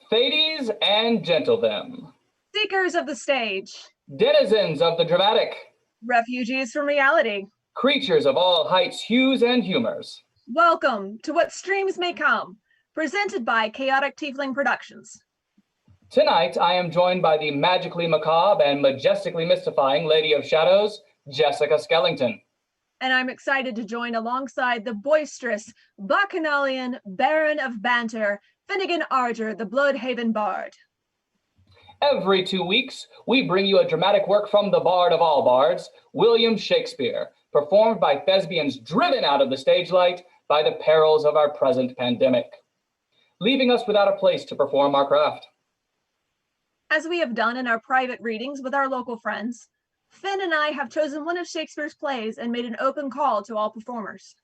Ladies and gentlemen, Seekers of the stage, denizens of the dramatic, refugees from reality, creatures of all heights, hues, and humors, welcome to What Streams May Come, presented by Chaotic Tiefling Productions. Tonight, I am joined by the magically macabre and majestically mystifying Lady of Shadows, Jessica Skellington. And I'm excited to join alongside the boisterous, bacchanalian Baron of Banter, Finnegan Arger, the Bloodhaven Bard. Every 2 weeks, we bring you a dramatic work from the bard of all bards, William Shakespeare, performed by thespians driven out of the stage light by the perils of our present pandemic, leaving us without a place to perform our craft. As we have done in our private readings with our local friends, Finn and I have chosen one of Shakespeare's plays and made an open call to all performers.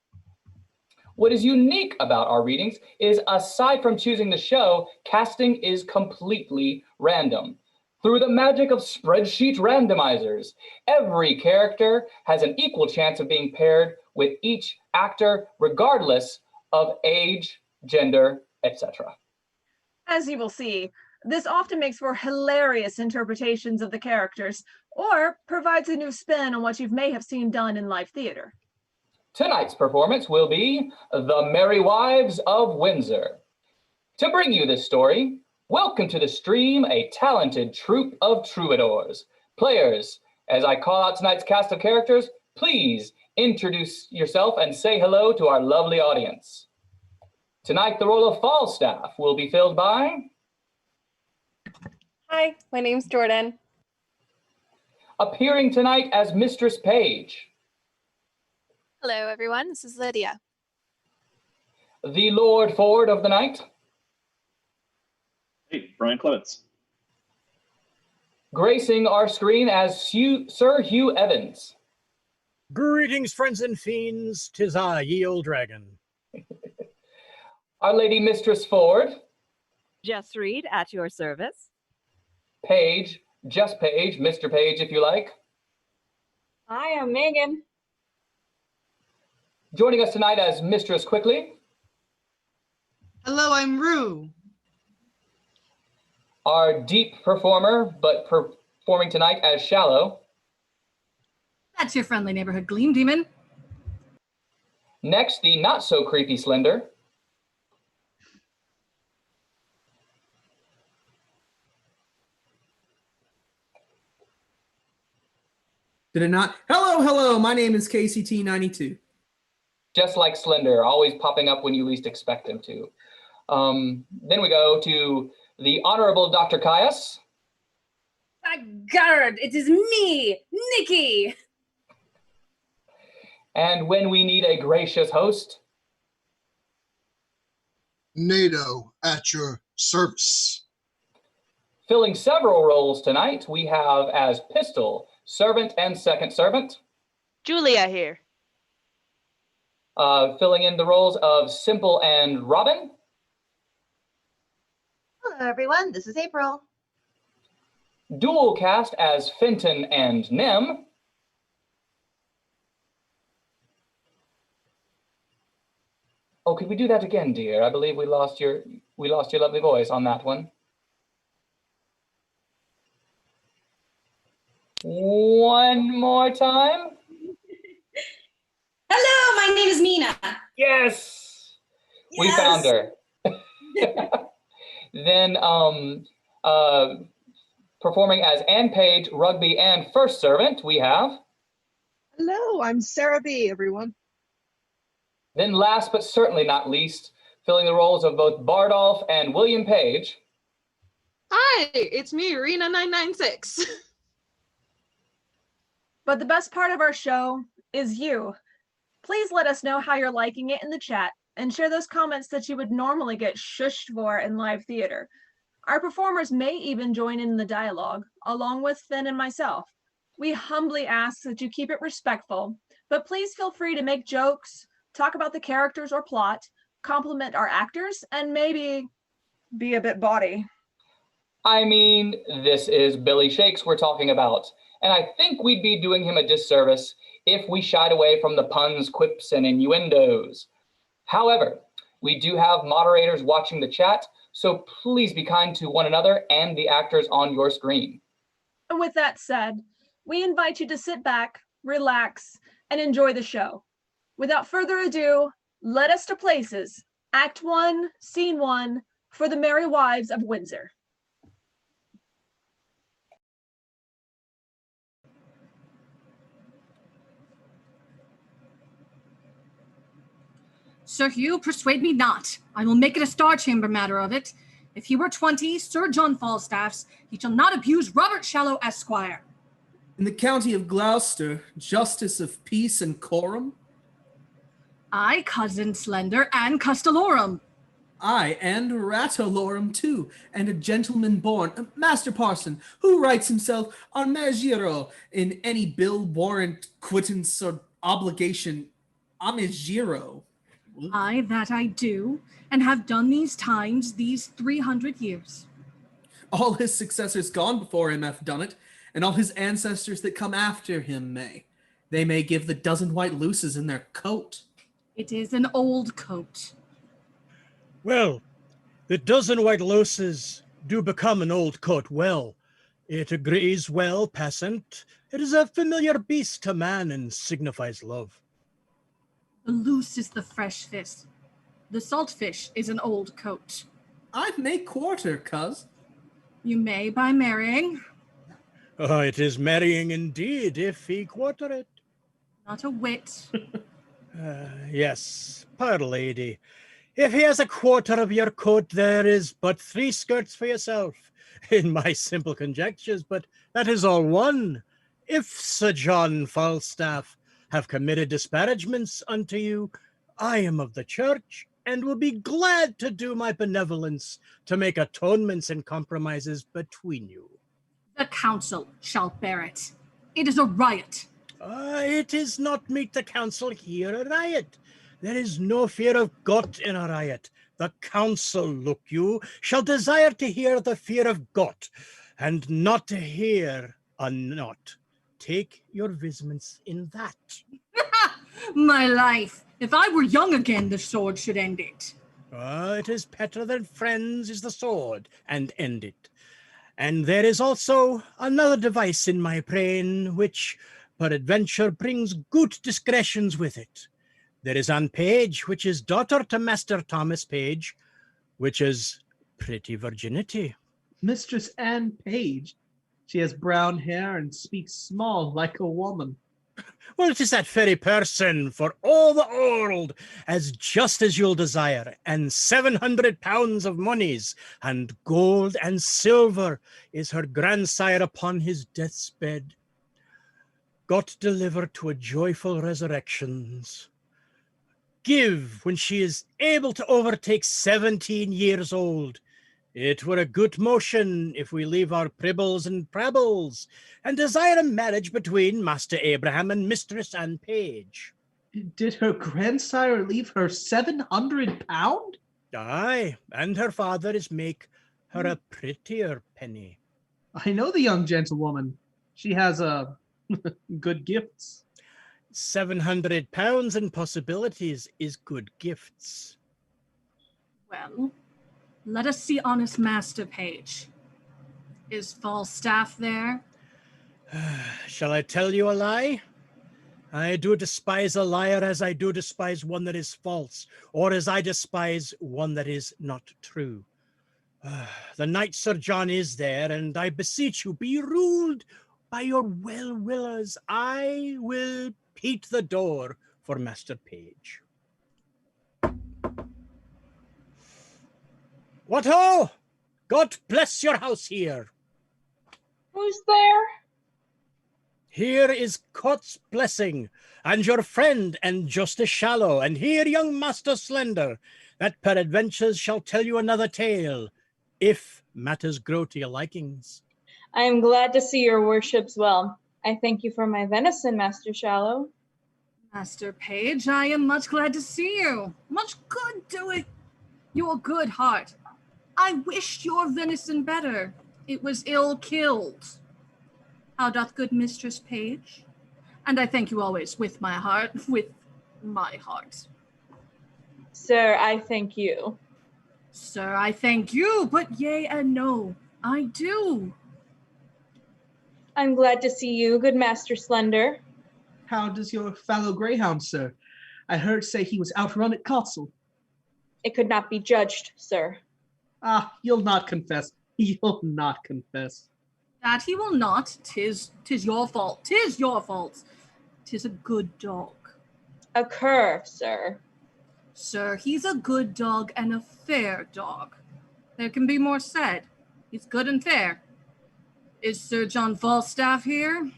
What is unique about our readings is, aside from choosing the show, casting is completely random. Through the magic of spreadsheet randomizers, every character has an equal chance of being paired with each actor, regardless of age, gender, etc. As you will see, this often makes for hilarious interpretations of the characters, or provides a new spin on what you may have seen done in live theater. Tonight's performance will be The Merry Wives of Windsor. To bring you this story, welcome to the stream a talented troupe of troubadours. Players, as I call out tonight's cast of characters, please introduce yourself and say hello to our lovely audience. Tonight, the role of Falstaff will be filled by... Hi, my name's Jordan. Appearing tonight as Mistress Page. Hello, everyone. This is Lydia. The Lord Ford of the night. Hey, Brian Clements. Gracing our screen as Sir Hugh Evans. Greetings, friends and fiends. 'Tis I, ye old dragon. Our Lady Mistress Ford. Jess Reed at your service. Page, Jess Page, Mr. Page if you like. Hi, I'm Megan. Joining us tonight as Mistress Quickly. Hello, I'm Rue. Our deep performer, but performing tonight as Shallow. That's your friendly neighborhood Gleam Demon. Next, the not so creepy Slender. Did it not? Hello, my name is KCT92. Just like Slender, always popping up when you least expect him to. Then we go to the Honorable Dr. Caius. My God, it is me, Nikki. And when we need a gracious host, NATO at your service. filling several roles tonight, we have as Pistol, Servant and Second Servant. Julia here. Filling in the roles of Simple and Robin. Hello, everyone. This is April. Dual cast as Fenton and Nem. Oh, could we do that again, dear? I believe we lost your lovely voice on that one. One more time. Hello, my name is Mina. Yes. We found her. Then performing as Ann Page, Rugby, and First Servant, we have. Hello, I'm Sarah B, everyone. Then last but certainly not least, filling the roles of both Bardolph and William Page. Hi, it's me, Rena996. But the best part of our show is you. Please let us know how you're liking it in the chat and share those comments that you would normally get shushed for in live theater. Our performers may even join in the dialogue, along with Finn and myself. We humbly ask that you keep it respectful, but please feel free to make jokes, talk about the characters or plot, compliment our actors, and maybe be a bit bawdy. I mean, this is Billy Shakes we're talking about, and I think we'd be doing him a disservice if we shied away from the puns, quips, and innuendos. However, we do have moderators watching the chat so please be kind to one another and the actors on your screen. And with that said, we invite you to sit back, relax, and enjoy the show. Without further ado, let us to places. Act 1, Scene 1, for the Merry Wives of Windsor. Sir Hugh, persuade me not. I will make it a Star Chamber matter of it. If he were 20, Sir John Falstaff's, he shall not abuse Robert Shallow, Esquire. In the county of Gloucester, justice of peace and quorum. I, cousin Slender, and Castellorum. I, and Ratolorum too, and a gentleman born, Master Parson, who writes himself Armagiro in any bill, warrant, quittance, or obligation. Armagiro. I, that I do, and have done these times these 300 years. All his successors gone before him have done it, and all his ancestors that come after him may. They may give the dozen white luces in their coat. It is an old coat. Well, the dozen white luces do become an old coat well. It agrees well, passant. It is a familiar beast to man and signifies love. The loose is the fresh fish. The salt fish is an old coat. I may quarter, cuz. You may by marrying. Oh, it is marrying indeed, if he quarter it. Not a whit. Yes, poor lady. If he has a quarter of your coat, there is but 3 skirts for yourself, in my simple conjectures, but that is all one. If Sir John Falstaff have committed disparagements unto you, I am of the church, and will be glad to do my benevolence to make atonements and compromises between you. The council shall bear it. It is a riot. It is not meet the council hear a riot. There is no fear of God in a riot. The council, look you, shall desire to hear the fear of God, and not to hear a not. Take your vizments in that. My life, if I were young again, the sword should end it. It is better than friends is the sword, and end it. And there is also another device in my brain, which peradventure brings good discretions with it. There is Anne Page, which is daughter to Master Thomas Page, which is pretty virginity. Mistress Anne Page. She has brown hair and speaks small like a woman. Well, it is that very person for all the world, as just as you'll desire, and 700 pounds of monies, and gold and silver is her grandsire upon his death's bed. God deliver to a joyful resurrections. Give when she is able to overtake 17 years old. It were a good motion if we leave our pribbles and prabbles, and desire a marriage between Master Abraham and Mistress Anne Page. Did her grandsire leave her 700 pound? Aye, and her father is make her a prettier penny. I know the young gentlewoman. She has good gifts. 700 pounds and possibilities is good gifts. Well, let us see honest Master Page. Is Falstaff there? Shall I tell you a lie? I do despise a liar as I do despise one that is false, or as I despise one that is not true. The knight Sir John is there, and I beseech you, be ruled by your well-willers. I will peat the door for Master Page. What ho! God bless your house here. Who's there? Here is God's blessing, and your friend and Justice Shallow, and here young Master Slender, that peradventures shall tell you another tale, if matters grow to your likings. I am glad to see your worships well. I thank you for my venison, Master Shallow. Master Page, I am much glad to see you. Much good do it. Your good heart. I wished your venison better. It was ill killed. How doth good Mistress Page? And I thank you always with my heart, with my heart. Sir, I thank you. Sir, I thank you, but yea and no, I do. I'm glad to see you, good Master Slender. How does your fallow greyhound, sir? I heard say he was outrun at Kotzel. It could not be judged, sir. Ah, you'll not confess. You'll not confess. That he will not. Tis your fault. 'Tis your fault. 'Tis a good dog. A cur, sir. Sir, he's a good dog and a fair dog. There can be more said. He's good and fair. Is Sir John Falstaff here?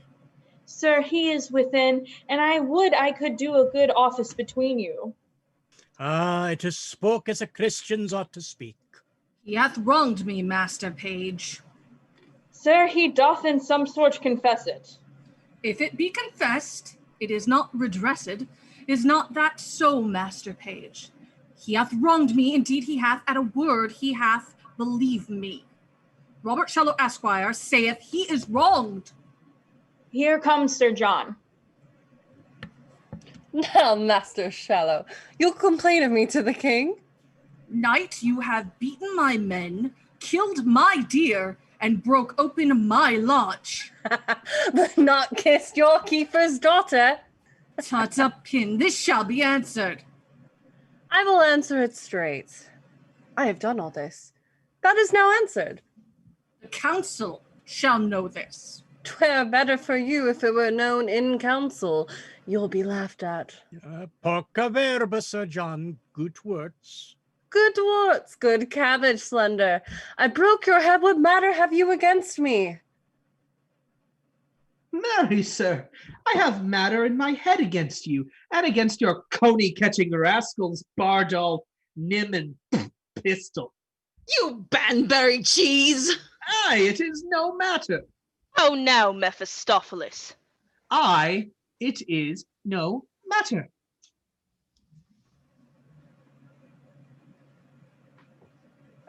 Sir, he is within, and I could do a good office between you. Ah, it is spoke as a Christians ought to speak. He hath wronged me, Master Page. Sir, he doth in some sort confess it. If it be confessed, it is not redressed. Is not that so, Master Page? He hath wronged me, indeed he hath, at a word he hath, believe me. Robert Shallow Esquire saith he is wronged. Here comes Sir John. Now, Master Shallow, you'll complain of me to the king? Knight, you have beaten my men, killed my deer, and broke open my lodge. But not kissed your keeper's daughter. Tut pin, this shall be answered. I will answer it straight. I have done all this. That is now answered. The council shall know this. 'Twere better for you if it were known in council. You'll be laughed at. Poca verba, Sir John. Good words. Good words, good cabbage, Slender. I broke your head. What matter have you against me? Marry, sir, I have matter in my head against you, and against your coney-catching rascals, Bardolph, Nym, and Pistol. You Banbury cheese! Aye, it is no matter. Oh, now, Mephistopheles. Aye, it is no matter.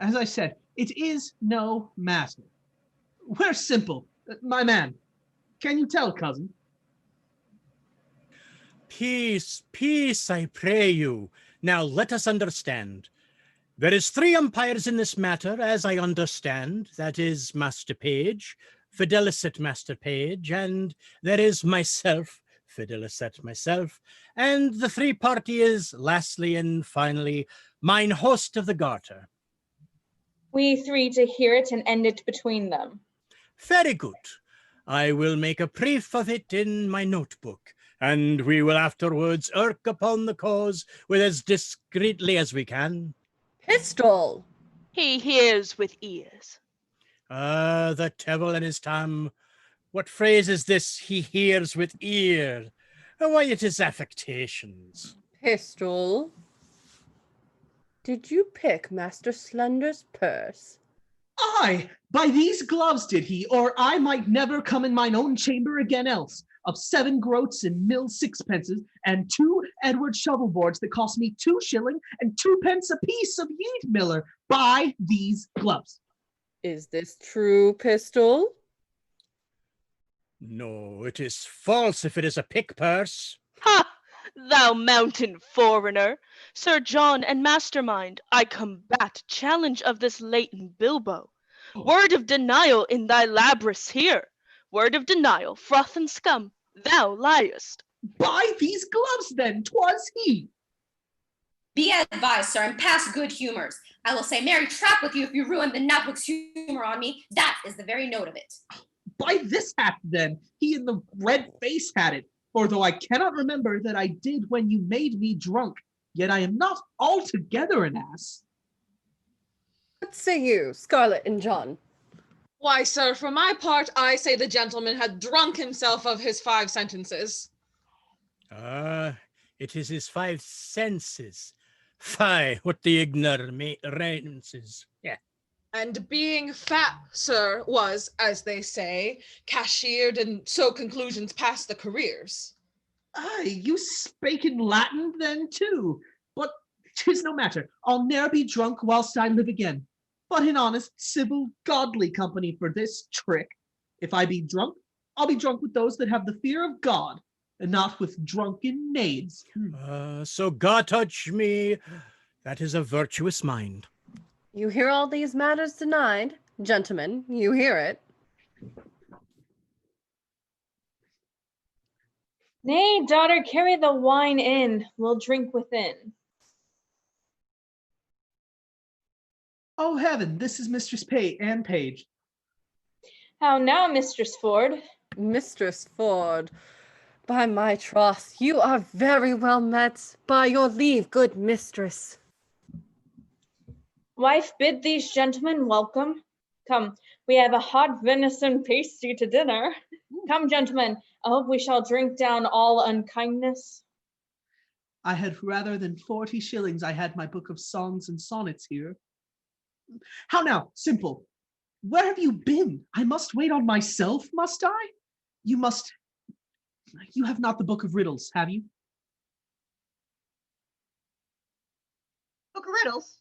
As I said, it is no matter. We're simple. My man, can you tell, cousin? Peace, peace, I pray you. Now let us understand. There is 3 umpires in this matter, as I understand. That is Master Page, Fidelicet Master Page, and there is myself, Fidelicet myself, and the 3 party is, lastly and finally, mine host of the garter. We 3 to hear it and end it between them. Very good. I will make a brief of it in my notebook, and we will afterwards irk upon the cause with as discreetly as we can. Pistol! He hears with ears. Ah, the devil and his tam. What phrase is this, he hears with ear? Why, it is affectations. Pistol, did you pick Master Slender's purse? Aye, by these gloves did he, or I might never come in mine own chamber again else. Of 7 groats and mill sixpences, and 2 Edward shovelboards that cost me 2 shilling and 2 pence a piece of yeat miller, by these gloves. Is this true, Pistol? No, it is false if it is a pick purse. Ha! Thou mountain foreigner! Sir John and Mastermind, I combat challenge of this latent bilbo. Word of denial in thy labrys here. Word of denial, froth and scum, thou liest. By these gloves then, 'twas he. Be advised, sir, and past good humors. I will say merry trap with you if you ruin the notebook's humor on me. That is the very note of it. By this hat then, he in the red face had it. For though I cannot remember that I did when you made me drunk, yet I am not altogether an ass. What say you, Scarlet and John? Why, sir, for my part, I say the gentleman had drunk himself of his 5 sentences. Ah, it is his 5 senses. Fie, what the ignorance is. Yeah. And being fat, sir, was, as they say, cashiered, and so conclusions past the careers. Aye, you spake in Latin then too. But 'tis no matter. I'll ne'er be drunk whilst I live again. But in honest, civil, godly company for this trick. If I be drunk, I'll be drunk with those that have the fear of God, and not with drunken knaves. So God touch me, that is a virtuous mind. You hear all these matters denied? Gentlemen, you hear it. Nay, daughter, carry the wine in. We'll drink within. Oh heaven, this is Mistress Anne Page. How now, Mistress Ford? Mistress Ford, by my troth, you are very well met. By your leave, good mistress. Wife, bid these gentlemen welcome. Come, we have a hot venison pasty to dinner. Come, gentlemen, I hope we shall drink down all unkindness. I had rather than 40 shillings I had my book of songs and sonnets here. How now, Simple, where have you been? I must wait on myself, must I? You have not the book of riddles, have you? Book of Riddles?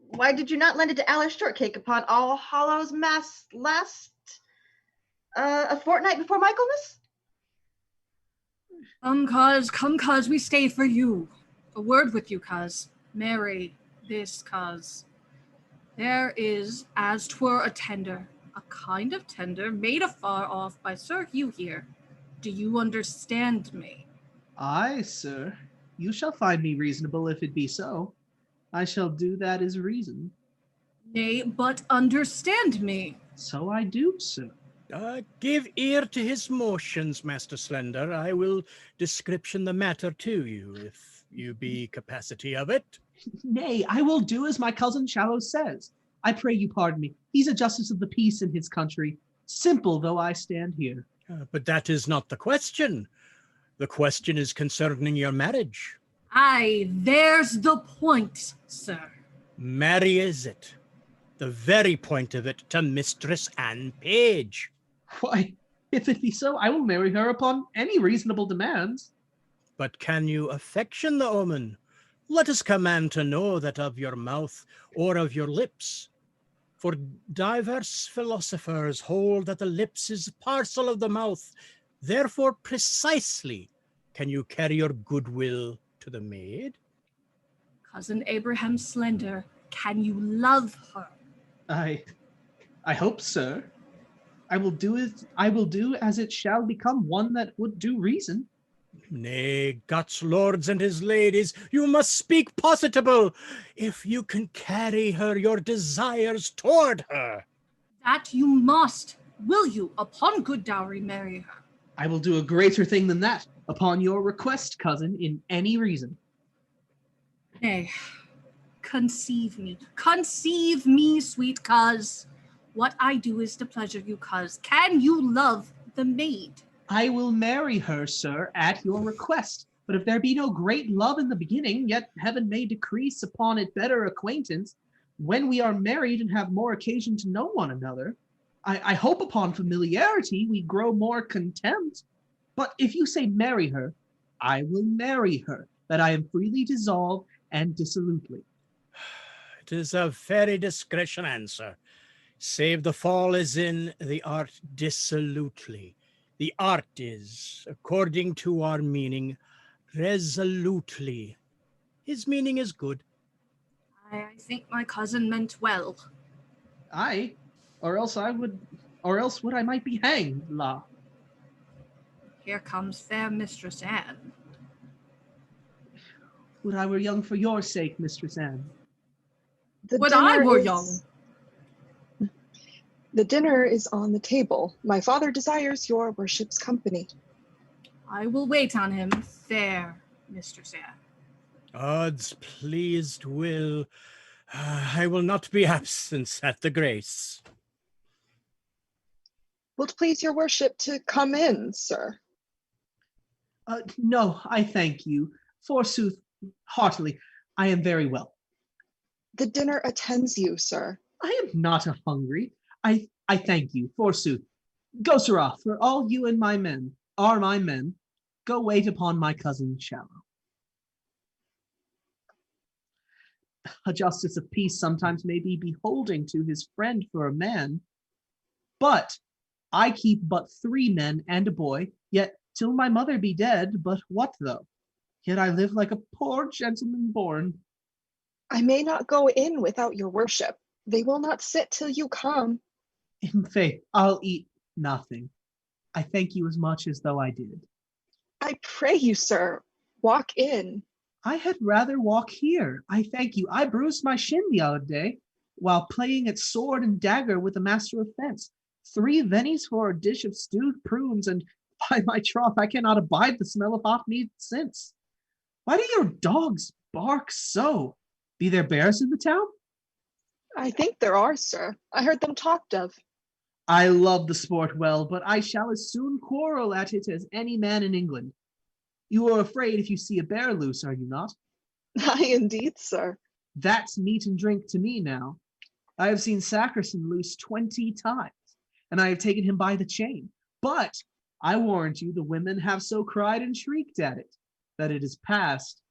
Why did you not lend it to Alice Shortcake upon All Hallows Mass last a fortnight before Michaelmas? Come, cuz, we stay for you. A word with you, cuz. Marry this, cuz. There is, as 'twere a tender, a kind of tender made afar off by Sir Hugh here. Do you understand me? Aye, sir. You shall find me reasonable if it be so. I shall do that as reason. Nay, but understand me. So I do, sir. Give ear to his motions, Master Slender. I will description the matter to you, if you be capacity of it. Nay, I will do as my cousin Shallow says. I pray you pardon me. He's a justice of the peace in his country, simple though I stand here. But that is not the question. The question is concerning your marriage. Aye, there's the point, sir. Marry is it, the very point of it, to Mistress Anne Page. Why, if it be so, I will marry her upon any reasonable demands. But can you affection the woman? Let us command to know that of your mouth or of your lips. For diverse philosophers hold that the lips is parcel of the mouth. Therefore, precisely, can you carry your goodwill to the maid? Cousin Abraham Slender, can you love her? I hope, sir. I will do as it shall become one that would do reason. Nay, God's lords and his ladies, you must speak positable. If you can carry her your desires toward her. That you must. Will you, upon good dowry, marry her? I will do a greater thing than that, upon your request, cousin, in any reason. Nay, conceive me, sweet cuz. What I do is to pleasure you, cuz. Can you love the maid? I will marry her, sir, at your request. But if there be no great love in the beginning, yet heaven may decrease upon it better acquaintance, when we are married and have more occasion to know one another, I hope upon familiarity we grow more contempt. But if you say marry her, I will marry her, that I am freely dissolved and dissolutely. It is a very discretion answer. Save the fall is in the art dissolutely. The art is, according to our meaning, resolutely. His meaning is good. I think my cousin meant well. Aye, or else would I might be hanged, la. Here comes fair Mistress Anne. Would I were young for your sake, Mistress Anne. Would I were young. The dinner is on the table. My father desires your worship's company. I will wait on him, fair Mistress Anne. Odds pleased will. I will not be absent at the grace. Will't please your worship to come in, sir? No, I thank you. Forsooth, heartily, I am very well. The dinner attends you, sir. I am not hungry. I thank you, forsooth. Go, sirrah, for all you and my men are my men. Go wait upon my cousin Shallow. A justice of peace sometimes may be beholding to his friend for a man, but I keep but 3 men and a boy, yet till my mother be dead, but what though? Yet I live like a poor gentleman born. I may not go in without your worship. They will not sit till you come. In faith, I'll eat nothing. I thank you as much as though I did. I pray you, sir, walk in. I had rather walk here. I thank you. I bruised my shin the other day while playing at sword and dagger with the master of fence. 3 pennies for a dish of stewed prunes, and by my troth, I cannot abide the smell of hot meat since. Why do your dogs bark so? Be there bears in the town? I think there are, sir. I heard them talked of. I love the sport well, but I shall as soon quarrel at it as any man in England. You are afraid if you see a bear loose, are you not? Aye, indeed, sir. That's meat and drink to me now. I have seen Sackerson loose 20 times, and I have taken him by the chain. But I warrant you, the women have so cried and shrieked at it, that it is past.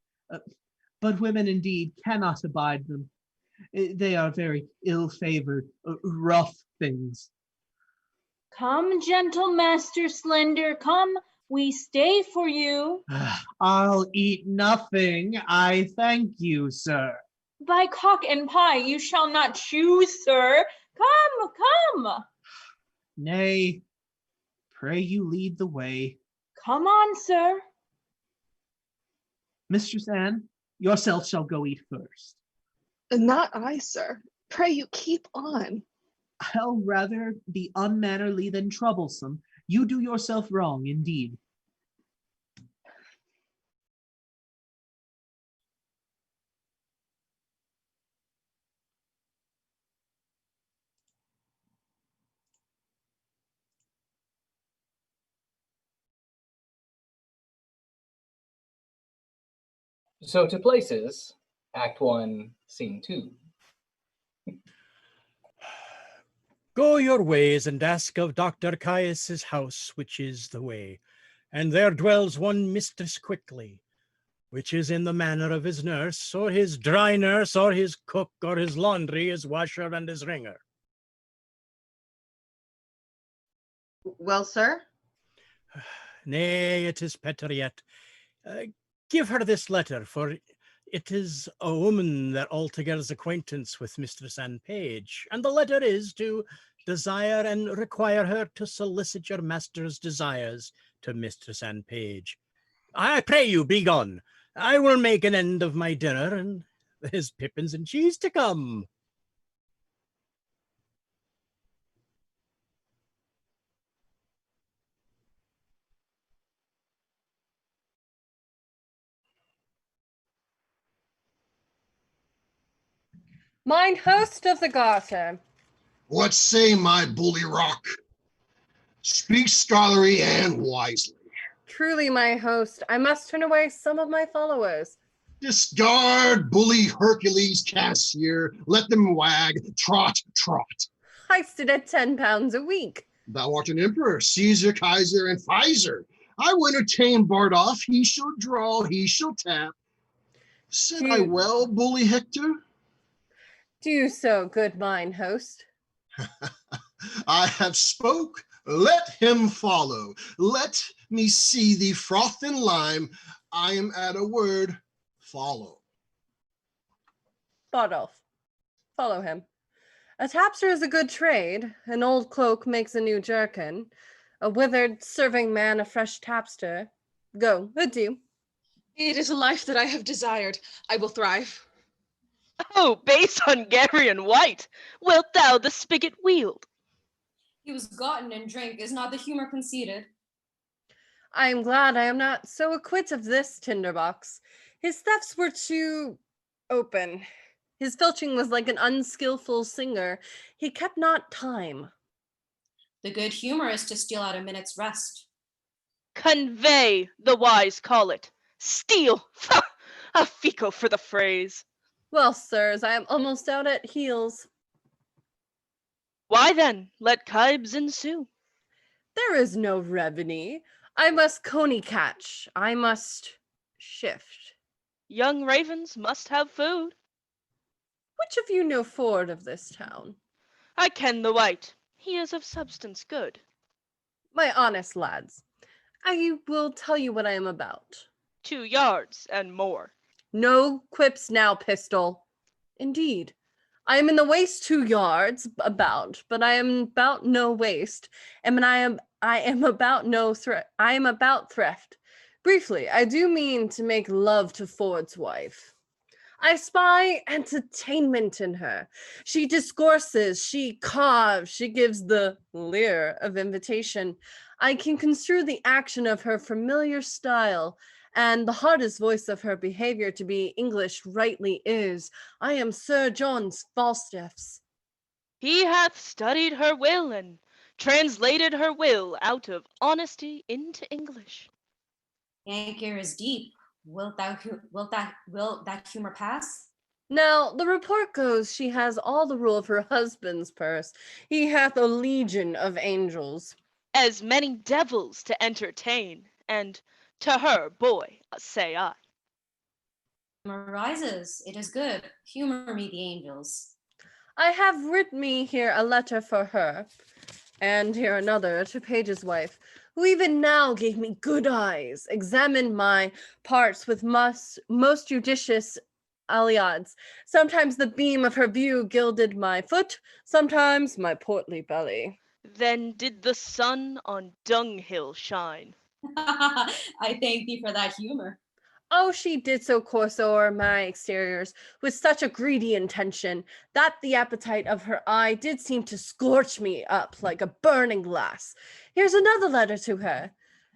But women indeed cannot abide them. They are very ill-favored, rough things. Come, gentle Master Slender, come. We stay for you. I'll eat nothing. I thank you, sir. By cock and pie, you shall not choose, sir. Come, come. Nay, pray you lead the way. Come on, sir. Mistress Anne, yourself shall go eat first. Not I, sir. Pray you keep on. I'll rather be unmannerly than troublesome. You do yourself wrong, indeed. So to places, Act 1, Scene 2. Go your ways and ask of Dr. Caius's house, which is the way, and there dwells one Mistress Quickly, which is in the manner of his nurse, or his dry nurse, or his cook, or his laundry, his washer, and his wringer. Well, sir? Nay, it is better yet. Give her this letter, for it is a woman that altogether is acquaintance with Mistress Anne Page, and the letter is to desire and require her to solicit your master's desires to Mistress Anne Page. I pray you, be gone. I will make an end of my dinner, and there's pippins and cheese to come. Mine host of the garter. What say, my bully rock? Speak scholarly and wisely. Truly, my host, I must turn away some of my followers. Discard bully Hercules Cassier, let them wag, trot, trot. Heisted at £10 a week. Thou art an emperor, Caesar, Kaiser, and Pfizer. I will entertain Bardolph, he shall draw, he shall tap. Said I well, bully Hector? Do so, good mine host. I have spoke, let him follow. Let me see thee froth and lime. I am at a word, follow. Bardolph, follow him. A tapster is a good trade. An old cloak makes a new jerkin. A withered serving man a fresh tapster. Go, adieu. It is a life that I have desired. I will thrive. Oh, base Hungarian wight, wilt thou the spigot wield? He was gotten in drink, is not the humor conceded? I am glad I am not so acquit of this tinderbox. His thefts were too open. His filching was like an unskillful singer. He kept not time. The good humor is to steal out a minute's rest. Convey, the wise call it. Steal! A fico for the phrase. Well, sirs, I am almost out at heels. Why then, let kibes ensue. There is no revenue. I must coney catch. I must shift. Young ravens must have food. Which of you know Ford of this town? I ken the wight. He is of substance good. My honest lads, I will tell you what I am about. 2 yards and more. No quips now, pistol. Indeed. I am in the waist 2 yards about, but I am about no waist, and I am about no I am about thrift. Briefly, I do mean to make love to Ford's wife. I spy entertainment in her. She discourses, she carves, she gives the leer of invitation. I can construe the action of her familiar style, and the hardest voice of her behavior to be English rightly is, I am Sir John's Falstaff's. He hath studied her will and translated her will out of honesty into English. Anchor is deep. Wilt that humor pass? Now, the report goes she has all the rule of her husband's purse. He hath a legion of angels. As many devils to entertain, and to her, boy, say I. Humor rises. It is good. Humor me the angels. I have writ me here a letter for her, and here another to Page's wife, who even now gave me good eyes, examined my parts with most judicious aliades. Sometimes the beam of her view gilded my foot, sometimes my portly belly. Then did the sun on dunghill shine. I thank thee for that humor. Oh, she did so course o'er my exteriors with such a greedy intention that the appetite of her eye did seem to scorch me up like a burning glass. Here's another letter to her.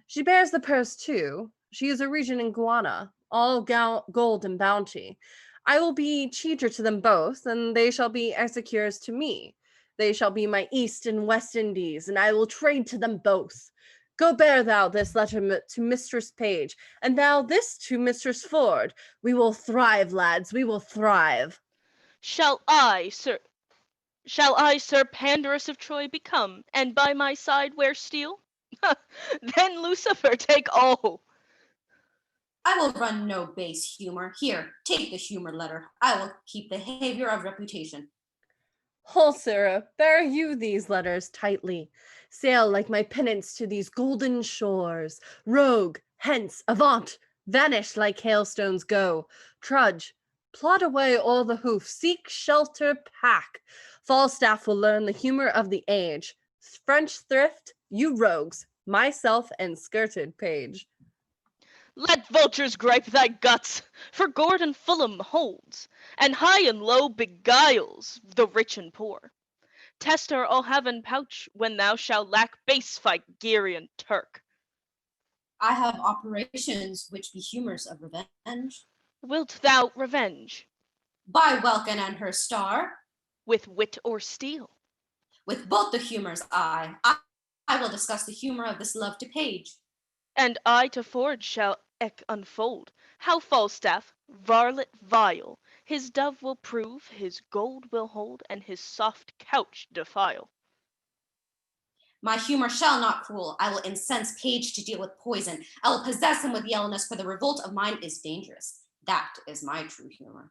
She bears the purse too. She is a regent in Guiana, all gold and bounty. I will be cheater to them both, and they shall be executors to me. They shall be my East and West Indies, and I will trade to them both. Go bear thou this letter to Mistress Page, and thou this to Mistress Ford. We will thrive, lads, we will thrive. Shall I, Sir Pandarus of Troy become, and by my side wear steel? Then Lucifer take all. I will run no base humor. Here, take the humor letter. I will keep the behavior of reputation. Holsera, bear you these letters tightly. Sail like my pennants to these golden shores. Rogue, hence, avant, vanish like hailstones go. Trudge, plod away all the hoof, seek shelter, pack. Falstaff will learn the humor of the age. French thrift, you rogues, myself and skirted Page. Let vultures gripe thy guts, for Gordon Fulham holds, and high and low beguiles the rich and poor. Tester I'll have in pouch when thou shalt lack base Phygerian Turk. I have operations which be humors of revenge. Wilt thou revenge? By Welkin and her star. With wit or steel? With both the humors I will discuss the humor of this love to Page. And I to Ford shall eke unfold how Falstaff, varlet vile, his dove will prove, his gold will hold, and his soft couch defile. My humor shall not cool. I will incense Page to deal with poison. I will possess him with yellowness, for the revolt of mine is dangerous. That is my true humor.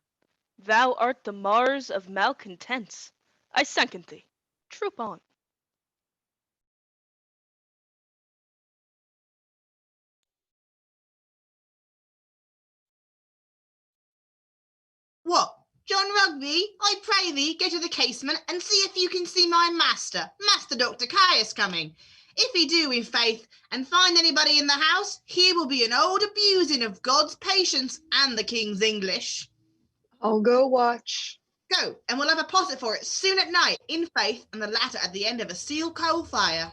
Thou art the Mars of malcontents. I second thee. Troop on. What? John Rugby, I pray thee, go to the casement and see if you can see my master, Master Dr. Caius, coming. If he do, in faith, and find anybody in the house, here will be an old abusing of God's patience and the king's English. I'll go watch. Go, and we'll have a posset for it soon at night, in faith, and the latter at the end of a seal coal fire.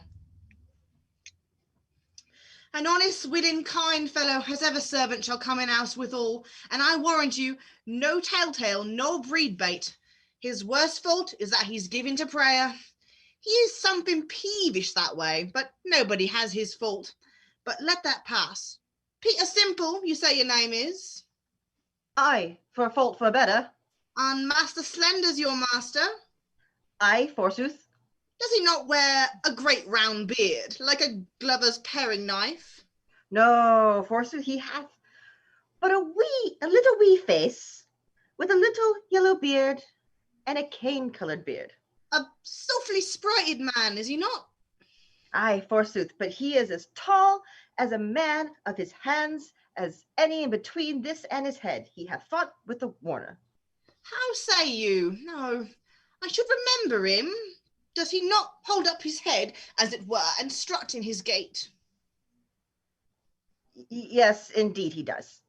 An honest, willing, kind fellow as ever servant shall come in house withal, and I warrant you, no telltale nor breed bait. His worst fault is that he's given to prayer. He is something peevish that way, but nobody has his fault. But let that pass. Peter Simple, you say your name is? Aye, for a fault for better. And Master Slender's your master? Aye, forsooth. Does he not wear a great round beard, like a glover's paring knife? No, forsooth he hath but a little wee face, with a little yellow beard, and a cane-coloured beard. A softly sprited man, is he not? Aye, forsooth, but he is as tall as a man of his hands, as any in between this and his head. He hath fought with the Warner. How say you? No, I should remember him. Does he not hold up his head, as it were, and strut in his gait? Yes, indeed he does.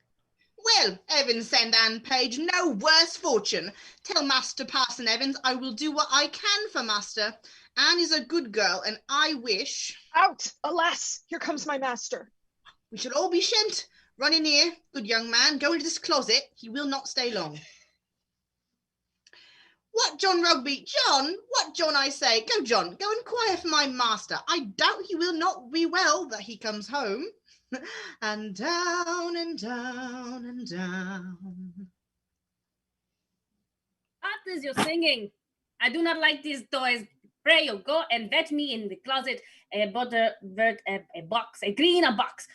Well, Evans and Anne Page, no worse fortune. Tell Master Parson Evans I will do what I can for Master. Anne is a good girl, and I wish... Out! Alas, here comes my master. We shall all be shent. Run in here, good young man. Go into this closet. He will not stay long. What, John Rugby? John? What, John, I say? Go, John. Go inquire for my master. I doubt he will not be well that he comes home. And down and down and down. What is your singing? I do not like these toys. Pray you go and fetch me in the closet a box, a green box.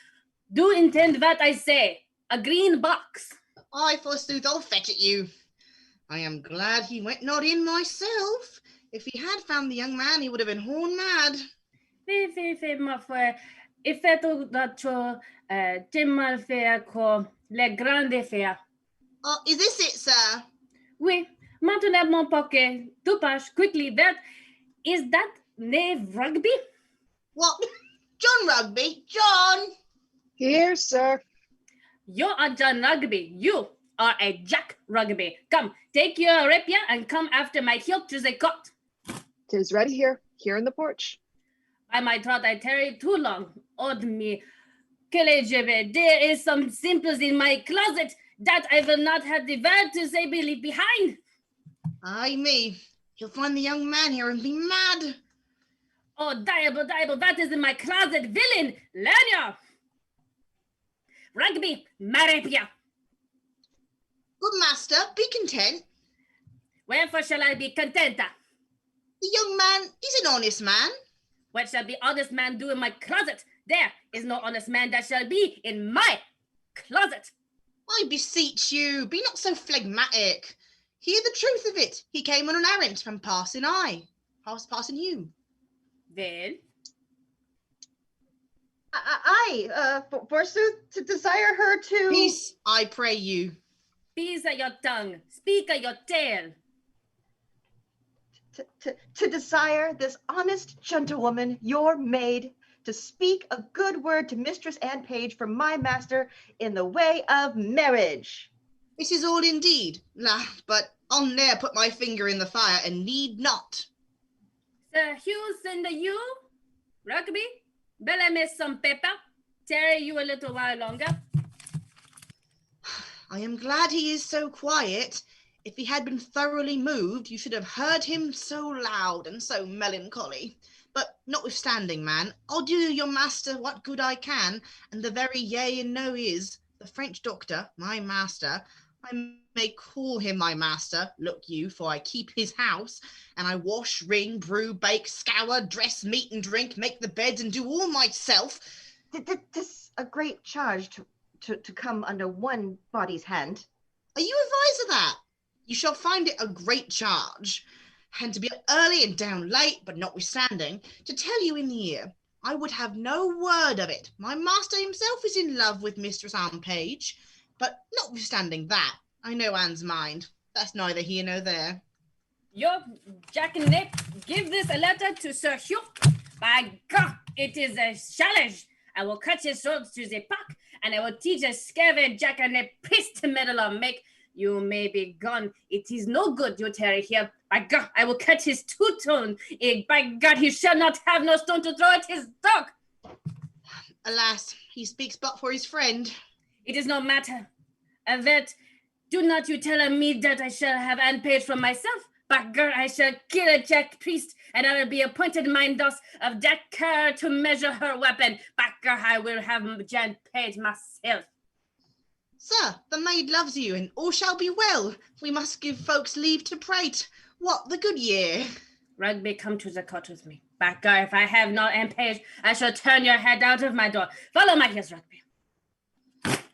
Do intend what I say, a green box. I, forsooth, I'll fetch it you. I am glad he went not in myself. If he had found the young man, he would have been horn mad. Ma foi, il fait that mal fait ko le grande fait. Oh, is this it, sir? Oui, maintenant mon pocket. Two pass quickly. That is that knave Rugby? What? John Rugby? John? Here, sir. You are John Rugby. You are a Jack Rugby. Come, take your rapier and come after my heel to the court. 'Tis ready here in the porch. By my troth, I tarry too long. Odd me. There is some simples in my closet that I will not have the word to say leave behind. Ay me, he'll find the young man here and be mad. Oh, diable, that is in my closet, villain, Lanya. Rugby, my rapier. Good master, be content. Wherefore shall I be content? The young man is an honest man. What shall the honest man do in my closet? There is no honest man that shall be in my closet. I beseech you, be not so phlegmatic. Hear the truth of it. He came on an errand from Parson Parson Hugh. Well? Forsooth, to desire her to... Peace, I pray you. Peace at your tongue. Speak at your tail. To desire this honest gentlewoman, your maid, to speak a good word to Mistress Anne Page for my master in the way of marriage. This is all indeed, but I'll ne'er put my finger in the fire and need not. Sir Hugh send you, Rugby, better miss some pepper. Tarry you a little while longer. I am glad he is so quiet. If he had been thoroughly moved, you should have heard him so loud and so melancholy. But notwithstanding, man, I'll do your master what good I can, and the very yea and no is, the French doctor, my master, I may call him my master, look you, for I keep his house, and I wash, wring, brew, bake, scour, dress, meat and drink, make the beds, and do all myself. This a great charge to come under one body's hand. Are you advised of that? You shall find it a great charge, and to be up early and down late, but notwithstanding, to tell you in the ear, I would have no word of it. My master himself is in love with Mistress Anne Page, but notwithstanding that, I know Anne's mind. That's neither here nor there. Yo, Jack and Nick, give this a letter to Sir Hugh. By God, it is a challenge. I will cut his throat to the pack, and I will teach a scavenger Jack and Nick priest to meddle or make. You may be gone. It is no good you tarry here. By God, I will cut his two-tone. By God, he shall not have no stone to throw at his dog. Alas, he speaks but for his friend. It is no matter. That, do not you tell me that I shall have Anne Page from myself. By God, I shall kill a Jack priest, and I will be appointed mine thus of that care to measure her weapon. By God, I will have Jan Page myself. Sir, the maid loves you, and all shall be well. We must give folks leave to prate. What the good year? Rugby, come to the court with me. By God, if I have not Anne Page, I shall turn your head out of my door. Follow my heels, Rugby.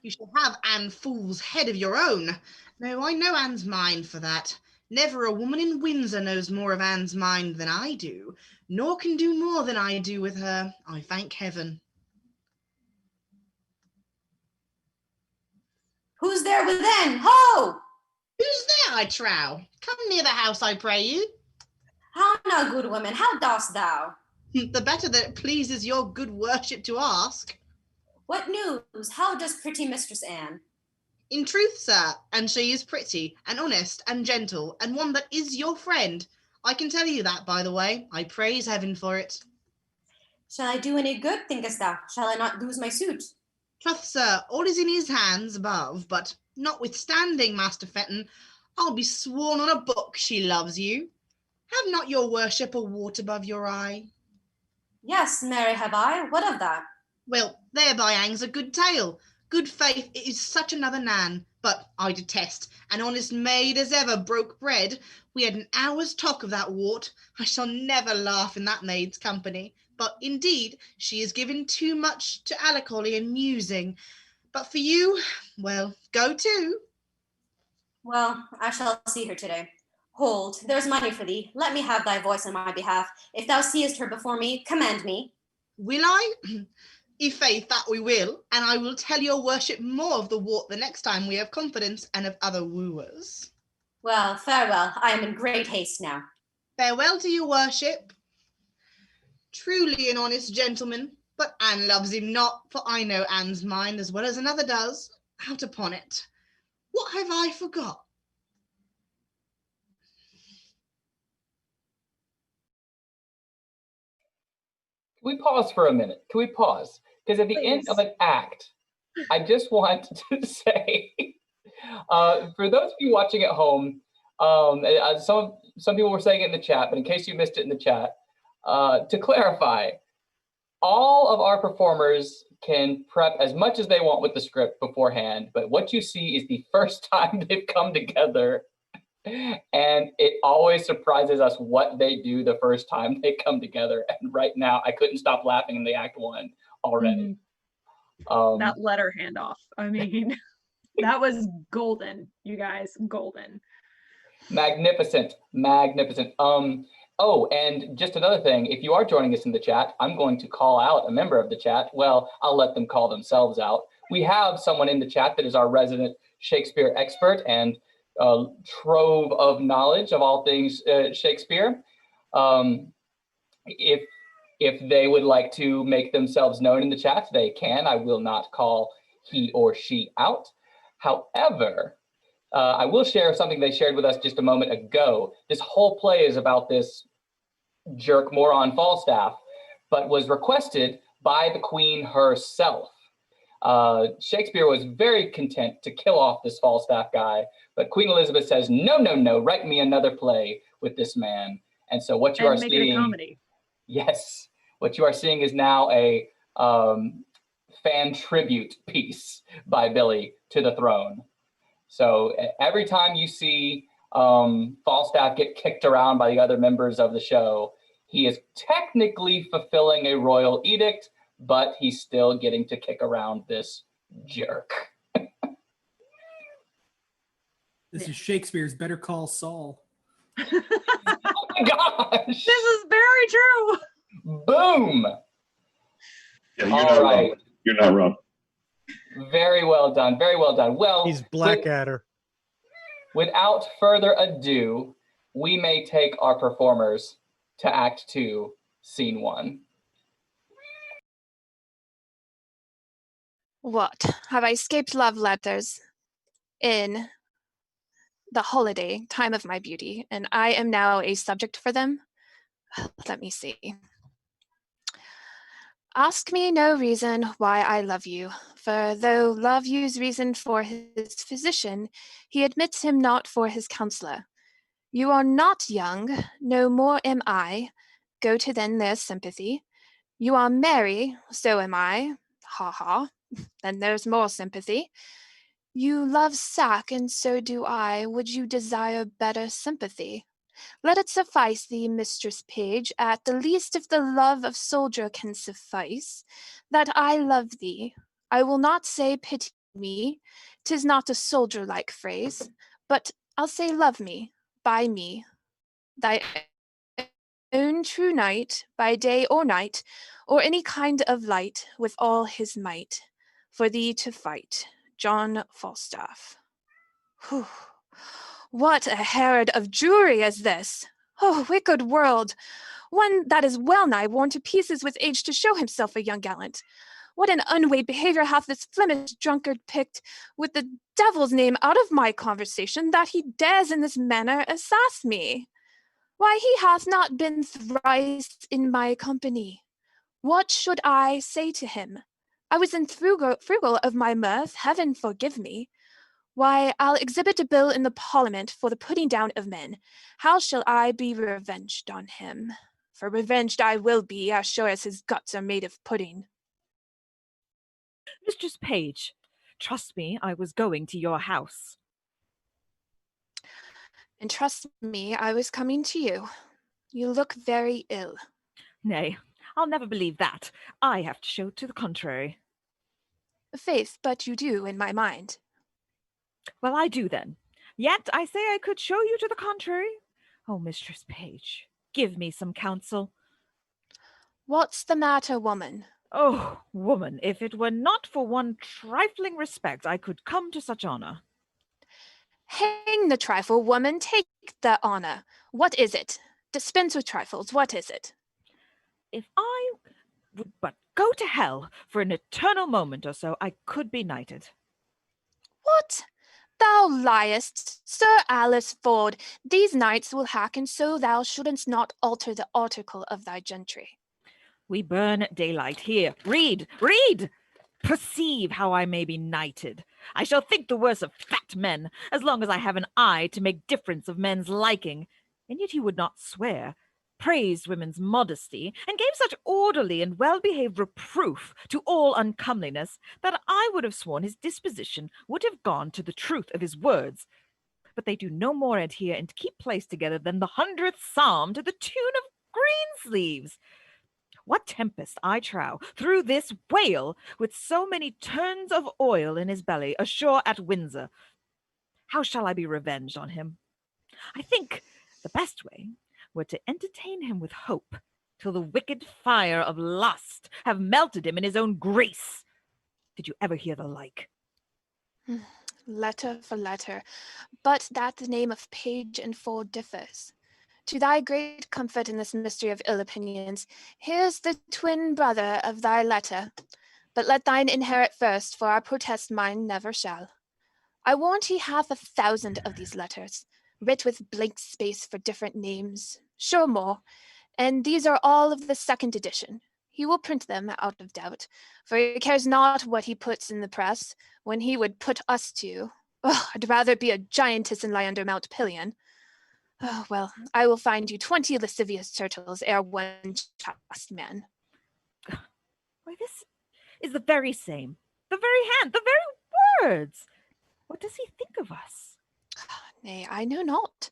You shall have Anne Fool's head of your own. No, I know Anne's mind for that. Never a woman in Windsor knows more of Anne's mind than I do, nor can do more than I do with her, I thank heaven. Who's there within? Ho! Who's there, I trow? Come near the house, I pray you. How now, good woman, how dost thou? The better that it pleases your good worship to ask. What news? How does pretty Mistress Anne? In truth, sir, and she is pretty, and honest, and gentle, and one that is your friend. I can tell you that, by the way. I praise heaven for it. Shall I do any good, thinkest thou? Shall I not lose my suit? Troth, sir, all is in his hands above, but notwithstanding, Master Fenton, I'll be sworn on a book she loves you. Have not your worship a wart above your eye? Yes, marry have I. What of that? Well, thereby hangs a good tale. Good faith, it is such another Nan, but I detest an honest maid as ever broke bread. We had an hour's talk of that wart. I shall never laugh in that maid's company, but indeed she is given too much to melancholy and musing. But for you, well, go to. Well, I shall see her today. Hold, there's money for thee. Let me have thy voice on my behalf. If thou seest her before me, command me. Will I? I' faith that we will, and I will tell your worship more of the wart the next time we have confidence, and of other wooers. Well, farewell. I am in great haste now. Farewell to your worship. Truly an honest gentleman, but Anne loves him not, for I know Anne's mind as well as another does. Out upon it. What have I forgot? Can we pause for a minute? Can we pause? Because at the end of an act, I just want to say, for those of you watching at home, some people were saying it in the chat, but in case you missed it in the chat, to clarify, all of our performers can prep as much as they want with the script beforehand, but what you see is the first time they've come together, and it always surprises us what they do the first time they come together. And right now, I couldn't stop laughing in the act one already. That letter handoff. I mean, that was golden, you guys, golden. Magnificent, magnificent. Oh, and just another thing, if you are joining us in the chat, I'm going to call out a member of the chat. Well, I'll let them call themselves out. We have someone in the chat that is our resident Shakespeare expert and trove of knowledge of all things Shakespeare. If they would like to make themselves known in the chat, they can. I will not call he or she out. However, I will share something they shared with us just a moment ago. This whole play is about this jerk moron Falstaff, but was requested by the Queen herself. Shakespeare was very content to kill off this Falstaff guy, but Queen Elizabeth says, no, no, no, write me another play with this man. And so what you are make seeing, it a comedy. Yes, what you are seeing is now a fan tribute piece by Billy to the throne. So every time you see Falstaff get kicked around by the other members of the show, he is technically fulfilling a royal edict, but he's still getting to kick around this jerk. This is Shakespeare's Better Call Saul. Oh my gosh! This is very true. Boom! Yeah, you're not wrong. You're not wrong. Very well done. Very well done. Well, he's Blackadder. Without further ado, we may take our performers to Act 2, Scene 1. What? Have I escaped love letters in the holiday time of my beauty, and I am now a subject for them? Let me see. Ask me no reason why I love you, for though love use reason for his physician, he admits him not for his counselor. You are not young, no more am I, go to then there's sympathy. You are merry, so am I, ha ha, then there's more sympathy. You love sack, and so do I, would you desire better sympathy? Let it suffice thee, mistress page, at the least if the love of soldier can suffice, that I love thee. I will not say pity me, 'tis not a soldier-like phrase, but I'll say love me, by me, thy own true knight, by day or night, or any kind of light, with all his might, for thee to fight. John Falstaff. Whew. what a Herod of Jewry is this! Oh, wicked world! One that is well nigh worn to pieces with age to show himself a young gallant. What an unweighed behaviour hath this Flemish drunkard picked with the devil's name out of my conversation, that he dares in this manner assass me. Why, he hath not been thrice in my company. What should I say to him? I was in frugal of my mirth, heaven forgive me. Why, I'll exhibit a bill in the Parliament for the putting down of men. How shall I be revenged on him? For revenged I will be, as sure as his guts are made of pudding. Mistress Page, trust me, I was going to your house. And trust me, I was coming to you. You look very ill. Nay, I'll never believe that. I have to show to the contrary. Faith, but you do in my mind. Well, I do then. Yet I say I could show you to the contrary. Oh, Mistress Page, give me some counsel. What's the matter, woman? Oh, woman, if it were not for one trifling respect, I could come to such honour. Hang the trifle, woman, take the honour. What is it? Dispense with trifles, what is it? If I would but go to hell for an eternal moment or so, I could be knighted. What? Thou liest, Sir Alice Ford. These knights will hacken so thou shouldst not alter the article of thy gentry. We burn daylight here. Read, read! Perceive how I may be knighted. I shall think the worse of fat men, as long as I have an eye to make difference of men's liking. And yet he would not swear, praised women's modesty, and gave such orderly and well-behaved reproof to all uncomeliness, that I would have sworn his disposition would have gone to the truth of his words. But they do no more adhere and keep place together than the 100th psalm to the tune of Greensleeves. What tempest, I trow, threw this whale with so many turns of oil in his belly ashore at Windsor? How shall I be revenged on him? I think the best way were to entertain him with hope till the wicked fire of lust have melted him in his own grease. Did you ever hear the like? Letter for letter, but that the name of Page and Ford differs. To thy great comfort in this mystery of ill opinions, here's the twin brother of thy letter. But let thine inherit first, for I protest mine never shall. I warrant he hath 1,000 of these letters, writ with blank space for different names, sure more, and these are all of the 2nd edition. He will print them out of doubt, for he cares not what he puts in the press, when he would put us to. I'd rather be a giantess and lie under Mount Pelion. Oh, well, I will find you 20 lascivious turtles ere one chaste man. Why, this is the very same, the very hand, the very words. What does he think of us? Nay, I know not.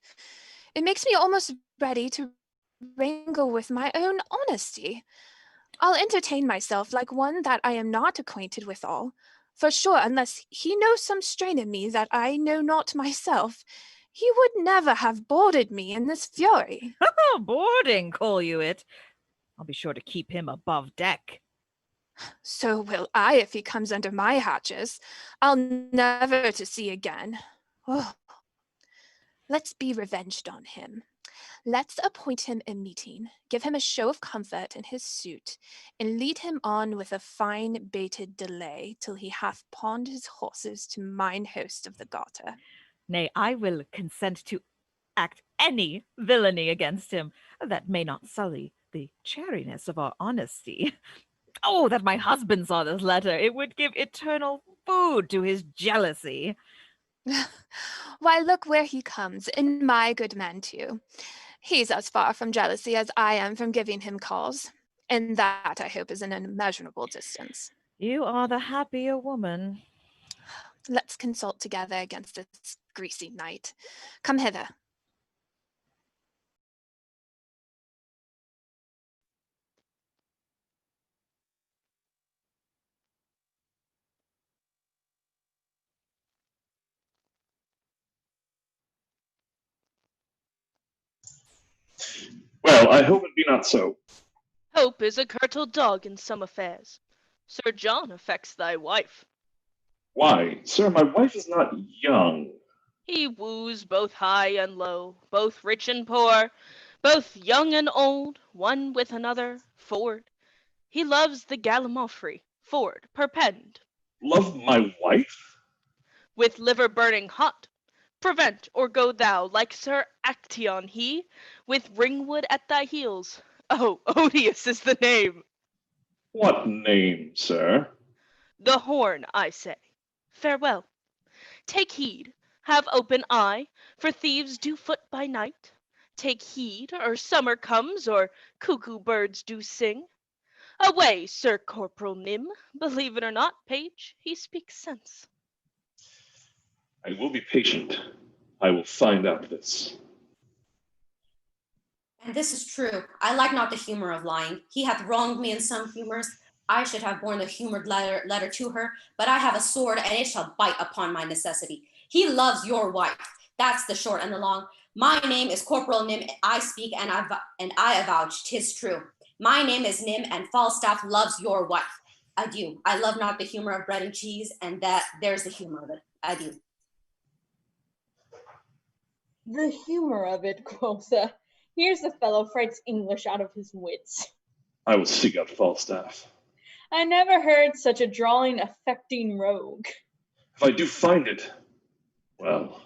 It makes me almost ready to wrangle with my own honesty. I'll entertain myself like one that I am not acquainted withal, for sure, unless he knows some strain in me that I know not myself, he would never have boarded me in this fury. Boarding, call you it? I'll be sure to keep him above deck. So will I if he comes under my hatches. I'll never to see again. Oh. Let's be revenged on him. Let's appoint him a meeting, give him a show of comfort in his suit, and lead him on with a fine baited delay till he hath pawned his horses to mine host of the Garter. Nay, I will consent to act any villainy against him that may not sully the chariness of our honesty. Oh, that my husband saw this letter! It would give eternal food to his jealousy. Why, look where he comes, and my good man too. He's as far from jealousy as I am from giving him cause, and that, I hope, is an immeasurable distance. You are the happier woman. Let's consult together against this greasy knight. Come hither. Well, I hope it be not so. Hope is a curtled dog in some affairs. Sir John affects thy wife. Why, sir, my wife is not young. He woos both high and low, both rich and poor, both young and old, one with another, Ford. He loves the gallimaufry, Ford, perpend. Love my wife? With liver burning hot, prevent or go thou, like Sir Actaeon he, with Ringwood at thy heels. Oh, odious is the name. What name, sir? The Horn, I say. Farewell. Take heed, have open eye, for thieves do foot by night. Take heed, or summer comes, or cuckoo birds do sing. Away, Sir Corporal Nym, believe it or not, page, he speaks sense. I will be patient. I will find out this. And this is true. I like not the humor of lying. He hath wronged me in some humors. I should have borne the humored letter to her, but I have a sword, and it shall bite upon my necessity. He loves your wife. That's the short and the long. My name is Corporal Nym. I speak, and I avouch 'tis true. My name is Nym, and Falstaff loves your wife. Adieu. I love not the humor of bread and cheese, and there's the humor of it. Adieu. The humor of it, quotha. Here's the fellow frights English out of his wits. I will seek out Falstaff. I never heard such a drawling, affecting rogue. If I do find it, well.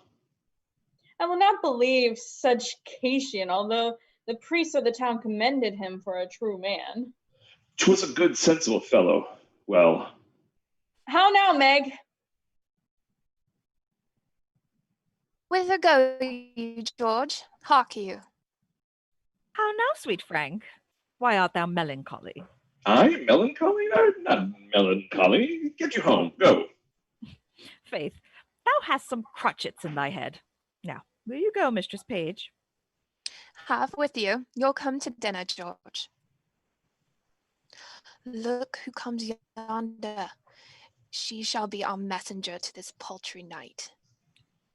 I will not believe such Cation, although the priests of the town commended him for a true man. 'Twas a good, sensible fellow. Well. How now, Meg? Whither go you, George? Hark you. How now, sweet Frank? Why art thou melancholy? I melancholy? I'm not melancholy. Get you home. Go. Faith, thou hast some crotchets in thy head. Now, will you go, Mistress Page? Have with you. You'll come to dinner, George. Look who comes yonder. She shall be our messenger to this paltry night.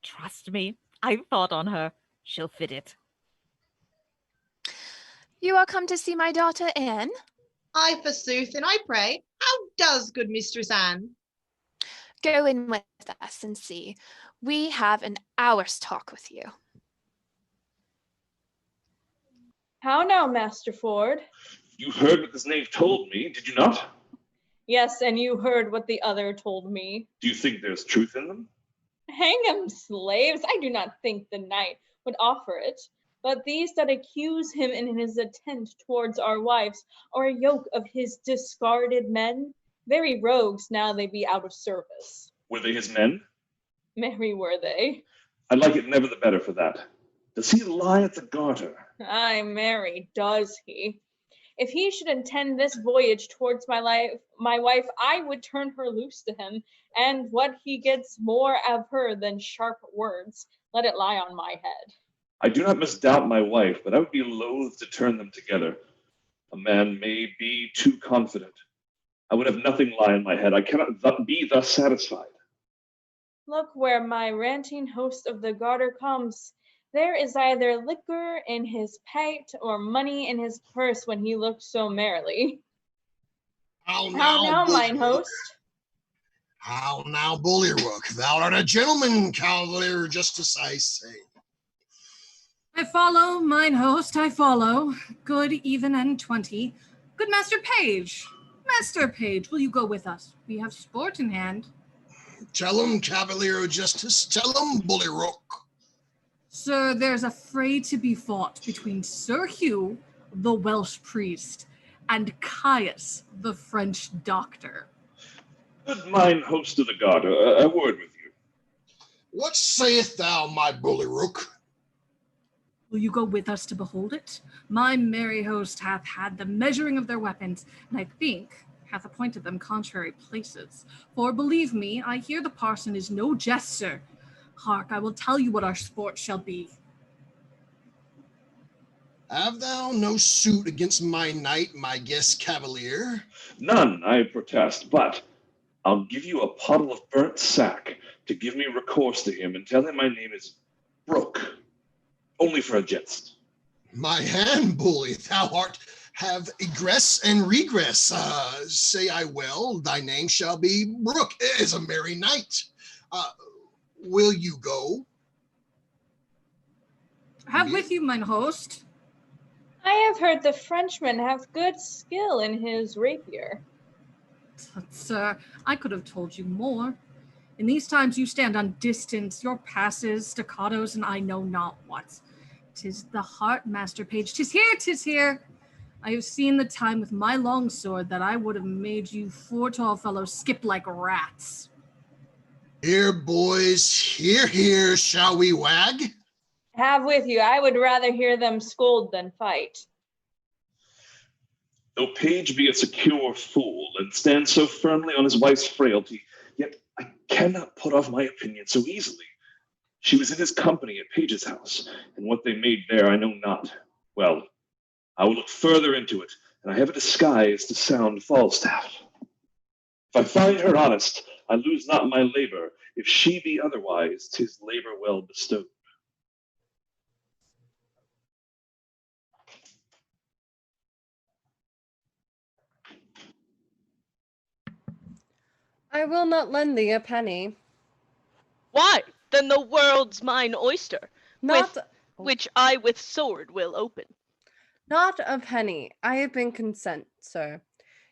Trust me, I've thought on her. She'll fit it. You are come to see my daughter Anne? Ay, forsooth, and I pray, how does good Mistress Anne? Go in with us and see. We have an hour's talk with you. How now, Master Ford? You heard what this knave told me, did you not? Yes, and you heard what the other told me. Do you think there's truth in them? Hang 'em, slaves! I do not think the knight would offer it. But these that accuse him in his attempt towards our wives are a yoke of his discarded men. Very rogues now they be out of service. Were they his men? Merry were they. I like it never the better for that. Does he lie at the garter? Ay, marry, does he? If he should intend this voyage towards my wife, I would turn her loose to him, and what he gets more of her than sharp words, let it lie on my head. I do not misdoubt my wife, but I would be loath to turn them together. A man may be too confident. I would have nothing lie in my head. I cannot be thus satisfied. Look where my ranting host of the garter comes. There is either liquor in his pate or money in his purse when he looks so merrily. How now, mine host? How now, Bully Rook? Thou art a gentleman, cavalier, justice, I say. I follow, mine host, I follow. Good, even, and 20. Good Master Page. Master Page, will you go with us? We have sport in hand. Tell him, cavalier, justice. Tell him, Bully Rook. Sir, there's a fray to be fought between Sir Hugh, the Welsh priest, and Caius, the French doctor. Good mine host of the garter, a word with you. What sayest thou, my Bully Rook? Will you go with us to behold it? My merry host hath had the measuring of their weapons, and I think hath appointed them contrary places. For believe me, I hear the parson is no jester. Hark, I will tell you what our sport shall be. Have thou no suit against my knight, my guest cavalier? None, I protest, but I'll give you a pottle of burnt sack to give me recourse to him and tell him my name is Brooke. Only for a jest. My hand, bully, thou art have egress and regress. Say I well, thy name shall be Brooke, is a merry knight. Will you go? Have with you, mine host. I have heard the Frenchman have good skill in his rapier. But, sir, I could have told you more. In these times you stand on distance, your passes, staccatos, and I know not what. 'Tis the heart, Master Page. 'Tis here, 'tis here. I have seen the time with my long sword that I would have made you 4 tall fellows skip like rats. Here, boys, here, shall we wag? Have with you. I would rather hear them scold than fight. Though Page be a secure fool and stand so firmly on his wife's frailty, yet I cannot put off my opinion so easily. She was in his company at Page's house, and what they made there I know not. Well, I will look further into it, and I have a disguise to sound Falstaff. If I find her honest, I lose not my labor. If she be otherwise, 'tis labor well bestowed. I will not lend thee a penny. Why, then the world's mine oyster, Not which I with sword will open. Not a penny. I have been consent, sir.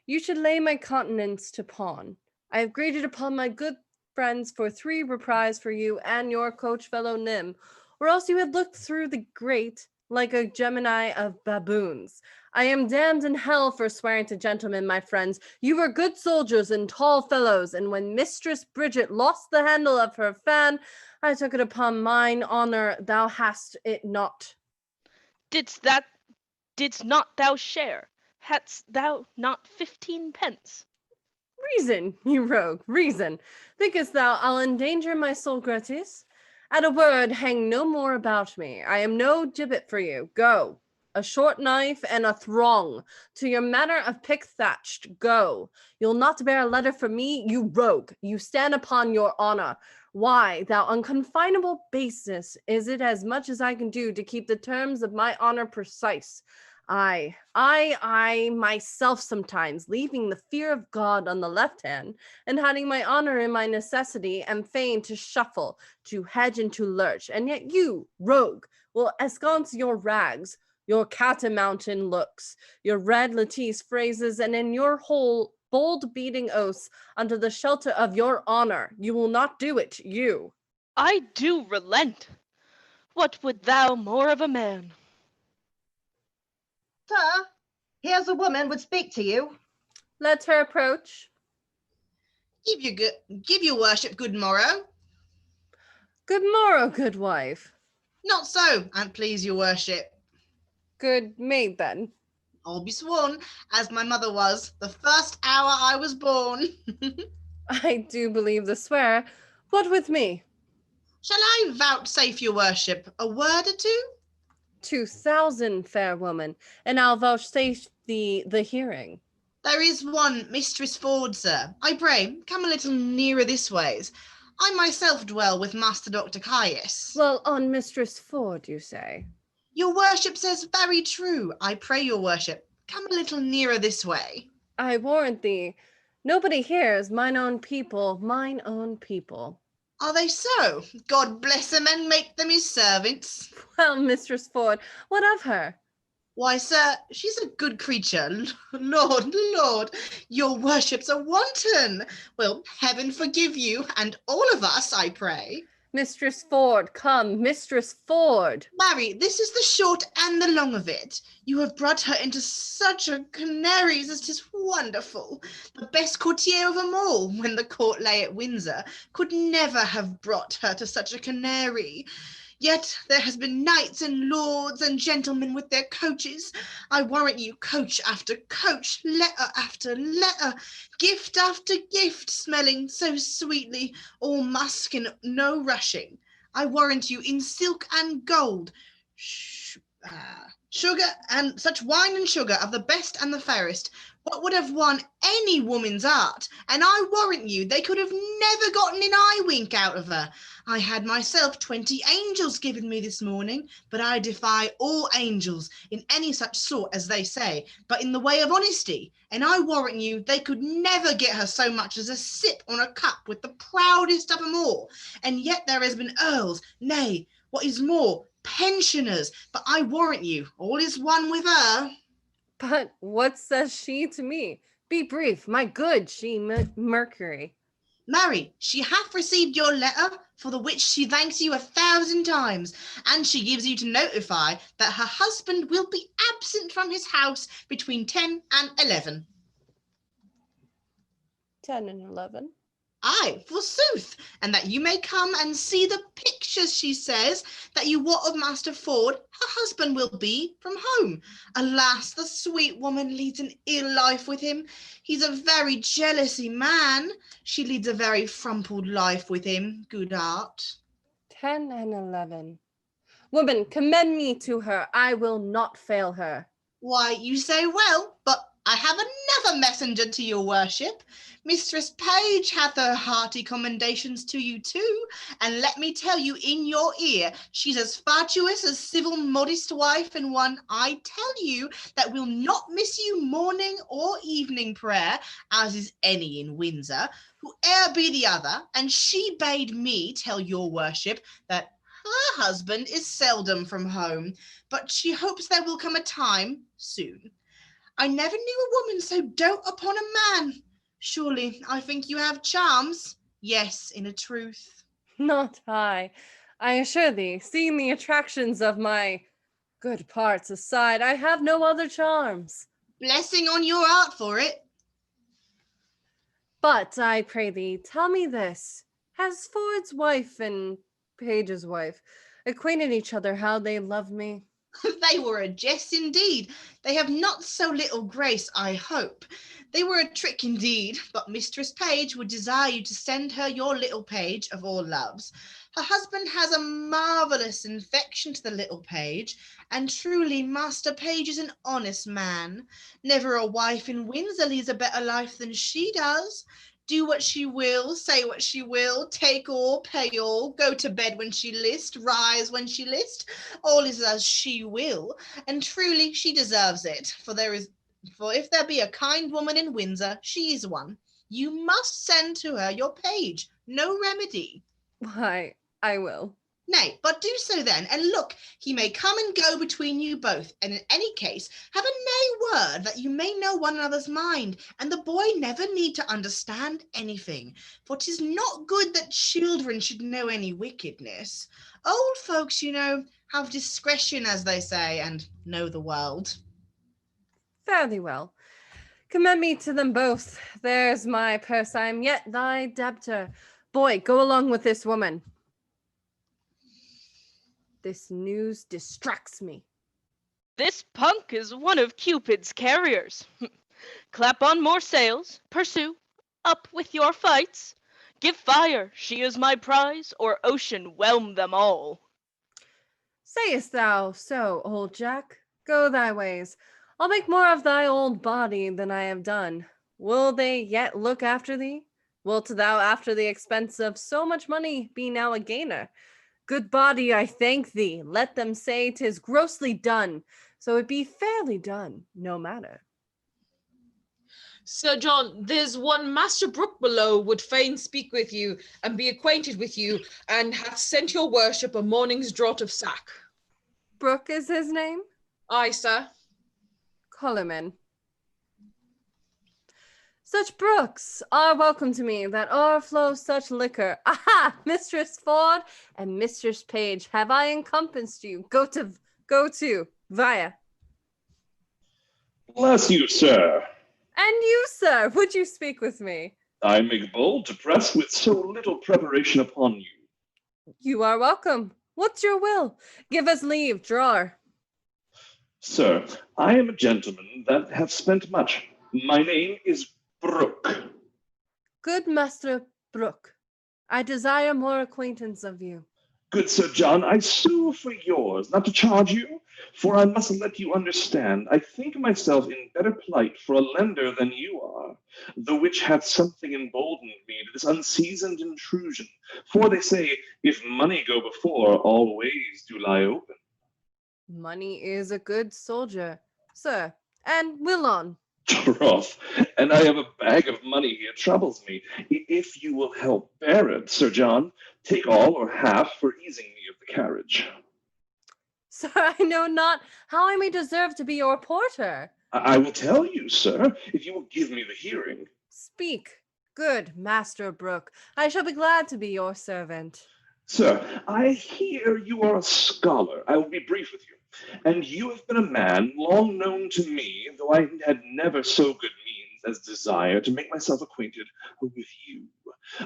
You should lay my countenance to pawn. I have graded upon my good friends for 3 reprise for you and your coach fellow Nim, or else you had looked through the grate like a Gemini of baboons. I am damned in hell for swearing to gentlemen, my friends. You were good soldiers and tall fellows, and when Mistress Bridget lost the handle of her fan, I took it upon mine honor thou hast it not. Didst not thou share? Hadst thou not 15 pence? Reason, you rogue, reason. Thinkest thou I'll endanger my soul gratis? At a word, hang no more about me. I am no gibbet for you. Go. A short knife and a throng. To your manor of pick thatched, go. You'll not bear a letter from me, you rogue. You stand upon your honor. Why, thou unconfinable baseness, is it as much as I can do to keep the terms of my honor precise? I myself sometimes, leaving the fear of God on the left hand, and hiding my honor in my necessity, am fain to shuffle, to hedge and to lurch, and yet you, rogue, will ensconce your rags, your cat-a-mountain looks, your red lattice phrases, and in your whole bold beating oaths, under the shelter of your honor, you will not do it, you. I do relent. What would thou more of a man? Sir, here's a woman would speak to you. Let her approach. Give your worship good morrow. Good morrow, good wife. Not so, an't please your worship. Good maid, then. I'll be sworn, as my mother was, the first hour I was born. I do believe the swear. What with me? Shall I vouchsafe your worship a word or two? 2,000, fair woman, and I'll vouchsafe thee the hearing. There is one Mistress Ford, sir. I pray, come a little nearer this ways. I myself dwell with Master Dr. Caius. Well, on Mistress Ford, you say? Your worship says very true. I pray your worship, come a little nearer this way. I warrant thee, nobody hears mine own people, mine own people. Are they so? God bless them and make them his servants. Well, Mistress Ford, what of her? Why, sir, she's a good creature. Lord, your worship's a wanton. Well, heaven forgive you, and all of us, I pray. Mistress Ford, come, Mistress Ford. Mary, this is the short and the long of it. You have brought her into such a canaries as 'tis wonderful. The best courtier of them all, when the court lay at Windsor, could never have brought her to such a canary. Yet there has been knights and lords and gentlemen with their coaches. I warrant you, coach after coach, letter after letter, gift after gift, smelling so sweetly, all musk and no rushing. I warrant you, in silk and gold, sugar and such wine and sugar of the best and the fairest, what would have won any woman's heart, and I warrant you they could have never gotten an eye wink out of her. I had myself 20 angels given me this morning, but I defy all angels in any such sort as they say, but in the way of honesty, and I warrant you they could never get her so much as a sip on a cup with the proudest of them all, and yet there has been earls, nay, what is more, pensioners, but I warrant you, all is one with her. But what says she to me? Be brief, my good Mercury. Marry, she hath received your letter, for the which she thanks you 1,000 times, and she gives you to notify that her husband will be absent from his house between 10 and 11. 10 and 11. Aye, forsooth, and that you may come and see the pictures, she says, that you wot of Master Ford, her husband will be from home. Alas, the sweet woman leads an ill life with him. He's a very jealousy man. She leads a very frumpled life with him, good heart. 10 and 11. Woman, commend me to her. I will not fail her. Why, you say well, but I have another messenger to your worship. Mistress Page hath her hearty commendations to you too, and let me tell you in your ear, she's as virtuous as civil modest wife, and one, I tell you, that will not miss you morning or evening prayer, as is any in Windsor, whoe'er be the other, and she bade me tell your worship that her husband is seldom from home, but she hopes there will come a time soon. I never knew a woman so dote upon a man. Surely, I think you have charms. Yes, in a truth. Not I. I assure thee, seeing the attractions of my good parts aside, I have no other charms. Blessing on your art for it. But I pray thee, tell me this. Has Ford's wife and Page's wife acquainted each other how they love me? They were a jest indeed. They have not so little grace, I hope. They were a trick indeed, but Mistress Page would desire you to send her your little page of all loves. Her husband has a marvellous affection to the little page, and truly Master Page is an honest man. Never a wife in Windsor leads a better life than she does. Do what she will, say what she will, take all, pay all, go to bed when she list, rise when she list, all is as she will, and truly she deserves it, for if there be a kind woman in Windsor, she is one. You must send to her your page, no remedy. Why, I will. Nay, but do so then, and look, he may come and go between you both, and in any case, have a nay word that you may know one another's mind, and the boy never need to understand anything, for 'tis not good that children should know any wickedness. Old folks, you know, have discretion, as they say, and know the world. Fare thee well. Commend me to them both. There's my purse, I am yet thy debtor. Boy, go along with this woman. This news distracts me. This punk is one of Cupid's carriers. Clap on more sails, pursue, up with your fights. Give fire, she is my prize, or ocean whelm them all. Sayest thou so, old Jack? Go thy ways. I'll make more of thy old body than I have done. Will they yet look after thee? Wilt thou, after the expense of so much money, be now a gainer? Good body, I thank thee. Let them say 'tis grossly done, so it be fairly done, no matter. Sir John, there's one Master Brooke below would fain speak with you and be acquainted with you, and hath sent your worship a morning's draught of sack. Brooke is his name? Aye, sir. Call him in. Such brooks are welcome to me that o'erflow such liquor. Aha! Mistress Ford and Mistress Page, have I encompassed you? Go to, via. Bless you, sir. And you, sir, would you speak with me? I make bold to press with so little preparation upon you. You are welcome. What's your will? Give us leave, drawer. Sir, I am a gentleman that hath spent much. My name is Brooke. Good Master Brooke, I desire more acquaintance of you. Good Sir John, I sue for yours, not to charge you, for I must let you understand, I think myself in better plight for a lender than you are, the which hath something emboldened me to this unseasoned intrusion. For they say, if money go before, all ways do lie open. Money is a good soldier, sir, and will on. Troth, and I have a bag of money here troubles me. If you will help bear it, Sir John, take all or half for easing me of the carriage. Sir, I know not how I may deserve to be your porter. I will tell you, sir, if you will give me the hearing. Speak, good Master Brooke. I shall be glad to be your servant. Sir, I hear you are a scholar. I will be brief with you. And you have been a man long known to me, though I had never so good means as desire to make myself acquainted with you.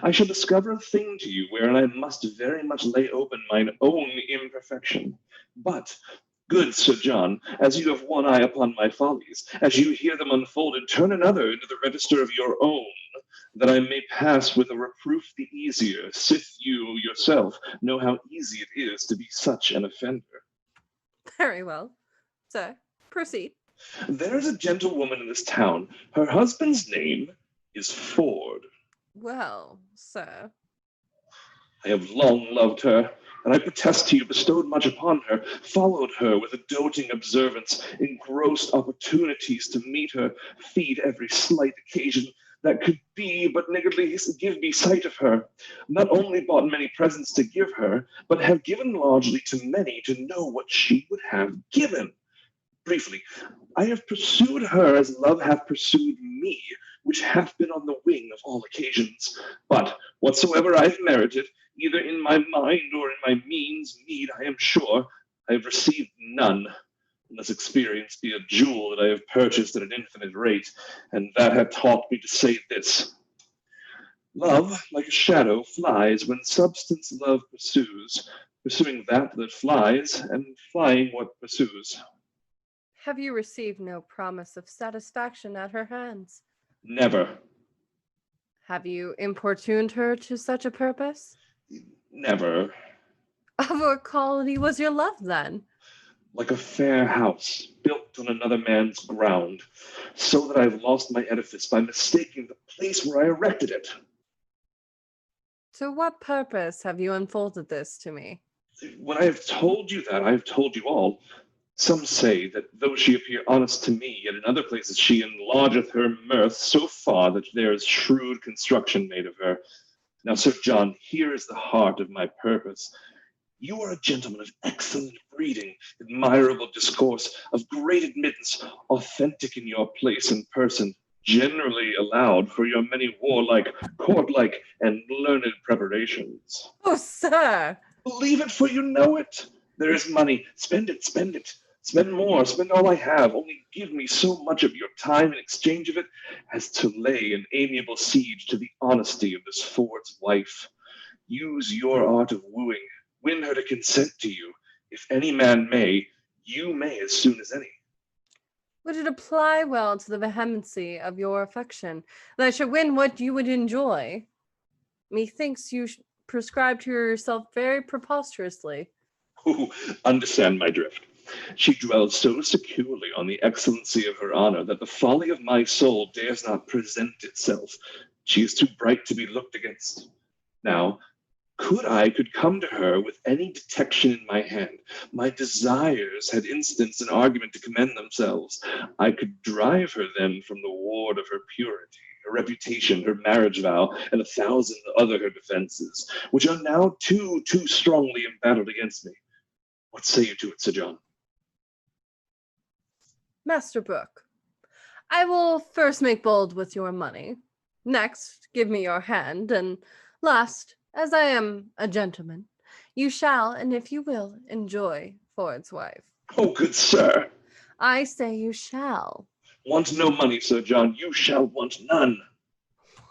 I shall discover a thing to you wherein I must very much lay open mine own imperfection. But, good Sir John, as you have one eye upon my follies, as you hear them unfolded, turn another into the register of your own, that I may pass with a reproof the easier, sith you yourself know how easy it is to be such an offender. Very well. Sir, proceed. There is a gentlewoman in this town. Her husband's name is Ford. Well, sir. I have long loved her, and I protest to you bestowed much upon her, followed her with a doting observance, engrossed opportunities to meet her, feed every slight occasion that could be but niggardly give me sight of her, not only bought many presents to give her, but have given largely to many to know what she would have given. Briefly, I have pursued her as love hath pursued me, which hath been on the wing of all occasions. But whatsoever I have merited, either in my mind or in my means, meed, I am sure, I have received none, unless experience be a jewel that I have purchased at an infinite rate, and that hath taught me to say this. Love, like a shadow, flies when substance love pursues, pursuing that flies, and flying what pursues. Have you received no promise of satisfaction at her hands? Never. Have you importuned her to such a purpose? Never. Of what quality was your love, then? Like a fair house built on another man's ground, so that I have lost my edifice by mistaking the place where I erected it. To what purpose have you unfolded this to me? When I have told you that, I have told you all. Some say that though she appear honest to me, yet in other places she enlargeth her mirth so far that there is shrewd construction made of her. Now, Sir John, here is the heart of my purpose. You are a gentleman of excellent breeding, admirable discourse, of great admittance, authentic in your place and person, generally allowed for your many warlike, courtlike, and learned preparations. Oh, sir! Believe it, for you know it. There is money. Spend it, spend it. Spend more, spend all I have. Only give me so much of your time in exchange of it as to lay an amiable siege to the honesty of this Ford's wife. Use your art of wooing. Win her to consent to you. If any man may, you may as soon as any. Would it apply well to the vehemency of your affection that I should win what you would enjoy? Methinks you prescribe to yourself very preposterously. Who understand my drift. She dwells so securely on the excellency of her honor that the folly of my soul dares not present itself. She is too bright to be looked against. Now, could come to her with any detection in my hand, my desires had instanced an argument to commend themselves. I could drive her then from the ward of her purity, her reputation, her marriage vow, and 1,000 other her defenses, which are now too strongly embattled against me. What say you to it, Sir John? Master Brooke, I will first make bold with your money. Next, give me your hand, and last, as I am a gentleman, you shall, and if you will, enjoy Ford's wife. Oh, good sir. I say you shall. Want no money, Sir John. You shall want none.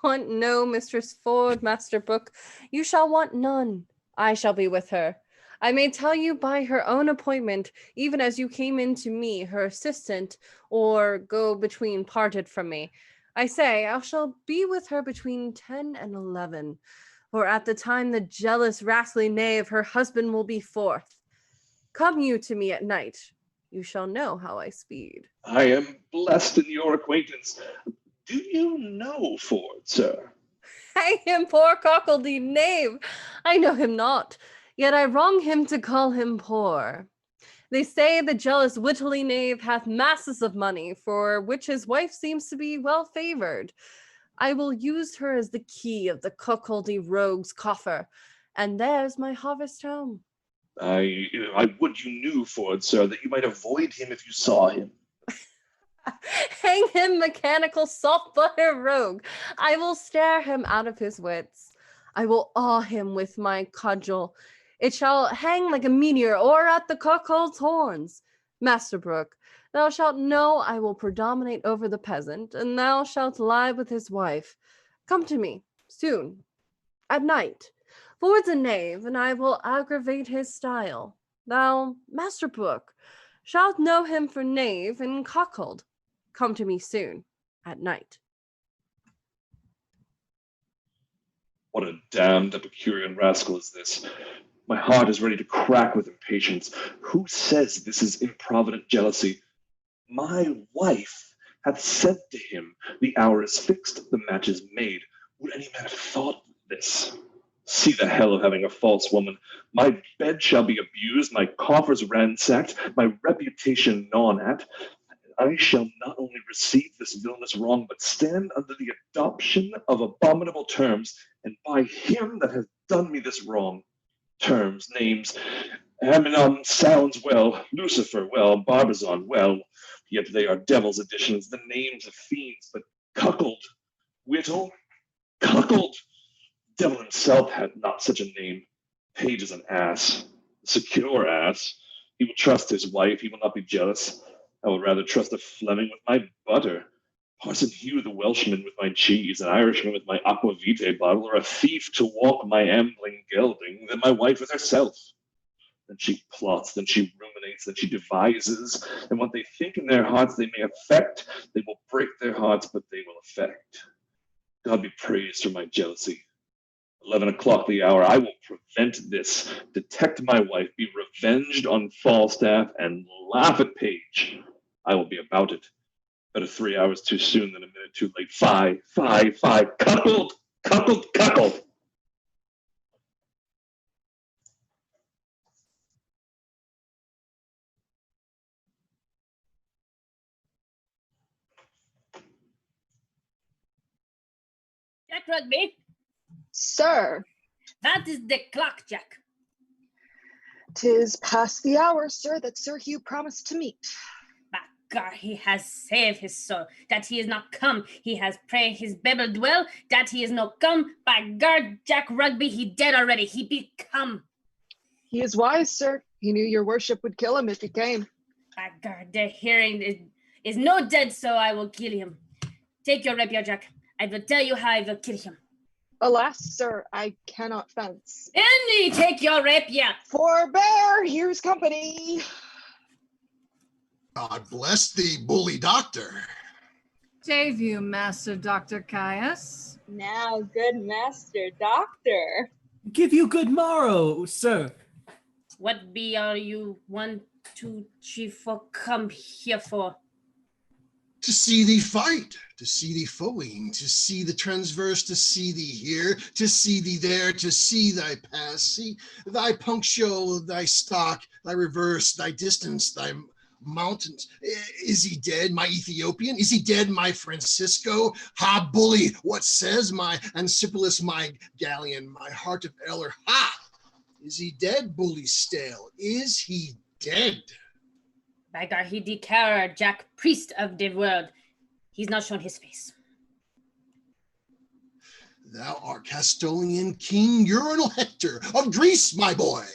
Want no Mistress Ford, Master Brooke. You shall want none. I shall be with her. I may tell you by her own appointment, even as you came in to me, her assistant, or go between parted from me. I say I shall be with her between 10 and 11, for at the time the jealous rascally knave her husband will be forth. Come you to me at night. You shall know how I speed. I am blessed in your acquaintance. Do you know Ford, sir? Hang him, poor cockledy knave! I know him not, yet I wrong him to call him poor. They say the jealous wittly knave hath masses of money, for which his wife seems to be well favored. I will use her as the key of the cuckoldy rogue's coffer, and there's my harvest home. I would you knew, Ford, sir, that you might avoid him if you saw him. Hang him, mechanical salt-butter rogue. I will stare him out of his wits. I will awe him with my cudgel. It shall hang like a meteor or at the cuckold's horns. Master Brooke, thou shalt know I will predominate over the peasant, and thou shalt lie with his wife. Come to me, soon, at night. Ford's a knave, and I will aggravate his style. Thou, Master Brooke, shalt know him for knave and cuckold. Come to me soon, at night. What a damned Epicurean rascal is this? My heart is ready to crack with impatience. Who says this is improvident jealousy? My wife hath said to him, the hour is fixed, the match is made. Would any man have thought this? See the hell of having a false woman. My bed shall be abused, my coffers ransacked, my reputation gnawn at. I shall not only receive this villainous wrong, but stand under the adoption of abominable terms, and by him that hath done me this wrong. Terms, names, Amnon sounds well, Lucifer well, Barbazon well, yet they are devil's additions, the names of fiends, but cuckold, whittle, cuckold. Devil himself had not such a name. Page is an ass, a secure ass. He will trust his wife, he will not be jealous. I would rather trust a Fleming with my butter, Parson Hugh the Welshman with my cheese, an Irishman with my aqua vitae bottle, or a thief to walk my ambling gelding than my wife with herself. Then she plots, then she ruminates, then she devises, and what they think in their hearts they may affect, they will break their hearts, but they will affect. God be praised for my jealousy. 11 o'clock the hour, I will prevent this, detect my wife, be revenged on Falstaff, and laugh at Page. I will be about it. Better 3 hours too soon than a minute too late. Fie, fie, fie, cuckold, cuckold, cuckold. Jack Rugby, Sir, that is the clock, Jack. 'tis past the hour, sir, that Sir Hugh promised to meet. By God, he has saved his soul, that he is not come. He has prayed his Bible dwell, that he is not come. By God, Jack Rugby, he dead already. He be come. He is wise, sir. He knew your worship would kill him if he came. By God, the hearing is no dead, so I will kill him. Take your rapier, Jack. I will tell you how I will kill him. Alas, sir, I cannot fence. Indy, take your rapier. Forbear, here's company. God bless thee, bully doctor. Save you, Master Dr. Caius. Now, good Master Doctor. Give you good morrow, sir. What be all you 1, 2, 3, 4 come here for? To see thee fight, to see thee foeing, to see the transverse, to see thee here, to see thee there, to see thy pass, see thy punctio, thy stock, thy reverse, thy distance, thy mountains. Is he dead, my Ethiopian? Is he dead, my Francisco? Ha, bully, what says my Ancipilis, my galleon, my heart of Eller? Ha! Is he dead, bully stale? Is he dead? By God, he declared Jack priest of the world. He's not shown his face. Thou art Castilian King Urinal Hector of Greece, my boy.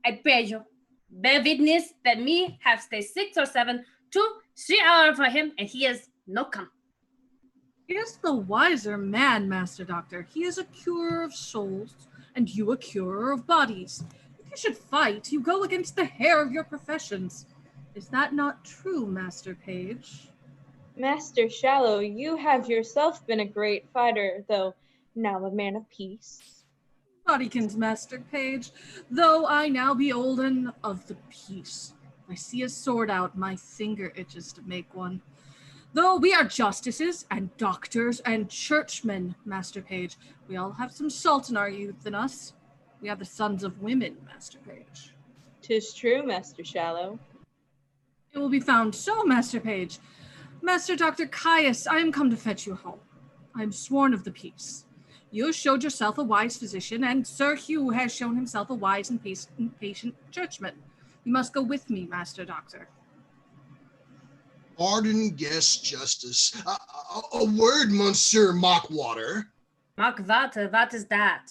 I pray you, bear witness that me have stayed 6 or 7, 2, 3 hours for him, and he is no come. He is the wiser man, Master Doctor. He is a curer of souls, and you a curer of bodies. If you should fight, you go against the hair of your professions. Is that not true, Master Page? Master Shallow, you have yourself been a great fighter, though now a man of peace. Boddykins, Master Page, though I now be olden of the peace. I see a sword out, my finger itches to make one. Though we are justices and doctors and churchmen, Master Page, we all have some salt in our youth in us. We are the sons of women, Master Page. 'Tis true, Master Shallow. It will be found so, Master Page. Master Dr. Caius, I am come to fetch you home. I am sworn of the peace. You showed yourself a wise physician, and Sir Hugh has shown himself a wise and patient churchman. You must go with me, Master Doctor. Pardon, guest justice. A word, Monsieur Mockwater. Mockwater, what is that?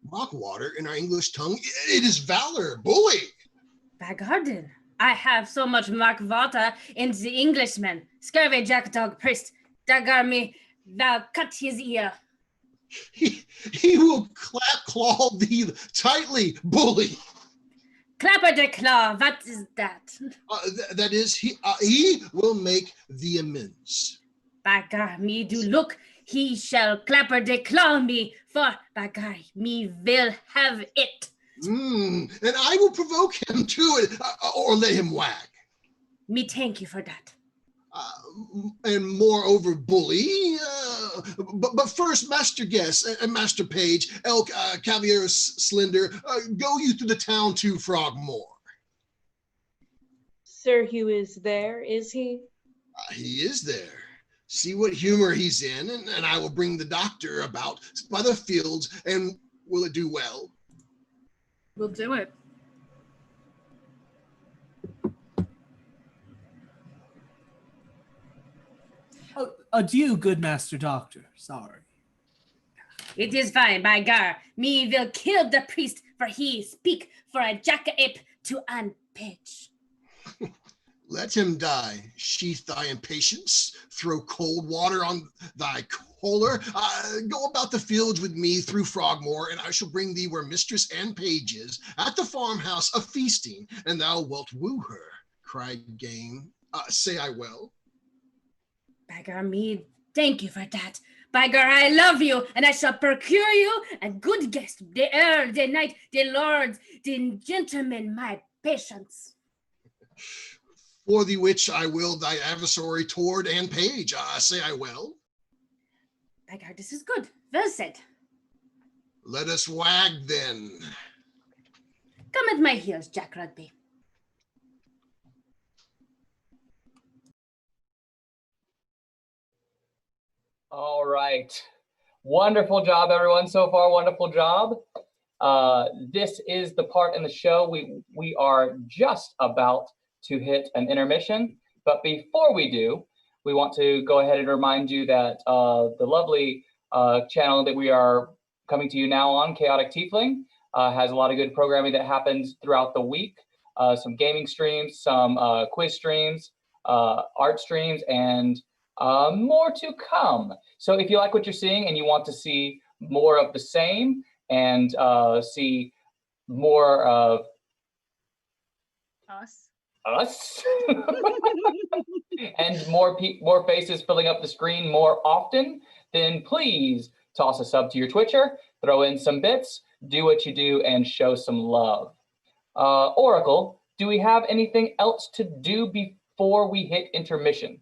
Mockwater, in our English tongue, it is valor, bully. By garden, I have so much Mockwater in the Englishman. Scurvy jackdog priest, dagar me, thou cut his ear. He will claw thee tightly, bully. Clapper de claw, what is that? That is, he will make the amends. By gar me do look, he shall clapper de claw me, for by gar me will have it. And I will provoke him to it, or let him wag. Me thank you for that. And moreover, bully. But first, Master Guest and Master Page, Elk, Cavalier Slender, go you through the town to Frogmore. Sir Hugh is there, is he? He is there. See what humor he's in, and I will bring the doctor about by the fields, and will it do well? We'll do it. Oh, adieu, good Master Doctor. Sorry. It is fine, by gar. Me will kill the priest, for he speak for a jackape to unpitch. Let him die. Sheath thy impatience. Throw cold water on thy choler. Go about the fields with me through Frogmore, and I shall bring thee where mistress and page is, at the farmhouse a feasting, and thou wilt woo her, cried Game. Say I well. By gar, me thank you for that. By gar, I love you, and I shall procure you a good guest, the earl, the knight, the lords, the gentlemen, my patience. For the which I will thy adversary toward and page. Say I well. By gar, this is good. Well said. Let us wag then. Come at my heels, Jack Rugby. All right. Wonderful job, everyone. So far, wonderful job. This is the part in the show we are just about to hit an intermission. But before we do, we want to go ahead and remind you that the lovely channel that we are coming to you now on, Chaotic Tiefling, has a lot of good programming that happens throughout the week. Some gaming streams, some quiz streams, art streams, and more to come. So if you like what you're seeing and you want to see more of the same and see more of us and more faces filling up the screen more often, then please toss a sub to your Twitcher, throw in some bits, do what you do, and show some love. Oracle, do we have anything else to do before we hit intermission?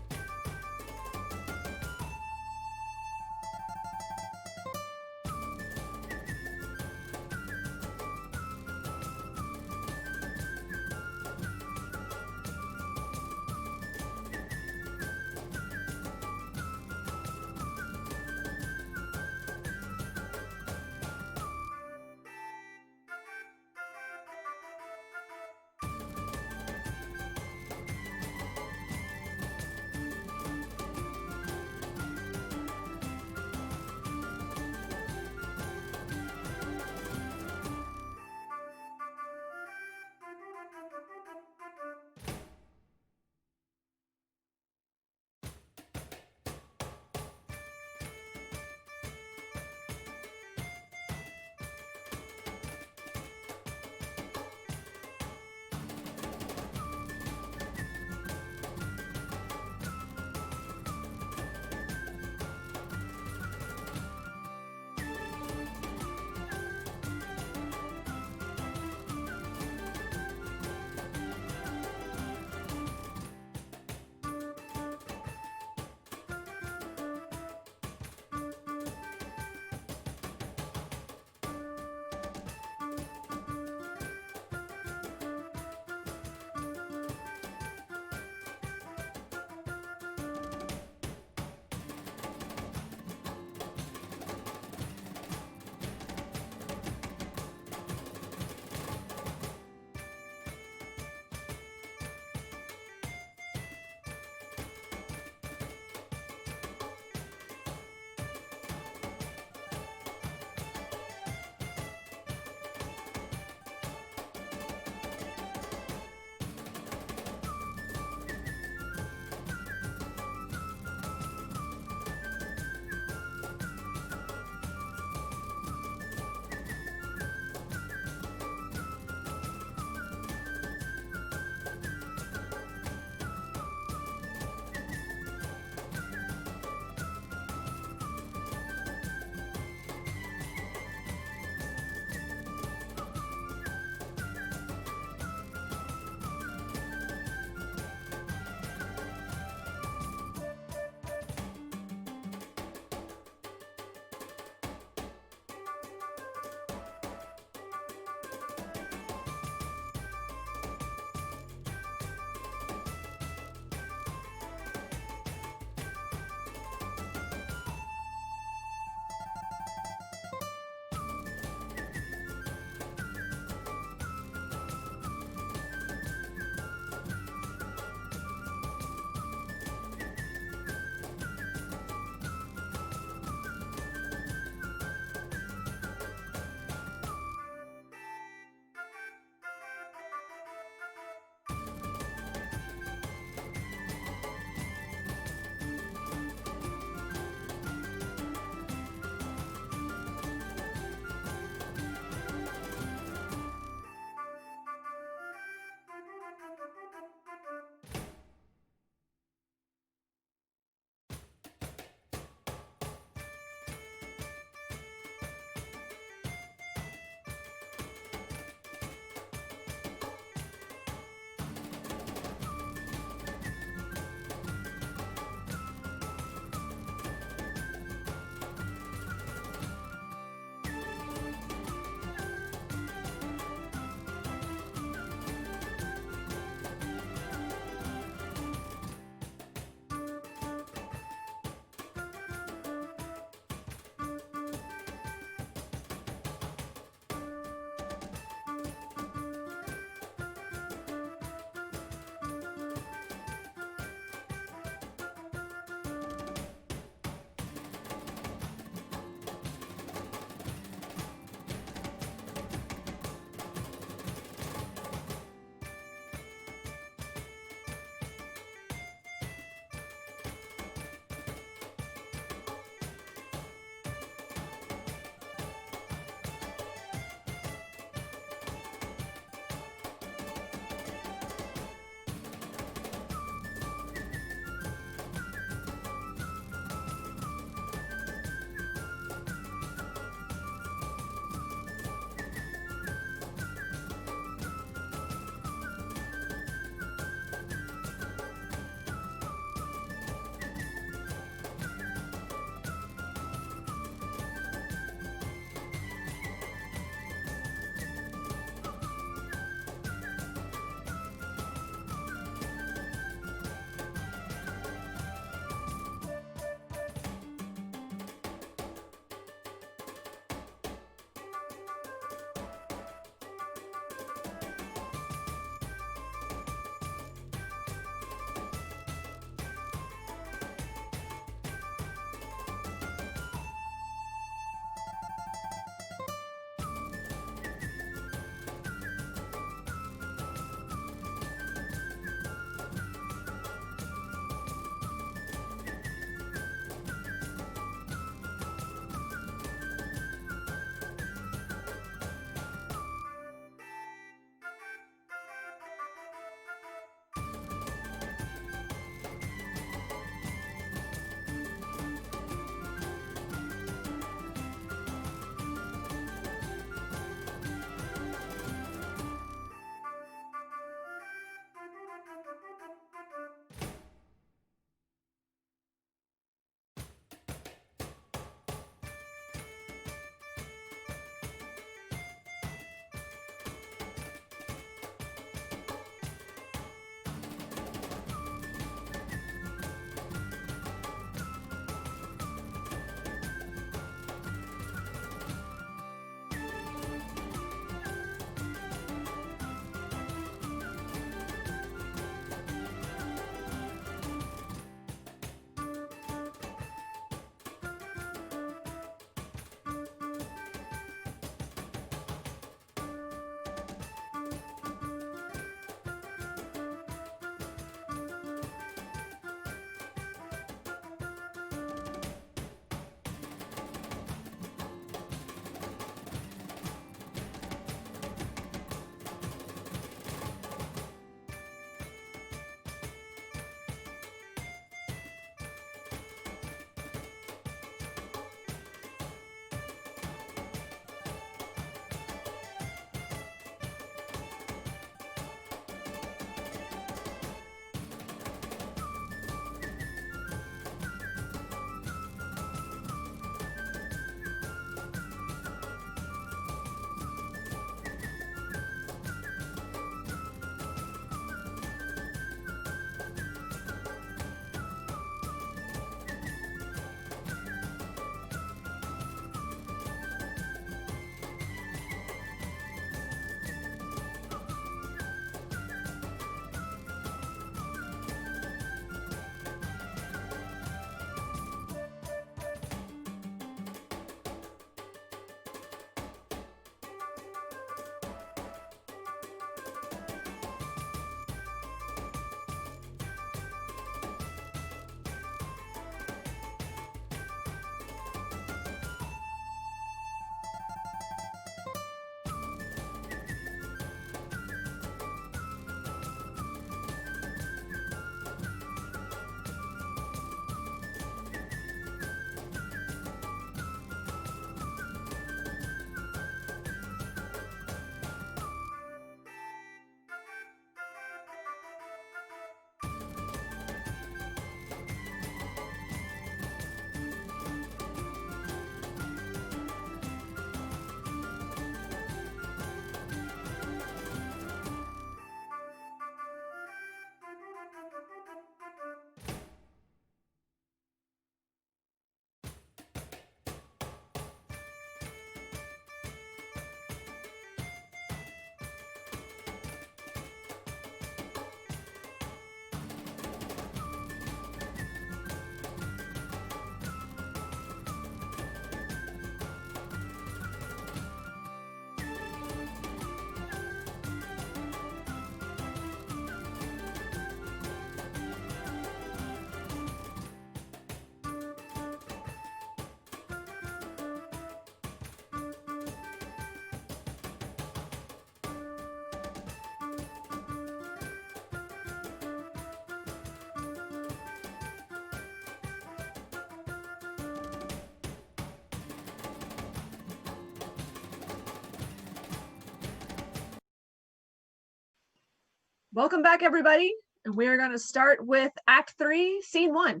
Welcome back, everybody. And we're going to start with Act 3, Scene 1.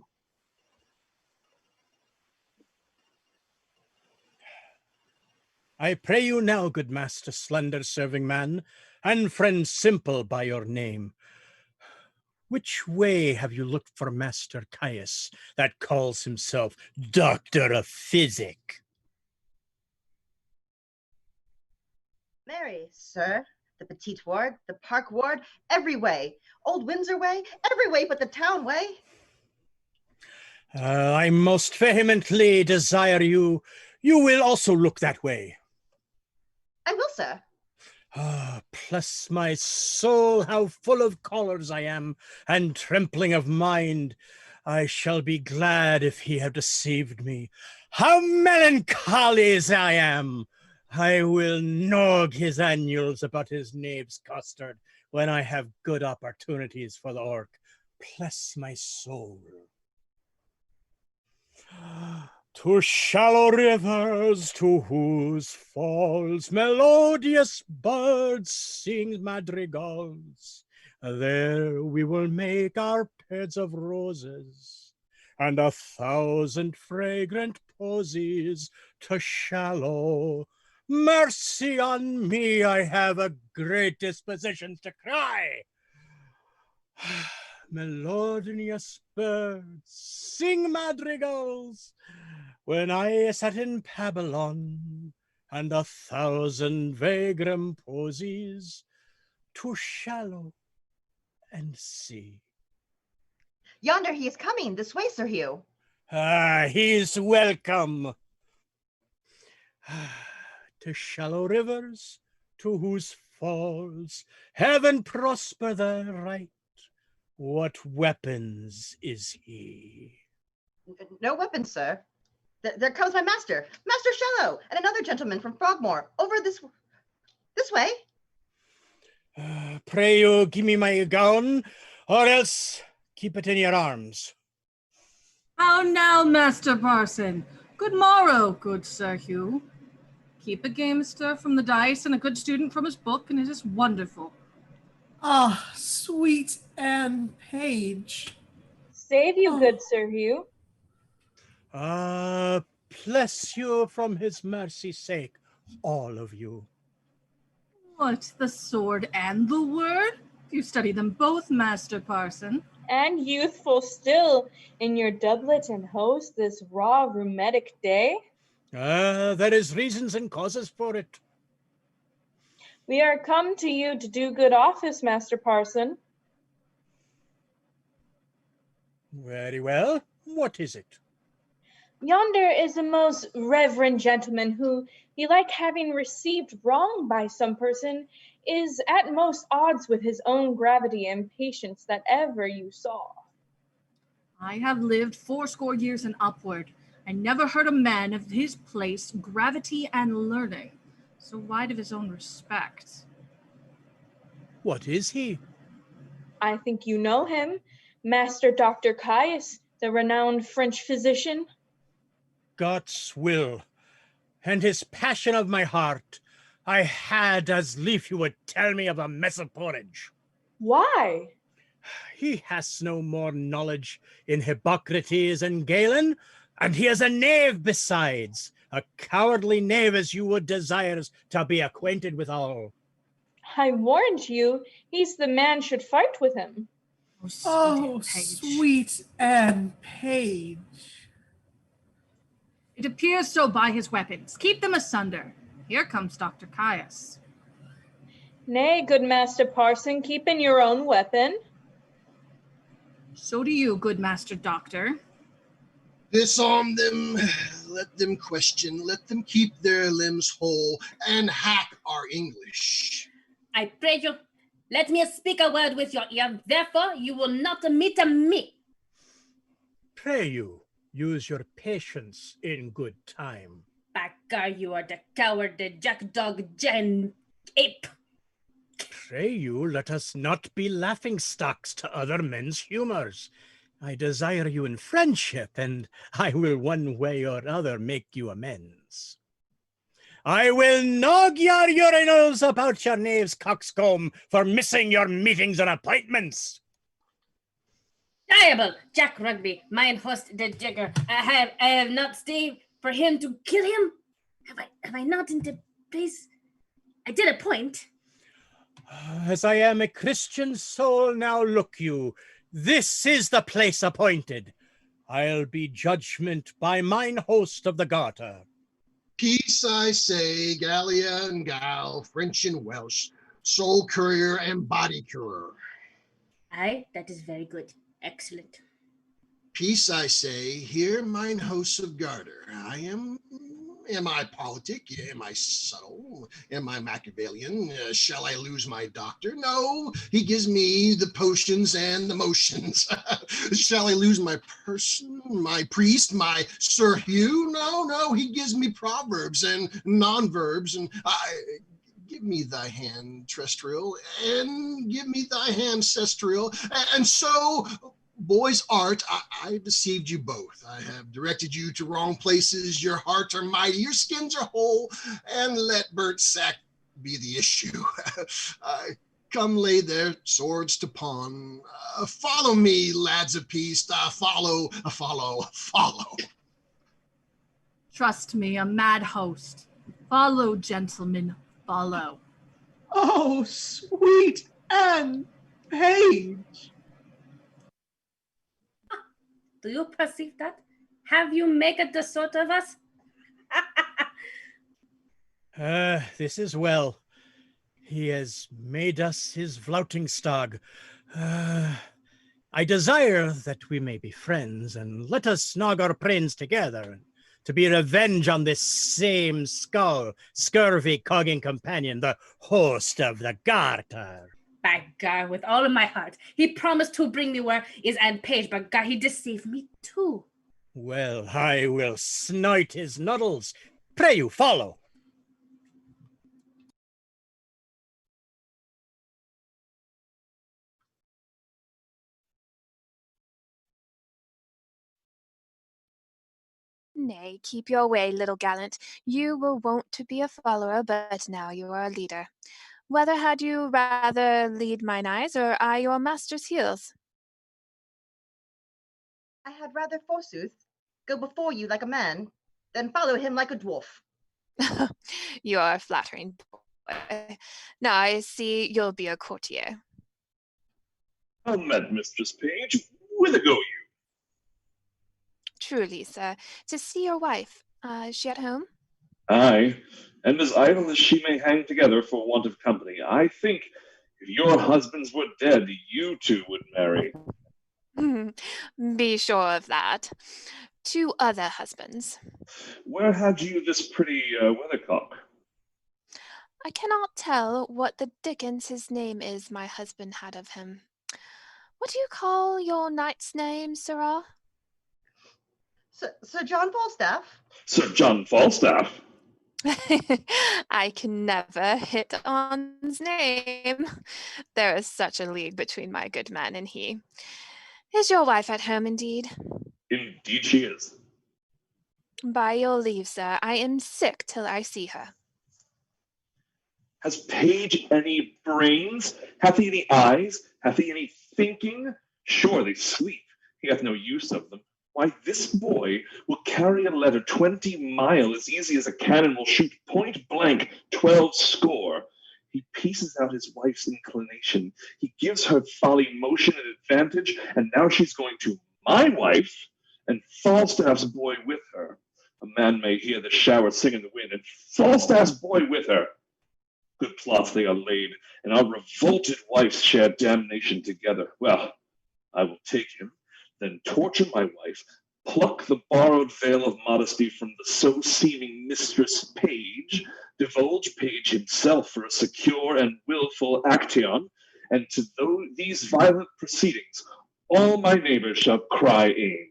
I pray you now, good master, slender serving man, and friend simple by your name. Which way have you looked for Master Caius, that calls himself Doctor of Physic? Mary, sir, the Petite Ward, the Park Ward, every way. Old Windsor way, every way but the town way. I most vehemently desire you will also look that way. I will, sir. Ah, bless my soul, how full of choler I am, and trembling of mind. I shall be glad if he have deceived me. How melancholy as I am! I will nog his annuals about his knave's custard when I have good opportunities for the orc. Bless my soul. To shallow rivers, to whose falls melodious birds sing madrigals, there we will make our beds of roses, and 1,000 fragrant posies to shallow. Mercy on me, I have a great disposition to cry. Melodious birds sing madrigals when I sat in Babylon, and 1,000 vagrant posies to shallow and see. Yonder he is coming, this way, Sir Hugh. Ah, he's welcome. To shallow rivers, to whose falls heaven prosper the right. What weapons is he? No weapons, sir. There comes my master, Master Shallow, and another gentleman from Frogmore, over this way. Pray you give me my gown, or else keep it in your arms. How now, Master Parson? Good morrow, good Sir Hugh. Keep a gamester from the dice and a good student from his book, and it is wonderful. Ah, sweet Anne Page. Save you, good Sir Hugh. Bless you from his mercy's sake, all of you. What, the sword and the word? You study them both, Master Parson. And youthful still in your doublet and hose this raw rheumatic day? There is reasons and causes for it. We are come to you to do good office, Master Parson. Very well. What is it? Yonder is a most reverend gentleman who, belike having received wrong by some person, is at most odds with his own gravity and patience that ever you saw. I have lived 80 years and upward. I never heard a man of his place, gravity and learning, so wide of his own respect. What is he? I think you know him, Master Dr. Caius, the renowned French physician. God's will, and his passion of my heart. I had as lief you would tell me of a mess of porridge. Why? He has no more knowledge in Hippocrates and Galen, and he is a knave besides, a cowardly knave as you would desire to be acquainted with I warned you, he's the man should fight with him. Oh, sweet Anne Page. It appears so by his weapons. Keep them asunder. Here comes Dr. Caius. Nay, good Master Parson, keep in your own weapon. So do you, good Master Doctor. Disarm them, let them question, let them keep their limbs whole, and hack our English. I pray you, let me speak a word with your ear, therefore you will not meet me. Pray you, use your patience in good time. Backer, you are the coward, the jackdog, ape. Pray you, let us not be laughingstocks to other men's humors. I desire you in friendship, and I will one way or other make you amends. I will nog your urinals about your knave's coxcomb for missing your meetings and appointments. Diable, Jack Rugby, mine host the jigger. I have not stayed for him to kill him. Have I not into place? I did a point. As I am a Christian soul, now look you, this is the place appointed. I'll be judgment by mine host of the garter. Peace, I say, Gallia and Gal, French and Welsh, soul courier and body curer. Aye, that is very good. Excellent. Peace, I say, here mine hosts of Garter. Am I politic? Am I subtle? Am I Machiavellian? Shall I lose my doctor? No, he gives me the potions and the motions. Shall I lose my person, my priest, my Sir Hugh? No, he gives me proverbs and non-verbs, and give me thy hand, terrestrial, and give me thy hand, cestrial, and so... Boys art, I deceived you both. I have directed you to wrong places. Your hearts are mighty, your skins are whole, and let burnt sack be the issue. Come lay their swords to pawn. Follow me, lads of peace. Follow. Trust me, a mad host. Follow, gentlemen, follow. Oh, sweet Anne Page. Do you perceive that? Have you made the sort of us? This is well. He has made us his Vloutingstag. I desire that we may be friends, and let us snog our prains together, to be revenge on this same scurvy cogging companion, the host of the Garter. By God, with all of my heart. He promised to bring me where is Anne Page, but God, he deceived me too. Well, I will snipe his noddles. Pray you, follow. Nay, keep your way, little gallant. You were wont to be a follower, but now you are a leader. Whether had you rather lead mine eyes, or I your master's heels? I had rather, forsooth, go before you like a man, than follow him like a dwarf. You are flattering, boy. Now I see you'll be a courtier. Well met, Mistress Page. Whither go you? Truly, sir, to see your wife. Is she at home? Aye, and as idle as she may hang together for want of company, I think if your husbands were dead, you two would marry. Be sure of that. 2 other husbands. Where had you this pretty weathercock? I cannot tell what the dickens his name is my husband had of him. What do you call your knight's name, sirrah? Sir John Falstaff? Sir John Falstaff. I can never hit on his name. There is such a league between my good man and he. Is your wife at home indeed? Indeed she is. By your leave, sir, I am sick till I see her. Has Page any brains? Hath he any eyes? Hath he any thinking? Sure they sleep. He hath no use of them. Why, this boy will carry a letter 20 mile as easy as a cannon will shoot point blank 12 score. He pieces out his wife's inclination. He gives her folly motion and advantage, and now she's going to my wife, and Falstaff's boy with her. A man may hear the shower sing in the wind, and Falstaff's boy with her. Good plots they are laid, and our revolted wives share damnation together. Well, I will take him, then torture my wife, pluck the borrowed veil of modesty from the so-seeming Mistress Page, divulge Page himself for a secure and willful action, and to these violent proceedings all my neighbors shall cry aim.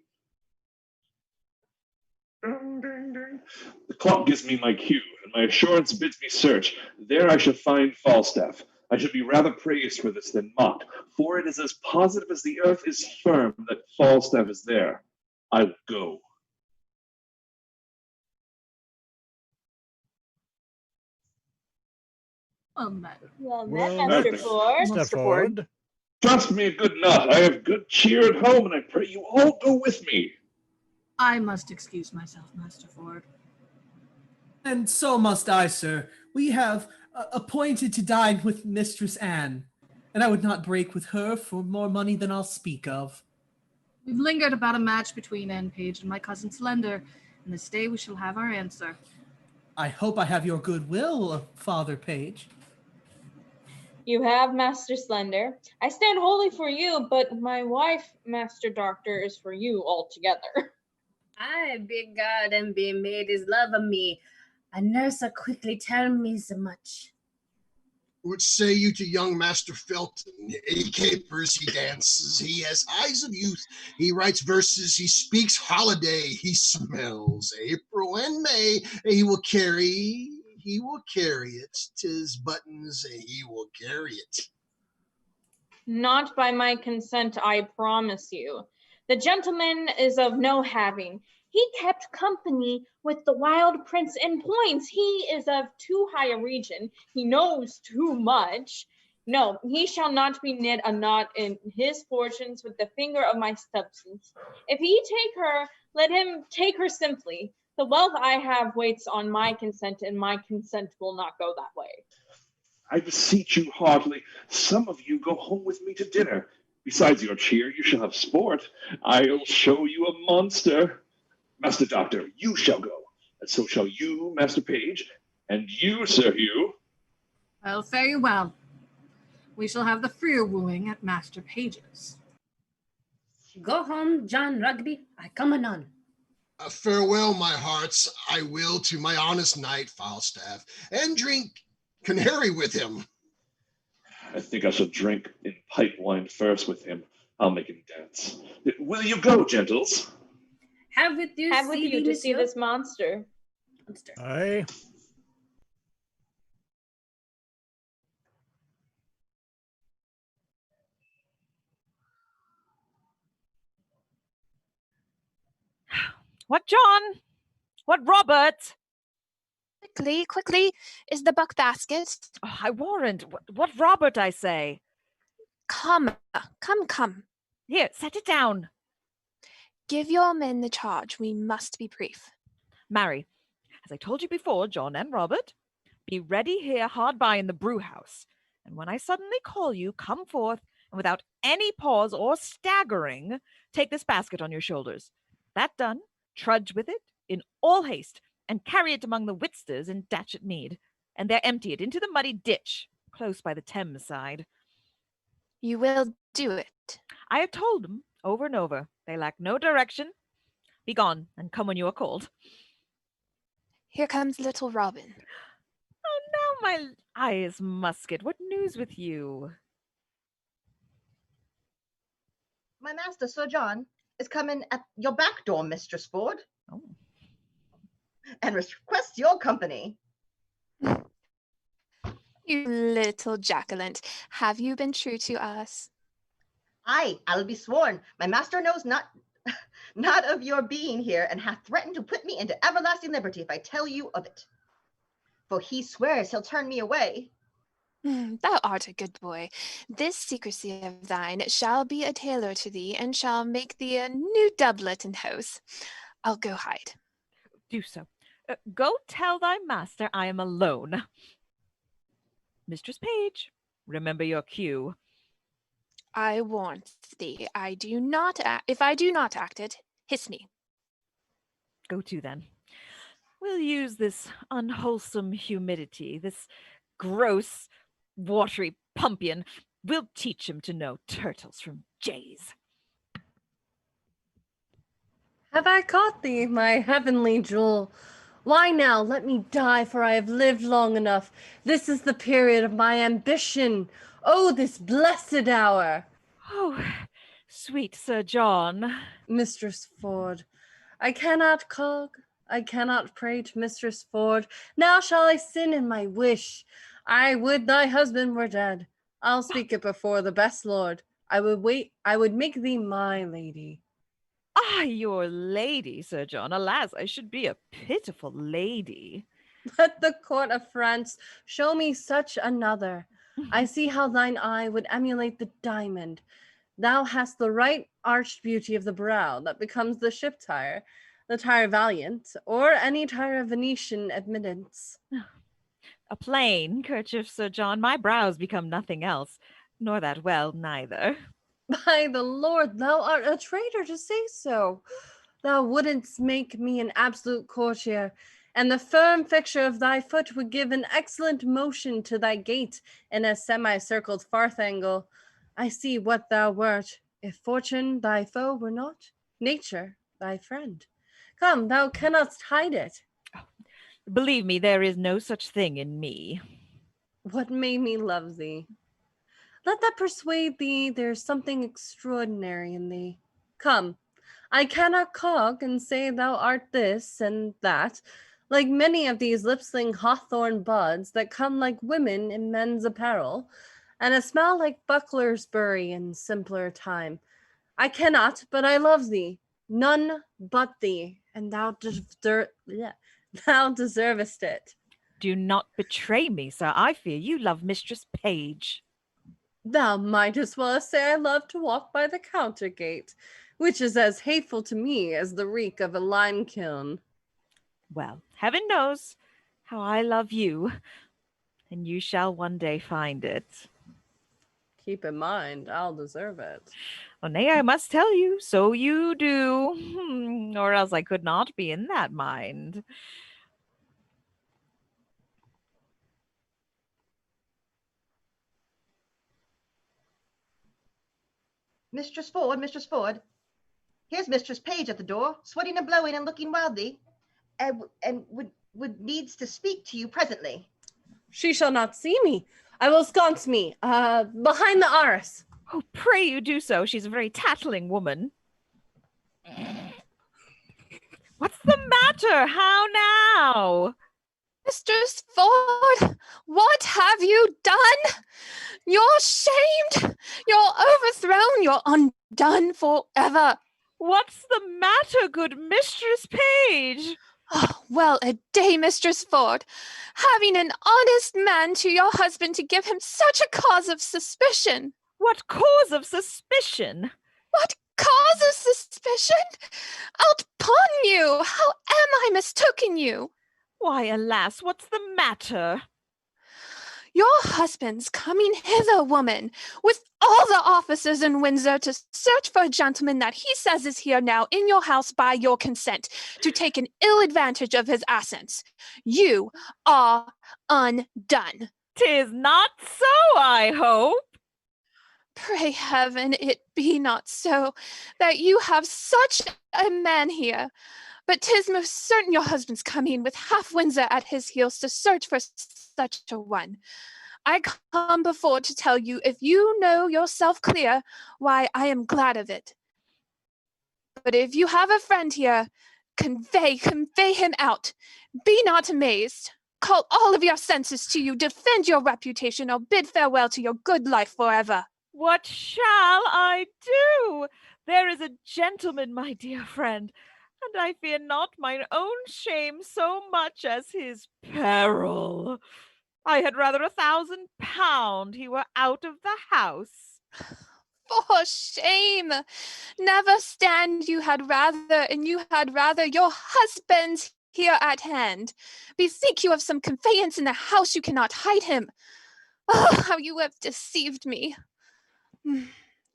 The clock gives me my cue, and my assurance bids me search. There I shall find Falstaff. I should be rather praised for this than mocked, for it is as positive as the earth is firm that Falstaff is there. I will go. Well met. Well met, Well Master met, Ford. Mr. Ford. Trust me, good nut. I have good cheer at home, and I pray you all go with me. I must excuse myself, Master Ford. And so must I, sir. We have appointed to dine with Mistress Anne, and I would not break with her for more money than I'll speak of. We've lingered about a match between Anne Page and my cousin Slender, and this day we shall have our answer. I hope I have your goodwill, Father Page. You have, Master Slender. I stand wholly for you, but my wife, Master Doctor, is for you altogether. I be God and be made his love of me. A nurse quickly tell me so much. What say you to young Master Felton? He capers, he dances, he has eyes of youth, he writes verses, he speaks holiday, he smells April and May, he will carry it. 'Tis buttons, he will carry it. Not by my consent, I promise you. The gentleman is of no having. He kept company with the wild prince in points. He is of too high a region. He knows too much. No, he shall not be knit a knot in his fortunes with the finger of my substance. If he take her, let him take her simply. The wealth I have waits on my consent, and my consent will not go that way. I beseech you heartily, some of you go home with me to dinner. Besides your cheer, you shall have sport. I'll show you a monster. Master Doctor, you shall go, and so shall you, Master Page, and you, Sir Hugh. Well, very well. We shall have the freer wooing at Master Page's. Go home, John Rugby. I come anon. Farewell, my hearts. I will to my honest knight, Falstaff, and drink canary with him. I think I shall drink in pipe wine first with him. I'll make him dance. Will you go, gentles? Have with you, to see this monster. Aye. What, John? What, Robert? Quickly, quickly, is the buck basket? Oh, I warrant. What, Robert, I say? Come. Here, set it down. Give your men the charge. We must be brief. Marry, as I told you before, John and Robert, be ready here hard by in the brew house. And when I suddenly call you, come forth, and without any pause or staggering, take this basket on your shoulders. That done, trudge with it in all haste, and carry it among the Whitsters in Datchet Mead, and there empty it into the muddy ditch close by the Thames side. You will do it. I have told them over and over. They lack no direction. Be gone, and come when you are called. Here comes little Robin. Oh, now my eyes, Musket, what news with you? My master, Sir John, is coming at your back door, Mistress Ford. Oh. And requests your company. You little Jacqueline, have you been true to us? Aye, I'll be sworn. My master knows not of your being here, and hath threatened to put me into everlasting liberty if I tell you of it. For he swears he'll turn me away. Thou art a good boy. This secrecy of thine shall be a tailor to thee, and shall make thee a new doublet in house. I'll go hide. Do so. Go tell thy master I am alone. Mistress Page, remember your cue. I warn thee, if I do not act it, hiss me. Go to then. We'll use this unwholesome humidity, this gross, watery pumpion. We'll teach him to know turtles from jays. Have I caught thee, my heavenly jewel? Why now, let me die, for I have lived long enough. This is the period of my ambition. Oh, this blessed hour. Oh, sweet Sir John. Mistress Ford, I cannot cog, I cannot pray to Mistress Ford. Now shall I sin in my wish. I would thy husband were dead. I'll speak it before the best lord. I would make thee my lady. Ah, your lady, Sir John. Alas, I should be a pitiful lady. Let the court of France show me such another. I see how thine eye would emulate the diamond. Thou hast the right arched beauty of the brow that becomes the ship tire, the tire valiant, or any tire of Venetian admittance. A plain kerchief, Sir John. My brows become nothing else, nor that well neither. By the Lord, thou art a traitor to say so. Thou wouldn't make me an absolute courtier, and the firm fixture of thy foot would give an excellent motion to thy gait in a semicircled farthangle. I see what thou wert, if fortune thy foe were not, nature thy friend. Come, thou cannot hide it. Believe me, there is no such thing in me. What made me love thee? Let that persuade thee there's something extraordinary in thee. Come, I cannot cog and say thou art this and that, like many of these lip-sling hawthorn buds that come like women in men's apparel, and a smell like bucklersbury in simpler time. I cannot, but I love thee, none but thee, and thou deservest it. Do not betray me, sir. I fear you love Mistress Page. Thou might as well say I love to walk by the counter gate, which is as hateful to me as the reek of a lime kiln. Well, heaven knows how I love you, and you shall one day find it. Keep in mind, I'll deserve it. Well, nay, I must tell you, so you do, or else I could not be in that mind. Mistress Ford, here's Mistress Page at the door, sweating and blowing and looking wildly, and would needs to speak to you presently. She shall not see me. I will sconce me, behind the arras. Oh, pray you do so. She's a very tattling woman. What's the matter? How now? Mistress Ford, what have you done? You're shamed. You're overthrown. You're undone forever. What's the matter, good Mistress Page? Oh, well a day, Mistress Ford. Having an honest man to your husband to give him such a cause of suspicion. What cause of suspicion? What cause of suspicion? Out upon you! How am I mistaken you? Why, alas, what's the matter? Your husband's coming hither, woman, with all the officers in Windsor to search for a gentleman that he says is here now in your house by your consent, to take an ill advantage of his absence. You are undone. 'Tis not so, I hope. Pray heaven it be not so, that you have such a man here. But 'tis most certain your husband's coming with half Windsor at his heels to search for such a one. I come before to tell you, if you know yourself clear, why I am glad of it. But if you have a friend here, convey him out. Be not amazed. Call all of your senses to you, defend your reputation, or bid farewell to your good life forever. What shall I do? There is a gentleman, my dear friend, and I fear not mine own shame so much as his peril. I had rather £1,000 he were out of the house. For shame! Never stand you had rather, and you had rather your husband's here at hand. Bethink you of some conveyance in the house, you cannot hide him. Oh, how you have deceived me.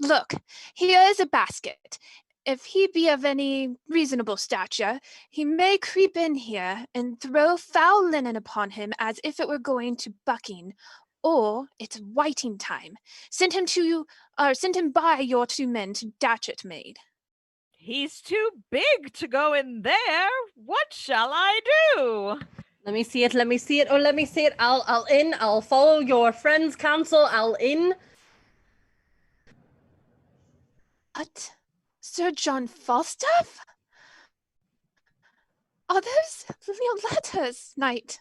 Look, here is a basket. If he be of any reasonable stature, he may creep in here and throw foul linen upon him as if it were going to bucking, or it's whiting time. Send him by your 2 men to Datchet maid. He's too big to go in there. What shall I do? Let me see it. Oh, let me see it. I'll follow your friend's counsel. I'll in. What? Sir John Falstaff? Are those your letters, knight?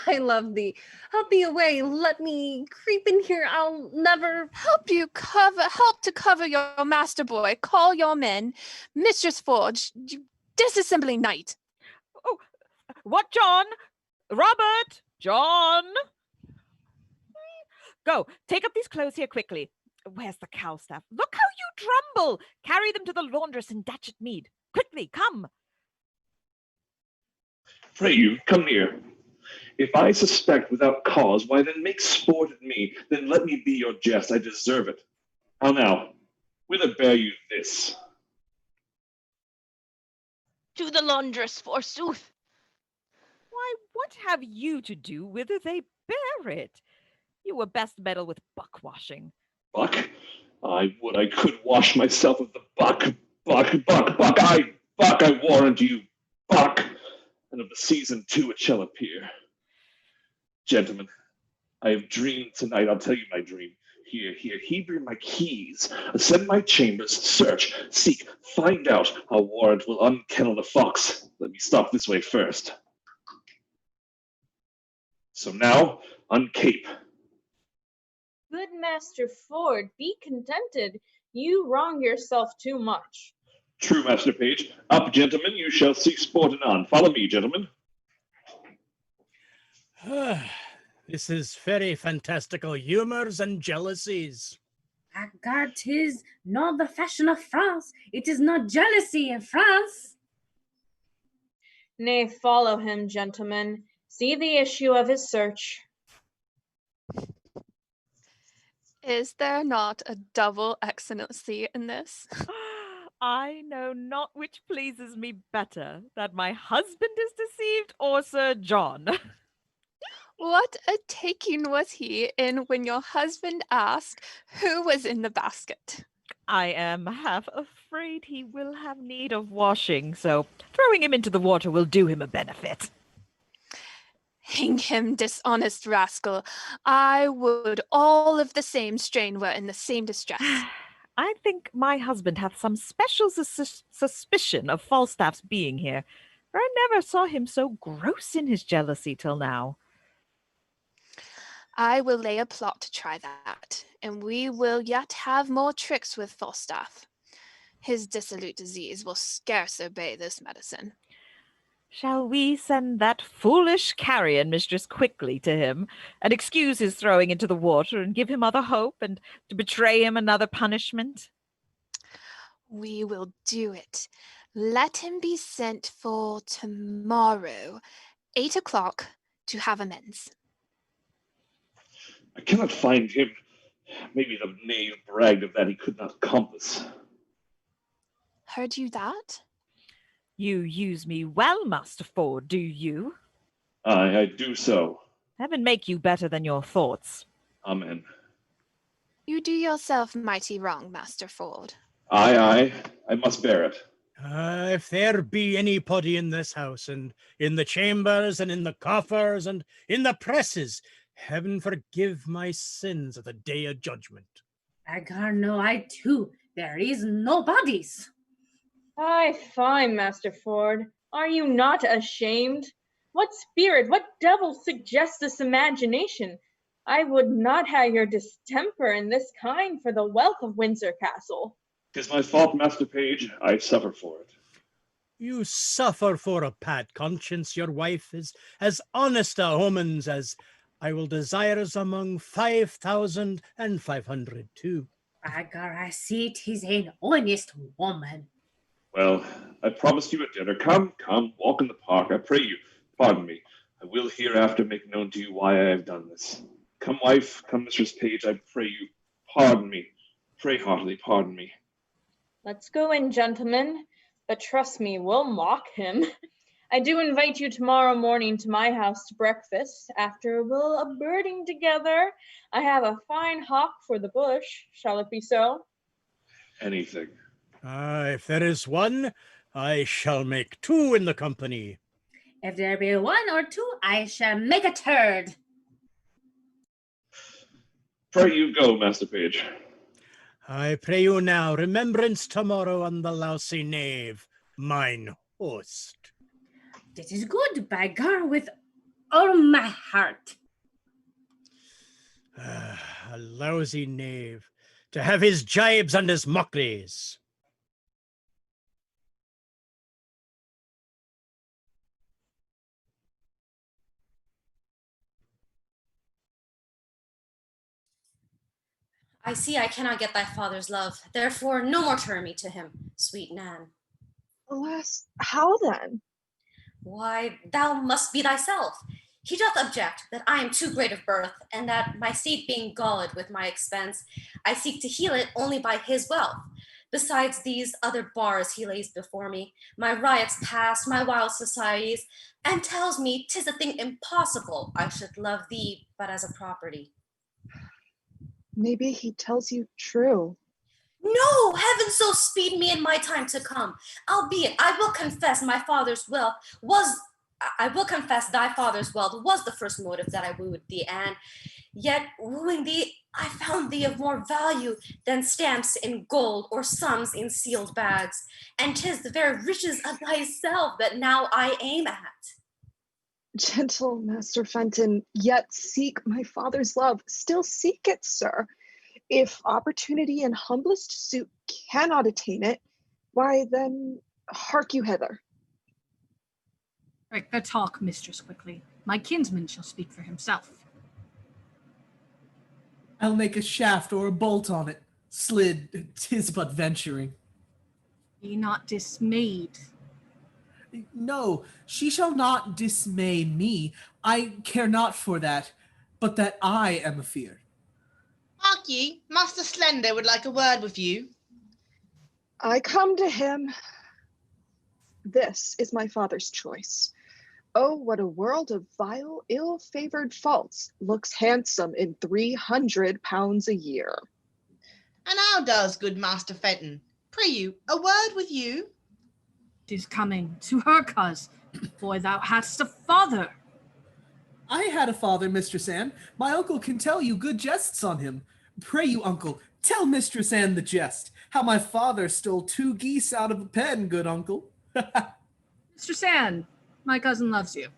I love thee. Help me away. Let me creep in here. I'll never help to cover your master boy. Call your men. Mistress Forge, disassembly knight. Oh, what, John? Robert! John! Go, take up these clothes here quickly. Where's the cow staff? Look how you tremble! Carry them to the laundress in Datchet Mead. Quickly, come! Pray you, come near. If I suspect without cause, why then make sport at me, then let me be your jest, I deserve it. How now, whither bear you this? To the laundress, forsooth. Why, what have you to do whither they bear it? You were best meddle with buck washing. Buck? I would I could wash myself of the buck. Buck, I warrant you, buck. And of the season too it shall appear. Gentlemen, I have dreamed tonight. I'll tell you my dream. Here, here my keys. Ascend my chambers, search, seek, find out. I'll warrant will unkennel the fox. Let me stop this way first. So now, uncape. Good Master Ford, be contented. You wrong yourself too much. True, Master Page. Up, gentlemen, you shall seek sport anon. Follow me, gentlemen. This is very fantastical humors and jealousies. Agard, 'tis not the fashion of France. It is not jealousy in France. Nay, follow him, gentlemen. See the issue of his search. Is there not a double excellency in this? I know not which pleases me better, that my husband is deceived or Sir John. What a taking was he in when your husband asked who was in the basket? I am half afraid he will have need of washing, so throwing him into the water will do him a benefit. Hang him, dishonest rascal. I would all of the same strain were in the same distress. I think my husband hath some special suspicion of Falstaff's being here, for I never saw him so gross in his jealousy till now. I will lay a plot to try that, and we will yet have more tricks with Falstaff. His dissolute disease will scarce obey this medicine. Shall we send that foolish carrion mistress quickly to him, and excuse his throwing into the water, and give him other hope, and to betray him another punishment? We will do it. Let him be sent for tomorrow, 8 o'clock, to have amends. I cannot find him. Maybe the knave bragged of that he could not compass. Heard you that? You use me well, Master Ford, do you? Aye, I do so. Heaven make you better than your thoughts. Amen. You do yourself mighty wrong, Master Ford. Aye, I must bear it. If there be anybody in this house, and in the chambers, and in the coffers, and in the presses, heaven forgive my sins at the day of judgment. Agard, no, I too. There is no bodies. Aye, fine, Master Ford. Are you not ashamed? What spirit, what devil suggests this imagination? I would not have your distemper in this kind for the wealth of Windsor Castle. 'Tis my fault, Master Page. I suffer for it. You suffer for a pat conscience. Your wife is as honest a homans as I will desires among 5,500 too. Agard, I see 'tis an honest woman. Well, I promised you a dinner. Come, walk in the park. I pray you, pardon me. I will hereafter make known to you why I have done this. Come, wife, come, Mistress Page, I pray you, pardon me. Pray heartily, pardon me. Let's go in, gentlemen, but trust me, we'll mock him. I do invite you tomorrow morning to my house to breakfast. After we'll a birding together. I have a fine hawk for the bush. Shall it be so? Anything. If there is one, I shall make two in the company. If there be one or two, I shall make a third. Pray you go, Master Page. I pray you now, remembrance tomorrow on the lousy knave, mine host. This is good, by God, with all my heart. A lousy knave, to have his jibes and his mockeries. I see I cannot get thy father's love. Therefore, no more turn me to him, sweet Nan. Alas, how then? Why, thou must be thyself. He doth object that I am too great of birth, and that my state being galled with my expense, I seek to heal it only by his wealth. Besides these other bars he lays before me, my riots past, my wild societies, and tells me 'tis a thing impossible I should love thee but as a property. Maybe he tells you true. No, heaven so speed me in my time to come. Albeit I will confess my father's wealth was I will confess thy father's wealth was the first motive that I wooed thee, and yet wooing thee, I found thee of more value than stamps in gold or sums in sealed bags, and 'tis the very riches of thyself that now I aim at. Gentle Master Fenton, yet seek my father's love. Still seek it, sir. If opportunity and humblest suit cannot attain it, why then hark you hither. Break the talk, mistress, quickly. My kinsman shall speak for himself. I'll make a shaft or a bolt on it. Slid, 'tis but venturing. Be not dismayed. No, she shall not dismay me. I care not for that, but that I am afeard. Hark ye, Master Slender would like a word with you. I come to him. This is my father's choice. Oh, what a world of vile, ill-favored faults looks handsome in 300 pounds a year. And how does good Master Fenton? Pray you, a word with you? 'Tis coming to her, coz, for thou hadst a father. I had a father, Mistress Anne. My uncle can tell you good jests on him. Pray you, uncle, tell Mistress Anne the jest, how my father stole 2 geese out of a pen, good uncle. Mistress Anne, my cousin loves you.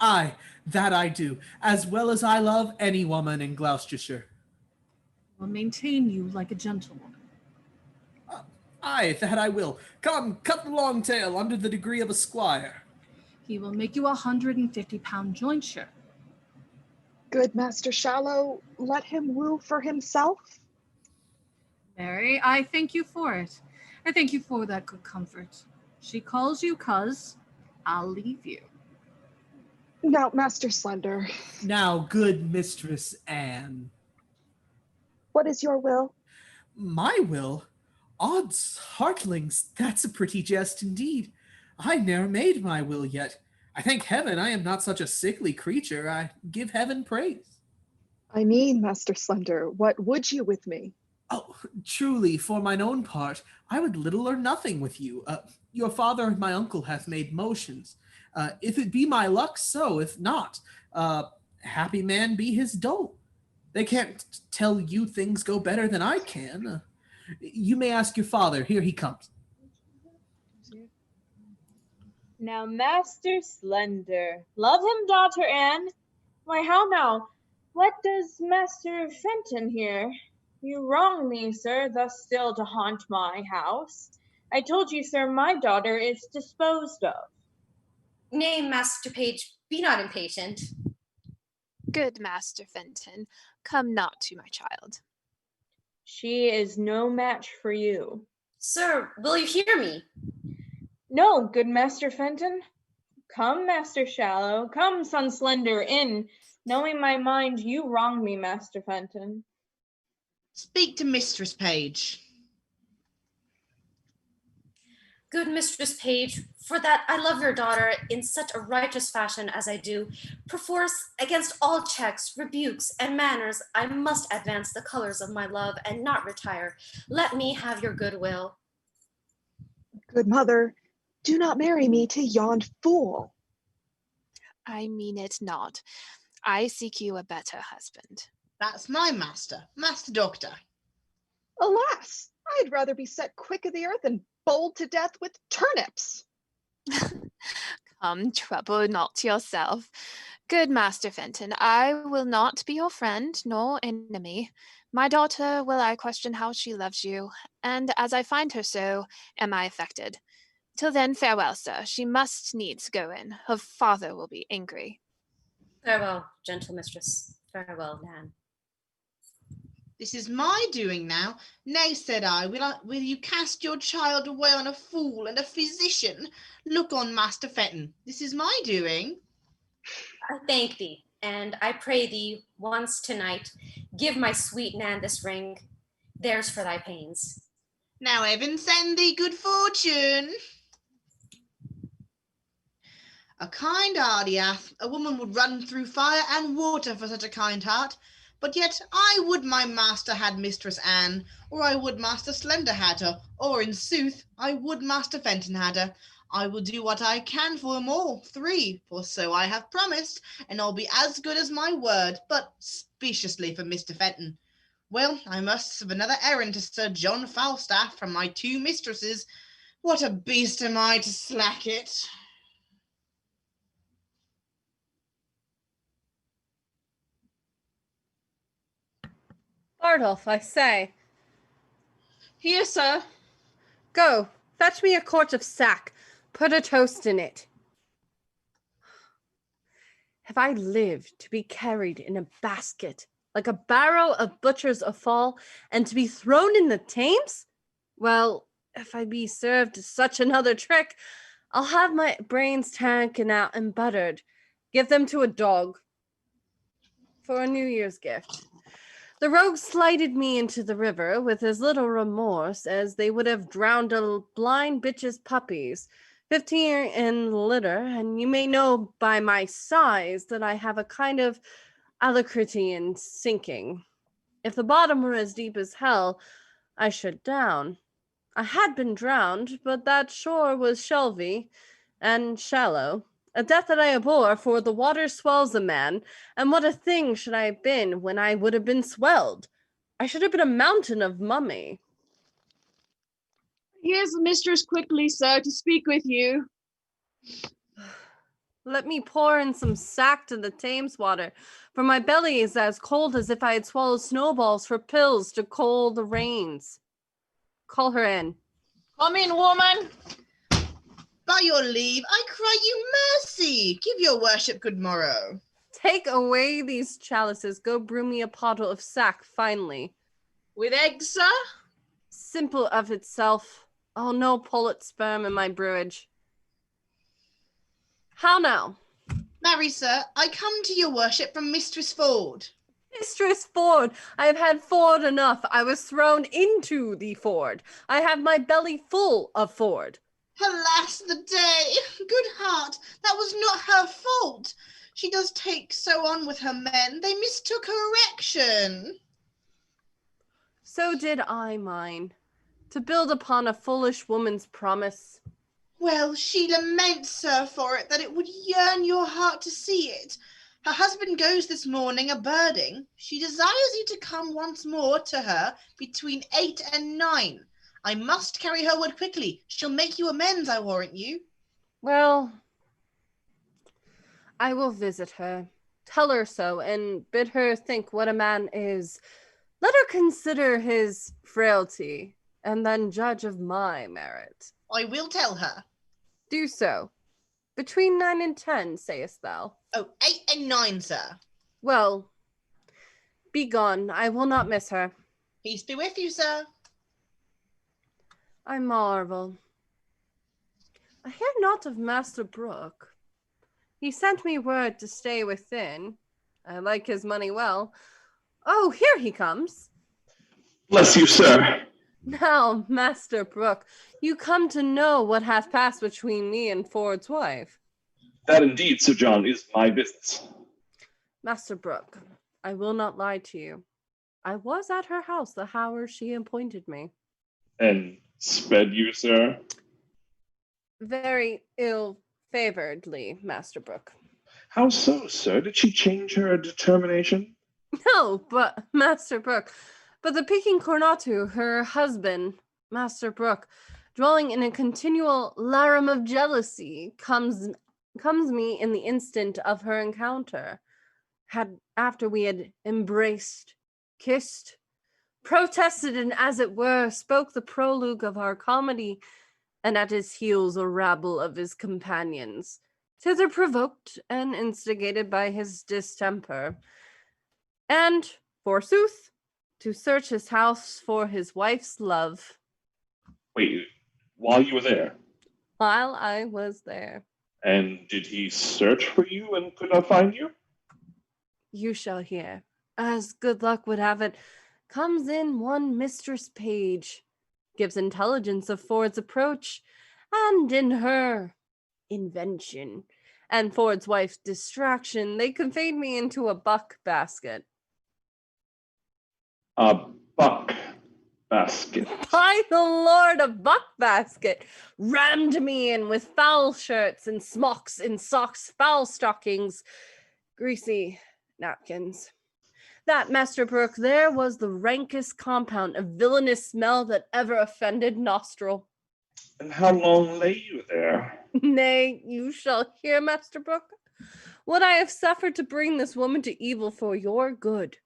Aye, that I do, as well as I love any woman in Gloucestershire. Will maintain you like a gentlewoman. Aye, that I will. Come, cut the long tail under the degree of a squire. He will make you 150-pound jointure. Good Master Shallow, let him woo for himself. Mary, I thank you for it. I thank you for that good comfort. She calls you, coz. I'll leave you. Now, Master Slender. Now, good Mistress Anne. What is your will? My will? Odds heartlings, that's a pretty jest indeed. I ne'er made my will yet. I thank heaven I am not such a sickly creature. I give heaven praise. I mean, Master Slender, what would you with me? Oh, truly, for mine own part, I would little or nothing with you. Your father and my uncle hath made motions. If it be my luck, so. If not, happy man be his dole. They can't tell you things go better than I can. You may ask your father. Here he comes. Now, Master Slender, love him, daughter Anne. Why, how now? What does Master Fenton here? You wrong me, sir, thus still to haunt my house. I told you, sir, my daughter is disposed of. Nay, Master Page, be not impatient. Good Master Fenton, come not to my child. She is no match for you. Sir, will you hear me? No, good Master Fenton. Come, Master Shallow, come, son Slender, in. Knowing my mind, you wrong me, Master Fenton. Speak to Mistress Page. Good Mistress Page, for that I love your daughter in such a righteous fashion as I do, perforce against all checks, rebukes, and manners, I must advance the colors of my love and not retire. Let me have your goodwill. Good mother, do not marry me to yon fool. I mean it not. I seek you a better husband. That's my master, Master Doctor. Alas, I'd rather be set quick of the earth and bowled to death with turnips. Come, trouble not yourself. Good Master Fenton, I will not be your friend nor enemy. My daughter will I question how she loves you, and as I find her so, am I affected. Till then, farewell, sir. She must needs go in. Her father will be angry. Farewell, gentle mistress. Farewell, Nan. This is my doing now. Nay, said I, will you cast your child away on a fool and a physician? Look on Master Fenton. This is my doing. I thank thee, and I pray thee once tonight, give my sweet Nan this ring. There's for thy pains. Now heaven send thee good fortune. A kind heart he hath. A woman would run through fire and water for such a kind heart. But yet I would my master had Mistress Anne, or I would Master Slender had her, or in sooth I would Master Fenton had her. I will do what I can for them all three, for so I have promised, and I'll be as good as my word, but speciously for Mr. Fenton. Well, I must have another errand to Sir John Falstaff from my two mistresses. What a beast am I to slack it! Bardolph, I say. Here, sir. Go, fetch me a quart of sack. Put a toast in it. Have I lived to be carried in a basket, like a barrow of butchers offal, and to be thrown in the Thames? Well, if I be served such another trick, I'll have my brains taken out and buttered, give them to a dog for a New Year's gift. The rogues slighted me into the river with as little remorse as they would have drowned a blind bitch's puppies, 15 in litter, and you may know by my size that I have a kind of alacrity in sinking. If the bottom were as deep as hell, I should drown. I had been drowned, but that shore was shelvy and shallow, a death that I abhor, for the water swells a man, and what a thing should I have been when I would have been swelled? I should have been a mountain of mummy. Here's the mistress quickly, sir, to speak with you. Let me pour in some sack to the Thames water, for my belly is as cold as if I had swallowed snowballs for pills to cool the rains. Call her in. Come in, woman. By your leave, I cry you mercy. Give your worship good morrow. Take away these chalices. Go brew me a pottle of sack finely. With eggs, sir? Simple of itself. Oh, no pullet sperm in my brewage. How now? Marry, sir, I come to your worship from Mistress Ford. Mistress Ford, I have had Ford enough. I was thrown into the Ford. I have my belly full of Ford. Alas the day! Good heart, that was not her fault. She does take so on with her men, they mistook her erection. So did I mine, to build upon a foolish woman's promise. Well, she laments, sir, for it, that it would yearn your heart to see it. Her husband goes this morning a-birding. She desires you to come once more to her between 8 and 9. I must carry her word quickly. She'll make you amends, I warrant you. Well, I will visit her, tell her so, and bid her think what a man is. Let her consider his frailty, and then judge of my merit. I will tell her. Do so. Between 9 and 10, sayest thou? Oh, 8 and 9, sir. Well, be gone. I will not miss her. Peace be with you, sir. I marvel. I hear not of Master Brooke. He sent me word to stay within. I like his money well. Oh, here he comes. Bless you, sir. Now, Master Brooke, you come to know what hath passed between me and Ford's wife. That indeed, Sir John, is my business. Master Brooke, I will not lie to you. I was at her house the hour she appointed me. And sped you, sir? Very ill-favoredly, Master Brooke. How so, sir? Did she change her determination? No, but Master Brooke, but the Peking Cornatu, her husband, Master Brooke, dwelling in a continual larum of jealousy, comes me in the instant of her encounter. After we had embraced, kissed, protested, and as it were, spoke the prologue of our comedy, and at his heels a rabble of his companions, thither provoked and instigated by his distemper. And, forsooth, to search his house for his wife's love. Wait, while you were there? While I was there. And did he search for you and could not find you? You shall hear. As good luck would have it, comes in one Mistress Page, gives intelligence of Ford's approach, and in her invention and Ford's wife's distraction, they conveyed me into a buck basket. A buck basket. By the Lord, a buck basket rammed me in with foul shirts and smocks and socks, foul stockings, greasy napkins. That, Master Brooke, there was the rankest compound of villainous smell that ever offended nostril. And how long lay you there? Nay, you shall hear, Master Brooke, what I have suffered to bring this woman to evil for your good.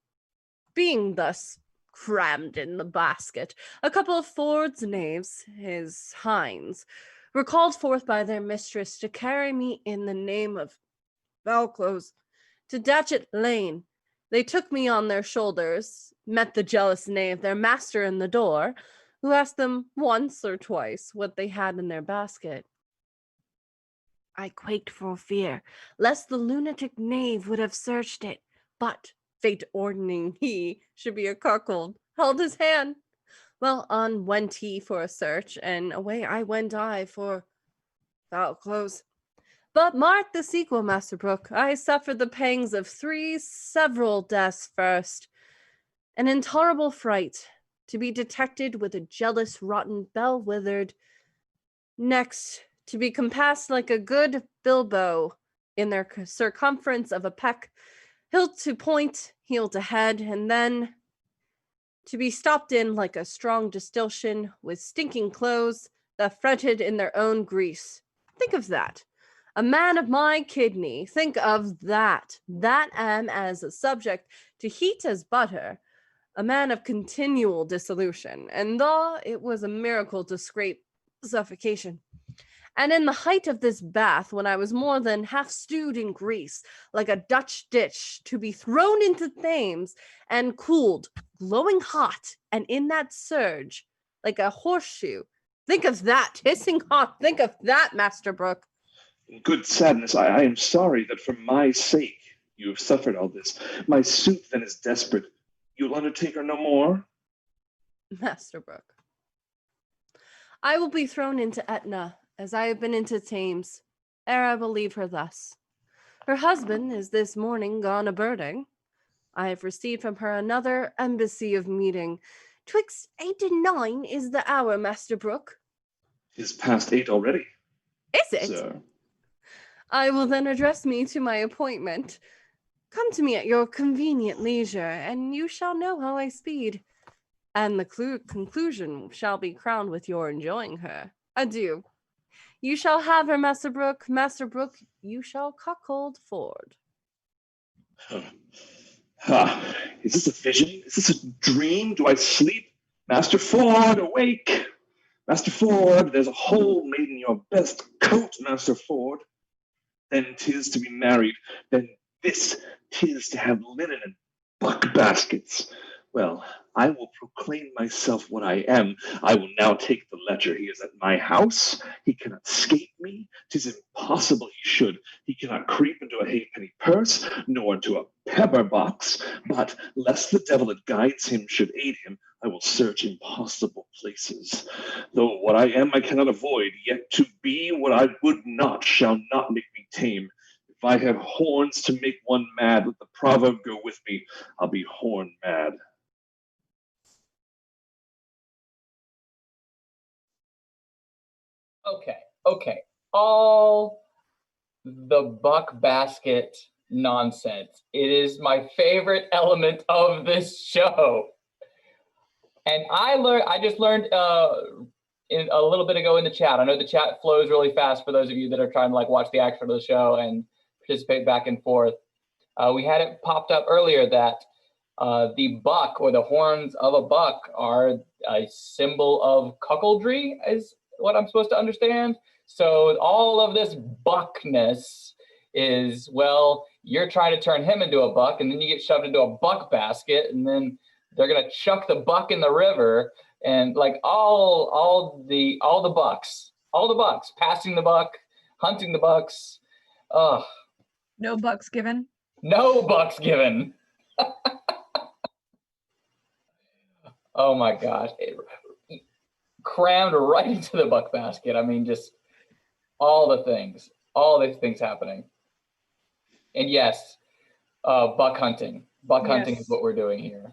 Being thus crammed in the basket, a couple of Ford's knaves, his hinds, were called forth by their mistress to carry me in the name of Valclose to Datchet Lane. They took me on their shoulders, met the jealous knave, their master in the door, who asked them once or twice what they had in their basket. I quaked for fear, lest the lunatic knave would have searched it, but fate ordaining he should be a cuckold, held his hand. Well, on went he for a search, and away went I for foul clothes. But mark the sequel, Master Brooke. I suffered the pangs of 3 several deaths first. An intolerable fright, to be detected with a jealous, rotten, bell-withered. Next, to be compassed like a good bilbo in their circumference of a peck, hilt to point, heel to head, and then to be stopped in like a strong distillation with stinking clothes that fretted in their own grease. Think of that. A man of my kidney, think of that. That am as a subject to heat as butter, a man of continual dissolution, and though it was a miracle to scrape suffocation. And in the height of this bath, when I was more than half stewed in grease, like a Dutch ditch, to be thrown into Thames and cooled, glowing hot, and in that surge, like a horseshoe. Think of that, hissing hot, think of that, Master Brooke. Good sadness, I am sorry that for my sake you have suffered all this. My suit then is desperate. You'll undertake her no more? Master Brooke, I will be thrown into Etna, as I have been into Thames, ere I will leave her thus. Her husband is this morning gone a-birding. I have received from her another embassy of meeting. 'Twixt 8 and 9 is the hour, Master Brooke. 'Tis past 8 already. Is it? Sir. I will then address me to my appointment. Come to me at your convenient leisure, and you shall know how I speed. And the conclusion shall be crowned with your enjoying her. Adieu. You shall have her, Master Brooke. Master Brooke, you shall cuckold Ford. Is this a vision? Is this a dream? Do I sleep? Master Ford, awake! Master Ford, there's a hole made in your best coat, Master Ford. Then 'tis to be married. Then this 'tis to have linen and buck baskets. Well, I will proclaim myself what I am. I will now take the letter. He is at my house. He cannot escape me. 'Tis impossible he should. He cannot creep into a halfpenny purse, nor into a pepper box. But lest the devil that guides him should aid him, I will search impossible places. Though what I am I cannot avoid, yet to be what I would not shall not make me tame. If I have horns to make one mad, let the proverb go with me. I'll be horn mad. Okay. All the buck basket nonsense. It is my favorite element of this show. And I just learned in a little bit ago in the chat. I know the chat flows really fast for those of you that are trying to watch the action of the show and participate back and forth. We had it popped up earlier that the buck or the horns of a buck are a symbol of cuckoldry, is what I'm supposed to understand. So all of this buckness is, well, you're trying to turn him into a buck, and then you get shoved into a buck basket, and then They're gonna chuck the buck in the river, and like all the bucks, passing the buck, hunting the bucks. Ugh. No bucks given. No bucks given. Oh my gosh. Crammed right into the buck basket. I mean, just all these things happening. And yes, buck hunting. Buck hunting is what we're doing here.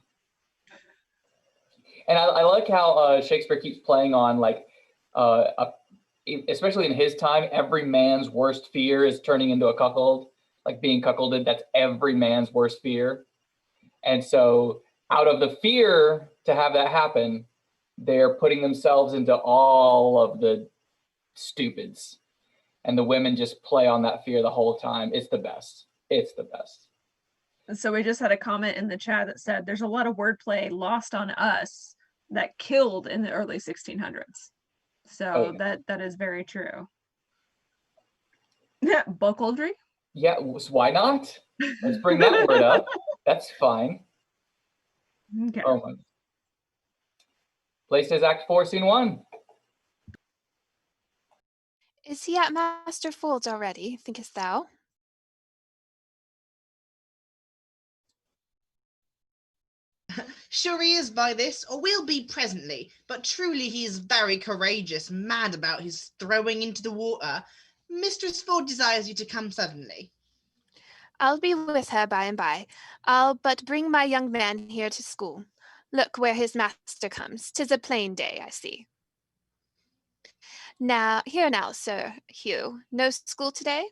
And I like how Shakespeare keeps playing on, like, especially in his time, every man's worst fear is turning into a cuckold. Like being cuckolded, that's every man's worst fear. And so out of the fear to have that happen, they're putting themselves into all of the stupids. And the women just play on that fear the whole time. It's the best. It's the best. And so we just had a comment in the chat that said there's a lot of wordplay lost on us that killed in the early 1600s. So that is very true. Yeah, buckaldry. Yeah, why not? Let's bring that word up. That's fine. Okay. Oh my. Play says Act 4, Scene 1. Is he at Master Folds already, thinkest thou? Sure he is by this, or will be presently, but truly he is very courageous, mad about his throwing into the water. Mistress Ford desires you to come suddenly. I'll be with her by and by. I'll but bring my young man here to school. Look where his master comes. 'Tis a plain day, I see. Now, Sir Hugh, no school today?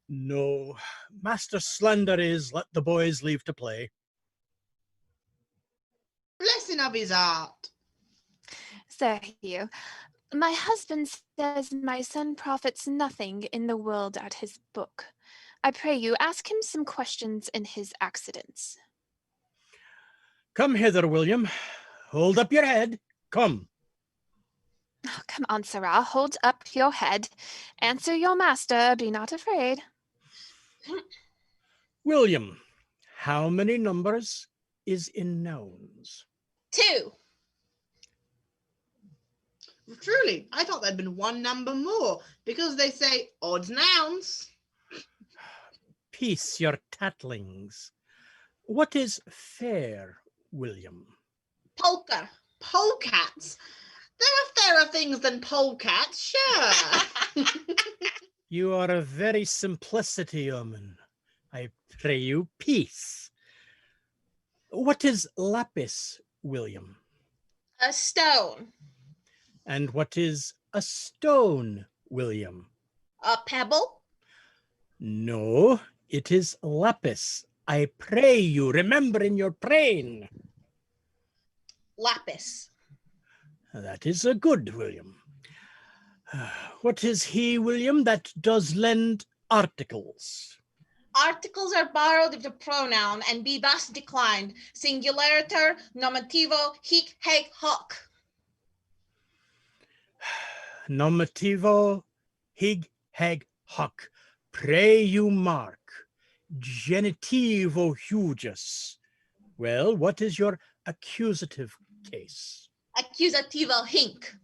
No. Master Slender is let the boys leave to play. Blessing of his heart. Sir Hugh, my husband says my son profits nothing in the world at his book. I pray you, ask him some questions in his accidents. Come hither, William. Hold up your head. Come. Oh, come on, Sirrah, hold up your head. Answer your master, be not afraid. William, how many numbers is in nouns? 2. Truly, I thought there'd been one number more, because they say odd nouns. Peace your tattlings. What is fair, William? Polka. Polecats. There are fairer things than polecats, sure. You are a very simplicity, yeoman. I pray you, peace. What is lapis, William? A stone. And what is a stone, William? A pebble. No, it is lapis. I pray you, remember in your praying. Lapis. That is a good, William. What is he, William, that does lend articles? Articles are borrowed of the pronoun and be thus declined. Singularitor, nomativo, hic, haec, hoc. Nomativo, hig, heg, hoc. Pray you mark. Genitivo hugis. Well, what is your accusative case? Accusativo hinc.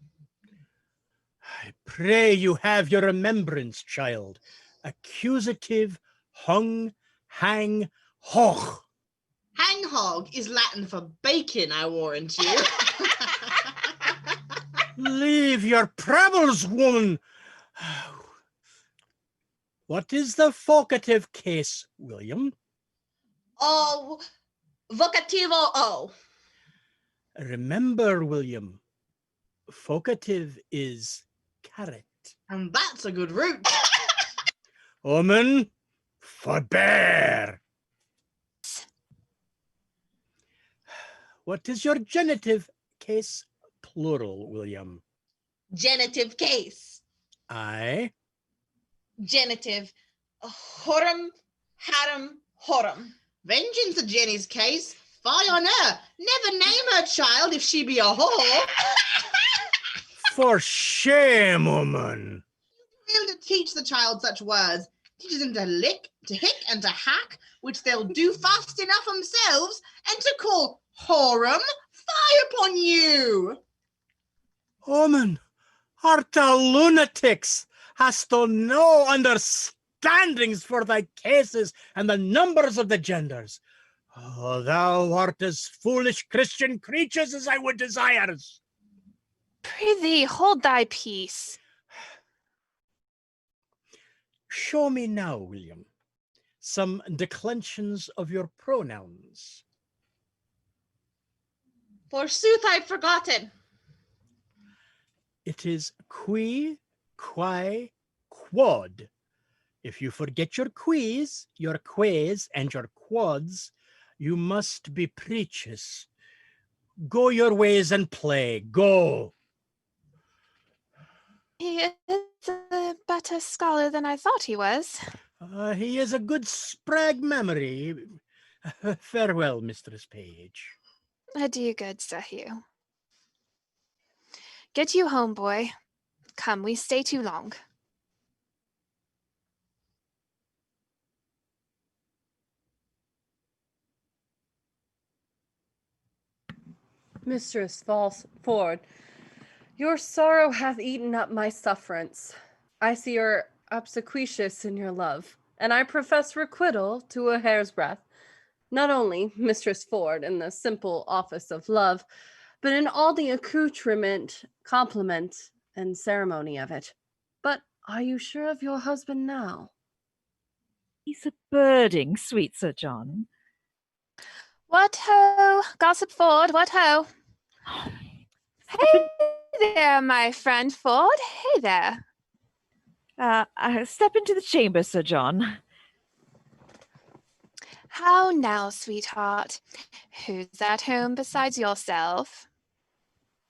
I pray you have your remembrance, child. Accusative hung, hang, hoch. Hang hog is Latin for bacon, I warrant you. Leave your prebbles, woman. What is the vocative case, William? Oh, vocativo o. Remember, William, vocative is carrot. And that's a good root. Woman, forbear. What is your genitive case, plural, William? Genitive case. Aye. Genitive. Horum, harum, horum. Vengeance of Jenny's case. Fie on her. Never name her child if she be a whore. For shame, woman. Fail to teach the child such words. Teaches them to lick, to hick, and to hack, which they'll do fast enough themselves, and to call Whorum, fie upon you! Woman, art thou lunatics? Hast thou no understandings for thy cases and the numbers of the genders? Oh, thou art as foolish Christian creatures as I would desires. Prithee, hold thy peace. Show me now, William, some declensions of your pronouns. Forsooth, I'd forgotten. It is qui, quae, quod. If you forget your quis, your quays, and your quads, you must be preachers. Go your ways and play. Go. He is a better scholar than I thought he was. He has a good sprag memory. Farewell, Mistress Page. Adieu, good Sir Hugh. Get you home, boy. Come, we stay too long. Mistress Ford, your sorrow hath eaten up my sufferance. I see you're obsequious in your love, and I profess requital to a hair's breadth, not only, Mistress Ford, in the simple office of love, but in all the accoutrement, compliment, and ceremony of it. But are you sure of your husband now? He's a birding, sweet Sir John. What ho, Gossip Ford, what ho? Hey there, my friend Ford. Hey there. Step into the chamber, Sir John. How now, sweetheart? Who's at home besides yourself?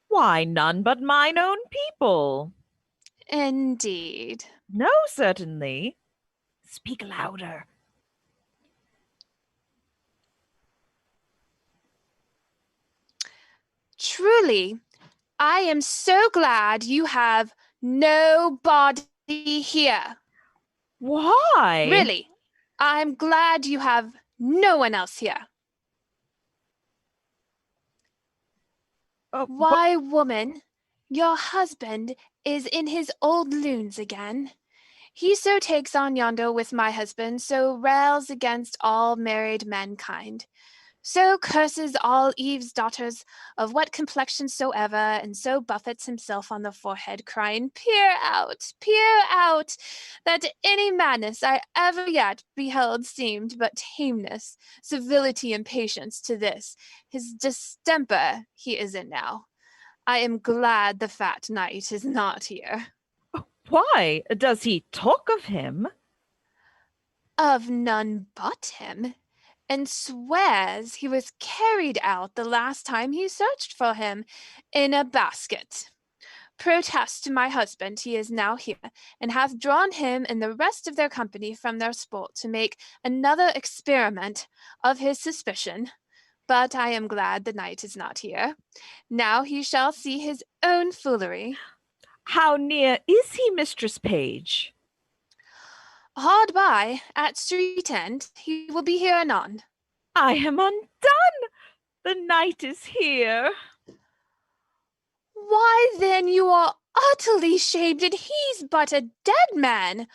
Why, none but mine own people. Indeed. No, certainly. Speak louder. Truly, I am so glad you have nobody here. Why? Really, I'm glad you have no one else here. Why, woman, your husband is in his old loons again. He so takes on yonder with my husband, so rails against all married mankind, so curses all Eve's daughters of what complexion soever, and so buffets himself on the forehead, crying, peer out, that any madness I ever yet beheld seemed but tameness, civility, and patience to this, his distemper he is in now. I am glad the fat knight is not here. Why? Does he talk of him? Of none but him, and swears he was carried out the last time he searched for him in a basket. Protests to my husband he is now here, and hath drawn him and the rest of their company from their sport to make another experiment of his suspicion. But I am glad the knight is not here. Now he shall see his own foolery. How near is he, Mistress Page? Hard by, at street end. He will be here anon. I am undone. The knight is here. Why, then you are utterly shamed, and he's but a dead man.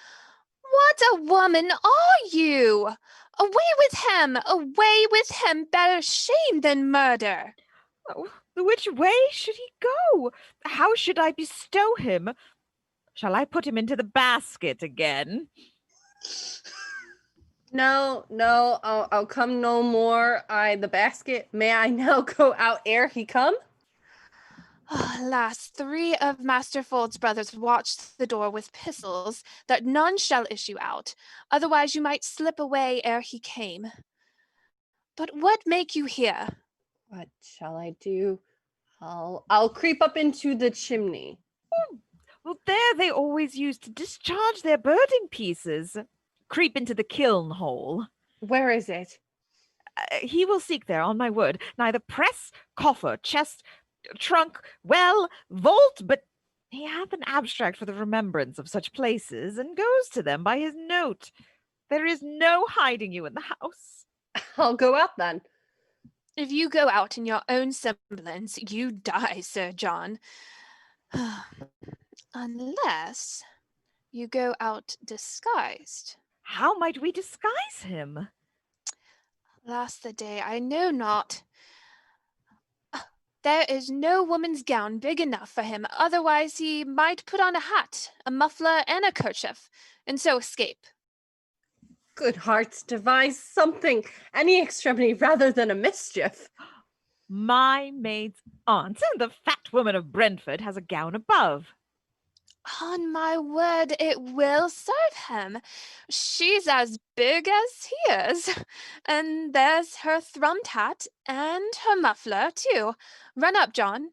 What a woman are you? Away with him, better shame than murder. Oh, which way should he go? How should I bestow him? Shall I put him into the basket again? No, I'll come no more. The basket, may I now go out ere he come? Alas, 3 of Master Ford's brothers watched the door with pistols, that none shall issue out, otherwise you might slip away ere he came. But what make you here? What shall I do? I'll creep up into the chimney. Well, there they always used to discharge their birding pieces. Creep into the kiln hole. Where is it? He will seek there, on my word. Neither press, coffer, chest, trunk, well, vault, but he hath an abstract for the remembrance of such places, and goes to them by his note. There is no hiding you in the house. I'll go out then. If you go out in your own semblance, you die, Sir John. Unless you go out disguised. How might we disguise him? Alas the day, I know not. There is no woman's gown big enough for him, otherwise he might put on a hat, a muffler, and a kerchief, and so escape. Good hearts, devise something, any extremity rather than a mischief. My maid's aunt, the fat woman of Brentford, has a gown above. On my word, it will serve him. She's as big as he is. And there's her thrummed hat and her muffler, too. Run up, John.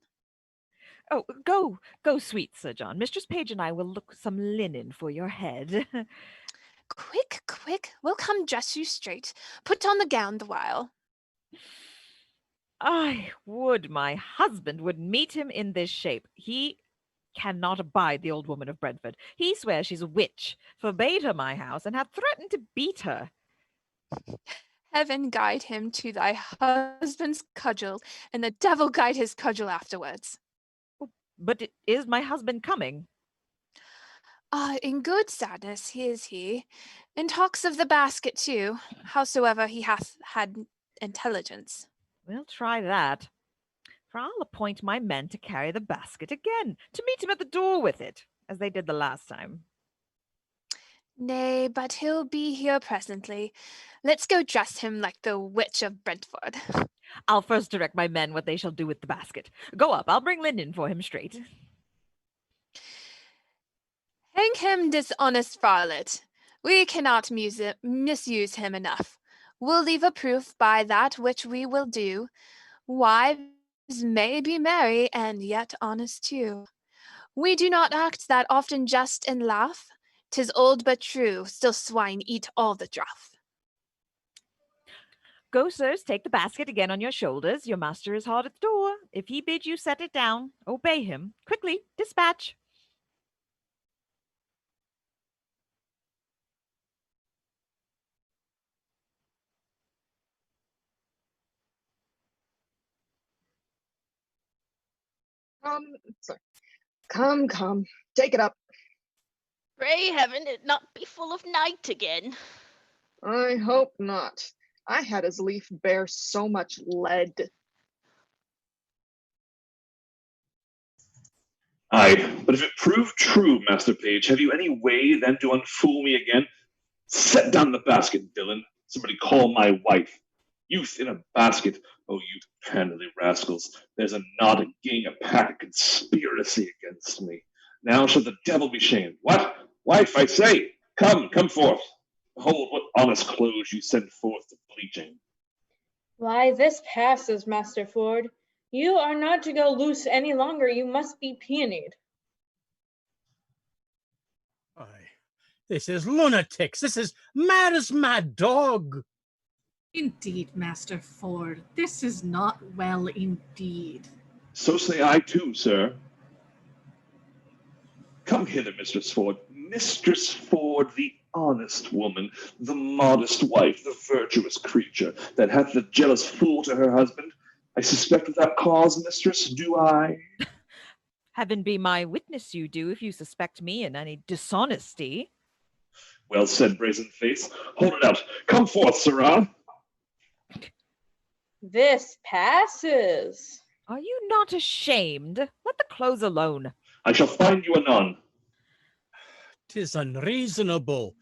Oh, go, sweet Sir John. Mistress Page and I will look some linen for your head. Quick, quick. We'll come dress you straight. Put on the gown the while. I would my husband would meet him in this shape. He cannot abide the old woman of Brentford. He swears she's a witch, forbade her my house, and hath threatened to beat her. Heaven guide him to thy husband's cudgel, and the devil guide his cudgel afterwards. But is my husband coming? In good sadness he is he, and talks of the basket too, howsoever he hath had intelligence. We'll try that. For I'll appoint my men to carry the basket again, to meet him at the door with it, as they did the last time. Nay, but he'll be here presently. Let's go dress him like the witch of Brentford. I'll first direct my men what they shall do with the basket. Go up, I'll bring linen for him straight. Hang him, dishonest varlet. We cannot misuse him enough. We'll leave a proof by that which we will do. Wives may be merry and yet honest too. We do not act that often jest and laugh. 'Tis old but true, still swine eat all the drouth. Go, sirs, take the basket again on your shoulders. Your master is hard at the door. If he bid you set it down, obey him. Quickly, dispatch. Sorry. Come, take it up. Pray heaven it not be full of night again. I hope not. I had as lief bear so much lead. Aye, but if it prove true, Master Page, have you any way then to unfool me again? Set down the basket, villain. Somebody call my wife. Youth in a basket. Oh, you pandily rascals. There's a knot again a pack conspiracy against me. Now shall the devil be shamed. What? Wife, I say, come forth. Behold what honest clothes you send forth to bleaching. Why, this passes, Master Ford. You are not to go loose any longer. You must be peonied. Aye, this is lunatics. This is mad as mad dog. Indeed, Master Ford, this is not well indeed. So say I too, sir. Come hither, Mistress Ford. Mistress Ford, the honest woman, the modest wife, the virtuous creature, that hath the jealous fool to her husband. I suspect without cause, mistress, do I? Heaven be my witness you do, if you suspect me in any dishonesty. Well said, brazen face. Hold it out. Come forth, sirrah. This passes. Are you not ashamed? Let the clothes alone. I shall find you anon. 'Tis unreasonable.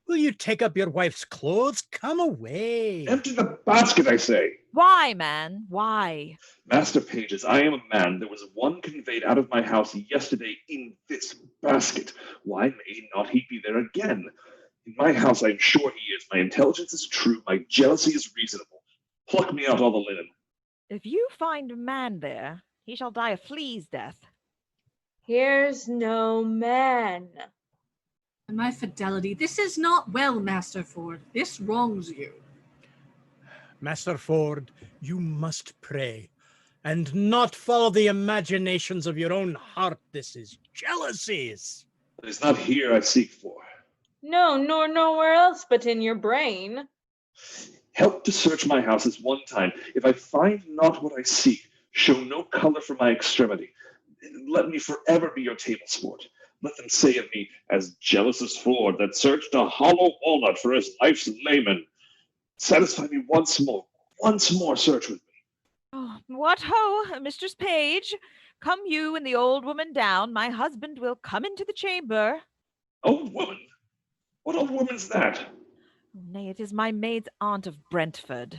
Will you take up your wife's clothes? Come away. Empty the basket, I say. Why, man? Why? Master Pages, I am a man. There was one conveyed out of my house yesterday in this basket. Why may not he be there again? In my house, I am sure he is. My intelligence is true. My jealousy is reasonable. Pluck me out all the linen. If you find man there, he shall die a flea's death. Here's no man. My fidelity, this is not well, Master Ford. This wrongs you. Master Ford, you must pray and not follow the imaginations of your own heart. This is jealousies. It is not here I seek for. No, nor nowhere else but in your brain. Help to search my houses one time. If I find not what I seek, show no color for my extremity. Let me forever be your table sport. Let them say of me, as jealous as Ford, that searched a hollow walnut for his life's layman. Satisfy me once more search with me. Oh, what ho, Mistress Page! Come you and the old woman down. My husband will come into the chamber. Old woman? What old woman's that? Nay, it is my maid's aunt of Brentford.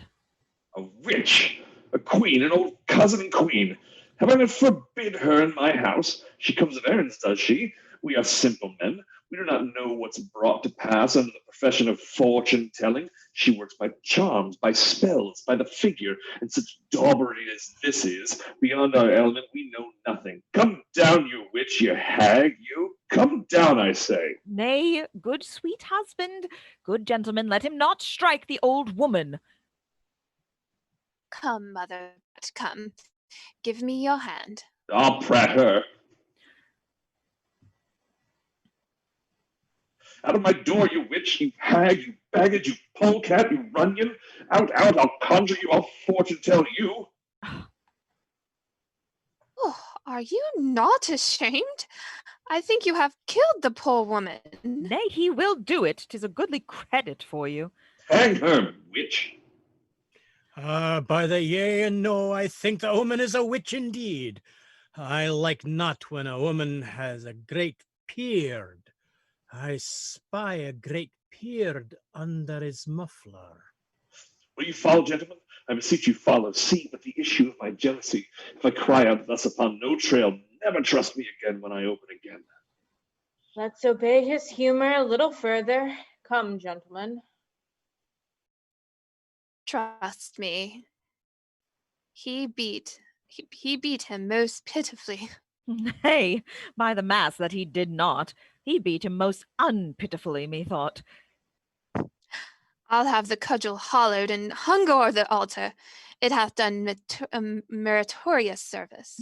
A witch, a queen, an old cousin and queen. Have I not forbid her in my house? She comes of errands, does she? We are simple men. We do not know what's brought to pass under the profession of fortune telling. She works by charms, by spells, by the figure, and such daubery as this is, beyond our element, we know nothing. Come down, you witch, you hag, you. Come down, I say. Nay, good sweet husband, good gentleman, let him not strike the old woman. Come, mother, come. Give me your hand. I'll prat her. Out of my door, you witch, you hag, you baggage, you polecat, you runyon. Out, out, I'll conjure you, I'll fortune tell you. Oh, are you not ashamed? I think you have killed the poor woman. Nay, he will do it. 'Tis a goodly credit for you. Hang her, witch. By the yea and no, I think the woman is a witch indeed. I like not when a woman has a great beard. I spy a great beard under his muffler. Will you follow, gentlemen? I beseech you follow. See but the issue of my jealousy. If I cry out thus upon no trail, never trust me again when I open again. Let's obey his humor a little further. Come, gentlemen. Trust me. He beat him most pitifully. Nay, by the mass that he did not. He beat him most unpitifully, methought. I'll have the cudgel hollowed and hung o'er the altar. It hath done meritorious service.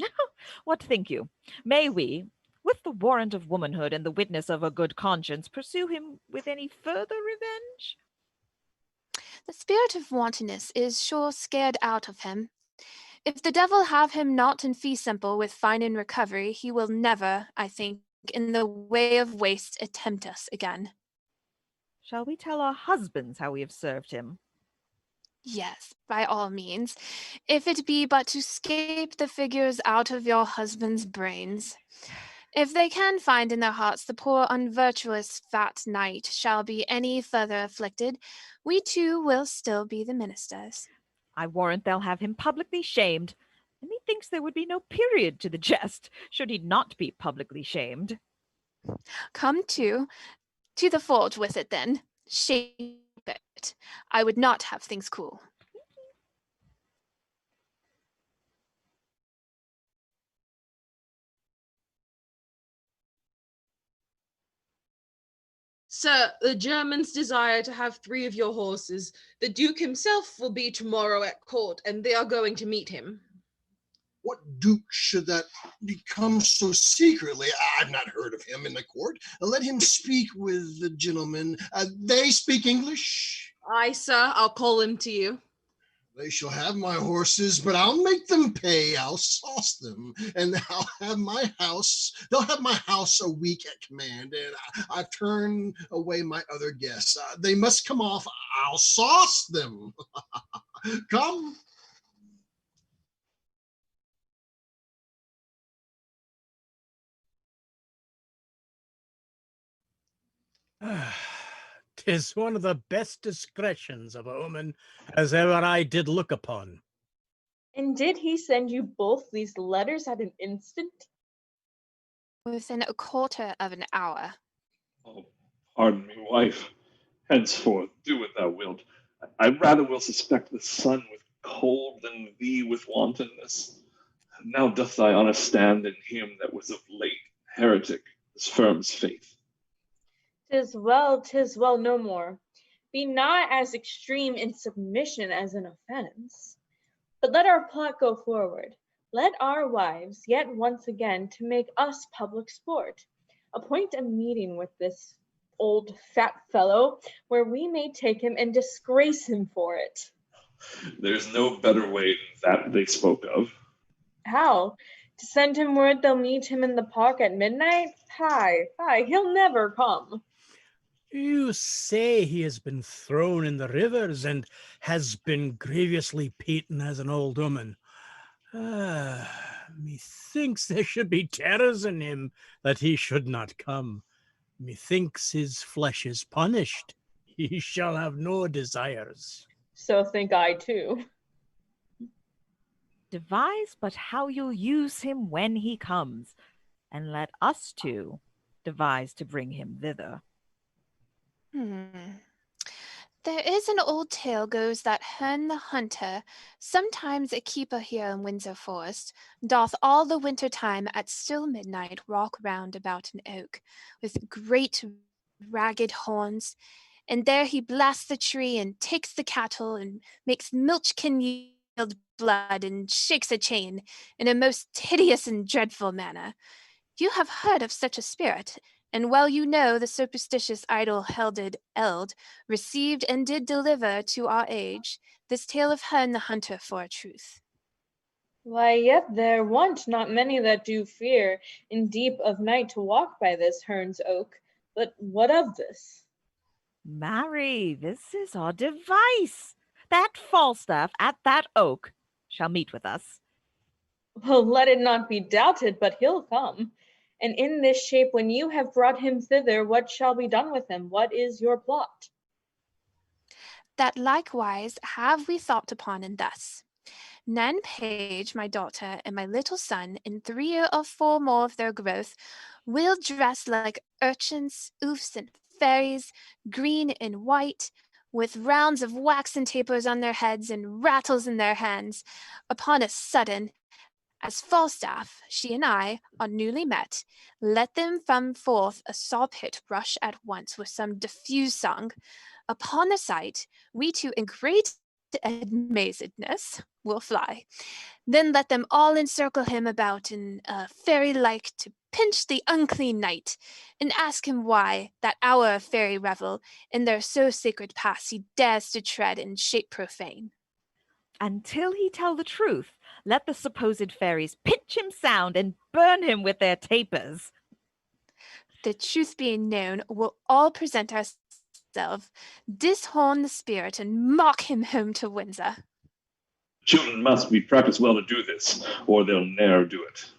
What think you? May we, with the warrant of womanhood and the witness of a good conscience, pursue him with any further revenge? The spirit of wantonness is sure scared out of him. If the devil have him not in fee simple with fine and recovery, he will never, I think, in the way of waste attempt us again. Shall we tell our husbands how we have served him? Yes, by all means, if it be but to scape the figures out of your husband's brains. If they can find in their hearts the poor unvirtuous fat knight shall be any further afflicted, we too will still be the ministers. I warrant they'll have him publicly shamed, and methinks there would be no period to the jest, should he not be publicly shamed. Come to the forge with it then. Shape it. I would not have things cool. Sir, the Germans desire to have 3 of your horses. The Duke himself will be tomorrow at court, and they are going to meet him. What duke should that become so secretly? I've not heard of him in the court. Let him speak with the gentlemen. They speak English? Aye, sir, I'll call him to you. They shall have my horses, but I'll make them pay. I'll sauce them, and I'll have my house. They'll have my house a week at command, and I've turned away my other guests. They must come off. I'll sauce them. Come. Tis one of the best discretions of a woman as ever I did look upon. And did he send you both these letters at an instant? Within a quarter of an hour. Oh, pardon me, wife. Henceforth, do what thou wilt. I rather will suspect the sun with cold than thee with wantonness. Now doth thy honor stand in him that was of late heretic, as firm as faith. 'Tis well, no more. Be not as extreme in submission as in offense. But let our plot go forward. Let our wives yet once again to make us public sport. Appoint a meeting with this old fat fellow, where we may take him and disgrace him for it. There's no better way than that they spoke of. How? To send him word they'll meet him in the park at midnight? Fie, he'll never come. You say he has been thrown in the rivers and has been grievously beaten as an old woman. Methinks there should be terrors in him that he should not come. Methinks his flesh is punished. He shall have no desires. So think I too. Devise but how you'll use him when he comes, and let us two devise to bring him thither. There is an old tale goes that Herne the Hunter, sometimes a keeper here in Windsor Forest, doth all the winter time at still midnight walk round about an oak, with great ragged horns, and there he blasts the tree and takes the cattle and makes milchkin yield blood and shakes a chain in a most hideous and dreadful manner. You have heard of such a spirit, and well you know the superstitious idol Helded Eld received and did deliver to our age this tale of Herne the Hunter for a truth. Why, yet there want not many that do fear in deep of night to walk by this Herne's oak. But what of this? Marry, this is our device. That Falstaff at that oak shall meet with us. Well, let it not be doubted, but he'll come. And in this shape, when you have brought him thither, what shall be done with him? What is your plot? That likewise have we thought upon in thus. Nan Page, my daughter, and my little son, in 3 or 4 more of their growth, will dress like urchins, oofs, and fairies, green and white, with rounds of waxen tapers on their heads and rattles in their hands, upon a sudden, as Falstaff, she and I, are newly met, let them from forth a saw pit rush at once with some diffuse song. Upon the sight, we two in great amazedness will fly. Then let them all encircle him about in a fairy-like to pinch the unclean knight, and ask him why, that hour of fairy revel, in their so sacred paths he dares to tread in shape profane. Until he tell the truth, let the supposed fairies pinch him sound and burn him with their tapers. The truth being known, we'll all present ourselves, dishorn the spirit, and mock him home to Windsor. Children must be practiced well to do this, or they'll ne'er do it.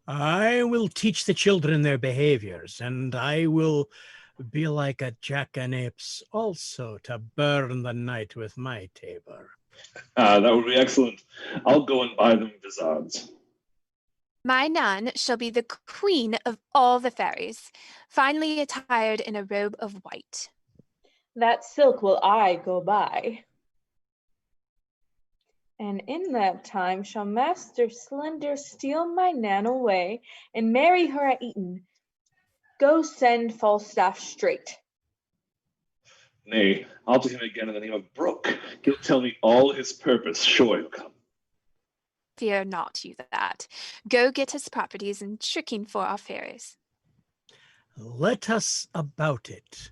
I will teach the children their behaviors, and I will be like a jackanapes also to burn the night with my taper. That would be excellent. I'll go and buy them vizards. My nun shall be the queen of all the fairies, finely attired in a robe of white. That silk will I go buy. And in that time shall Master Slender steal my Nan away and marry her at Eton. Go send Falstaff straight. Nay, I'll to him again in the name of Brooke. He'll tell me all his purpose, sure he'll come. Fear not you that. Go get his properties and tricking for our fairies. Let us about it.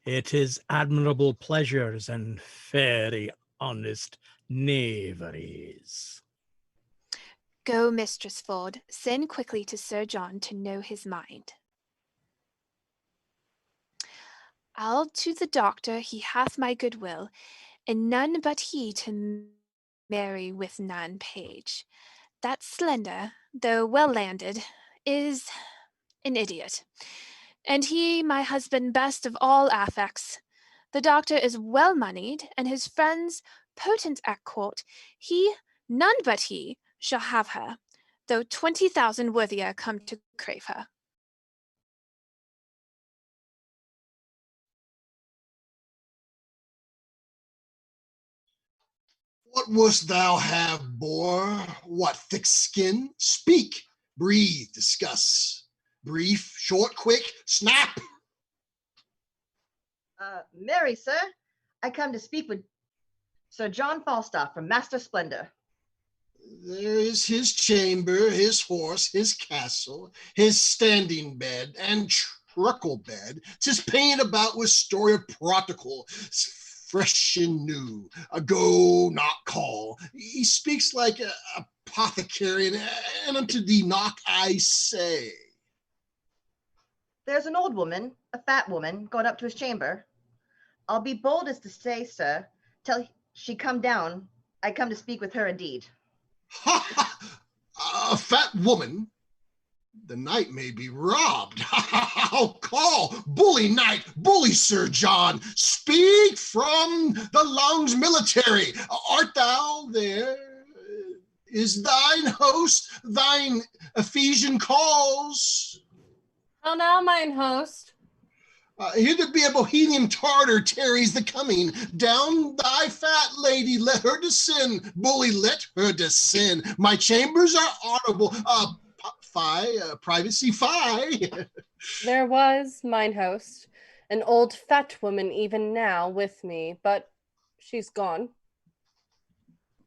It is admirable pleasures and very honest knaveries. Go, Mistress Ford, send quickly to Sir John to know his mind. I'll to the doctor, he hath my good will, and none but he to marry with Nan Page. That Slender, though well landed, is an idiot, and he my husband best of all affects. The doctor is well moneyed, and his friends potent at court. He, none but he, shall have her, though 20,000 worthier come to crave her. What wouldst thou have, boar? What, thick skin? Speak, breathe, discuss. Brief, short, quick, snap. Marry, sir, I come to speak with Sir John Falstaff from Master Splendor. There is his chamber, his horse, his castle, his standing bed, and truckle bed, 'tis paying about with story of prodigal, fresh and new, a go not call. He speaks like a apothecary, and unto thee knock I say. There's an old woman, a fat woman, going up to his chamber. I'll be bold as to say, sir, till she come down, I come to speak with her indeed. A fat woman? The knight may be robbed. I'll call, bully knight, bully Sir John, speak from the lungs military. Art thou there? Is thine host, thine Ephesian calls? How now, mine host? Here there be a Bohemian Tartar tarries the coming. Down thy fat lady, let her descend. Bully, let her descend. My chambers are audible. Privacy, fie. There was, mine host, an old fat woman even now with me, but she's gone.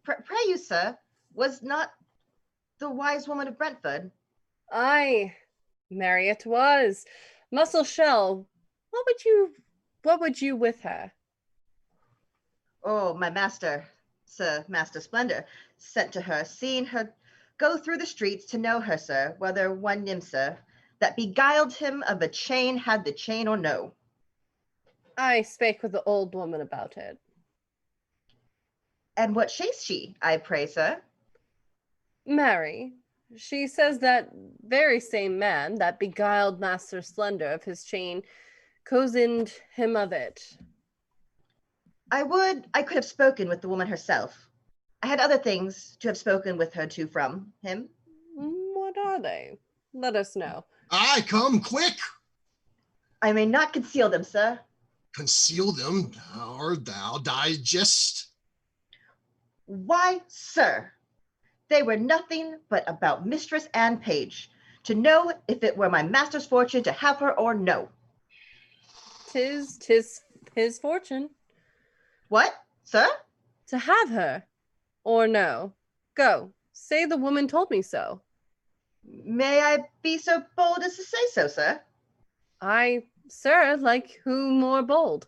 Pray you, sir, was not the wise woman of Brentford? Aye, marry it was. Muscle Shell, what would you with her? Oh, my master, Sir Master Splendor, sent to her, seeing her go through the streets to know her, sir, whether one nymph, that beguiled him of a chain had the chain or no. I spake with the old woman about it. And what says she, I pray, sir? Marry, she says that very same man that beguiled Master Splendor of his chain cozened him of it. I could have spoken with the woman herself. I had other things to have spoken with her to from him. What are they? Let us know. I come quick. I may not conceal them, sir. Conceal them, or thou digest. Why, sir, they were nothing but about mistress and page, to know if it were my master's fortune to have her or no. 'Tis his fortune. What, sir? To have her, or no. Go, say the woman told me so. May I be so bold as to say so, sir? I, sir, like who more bold?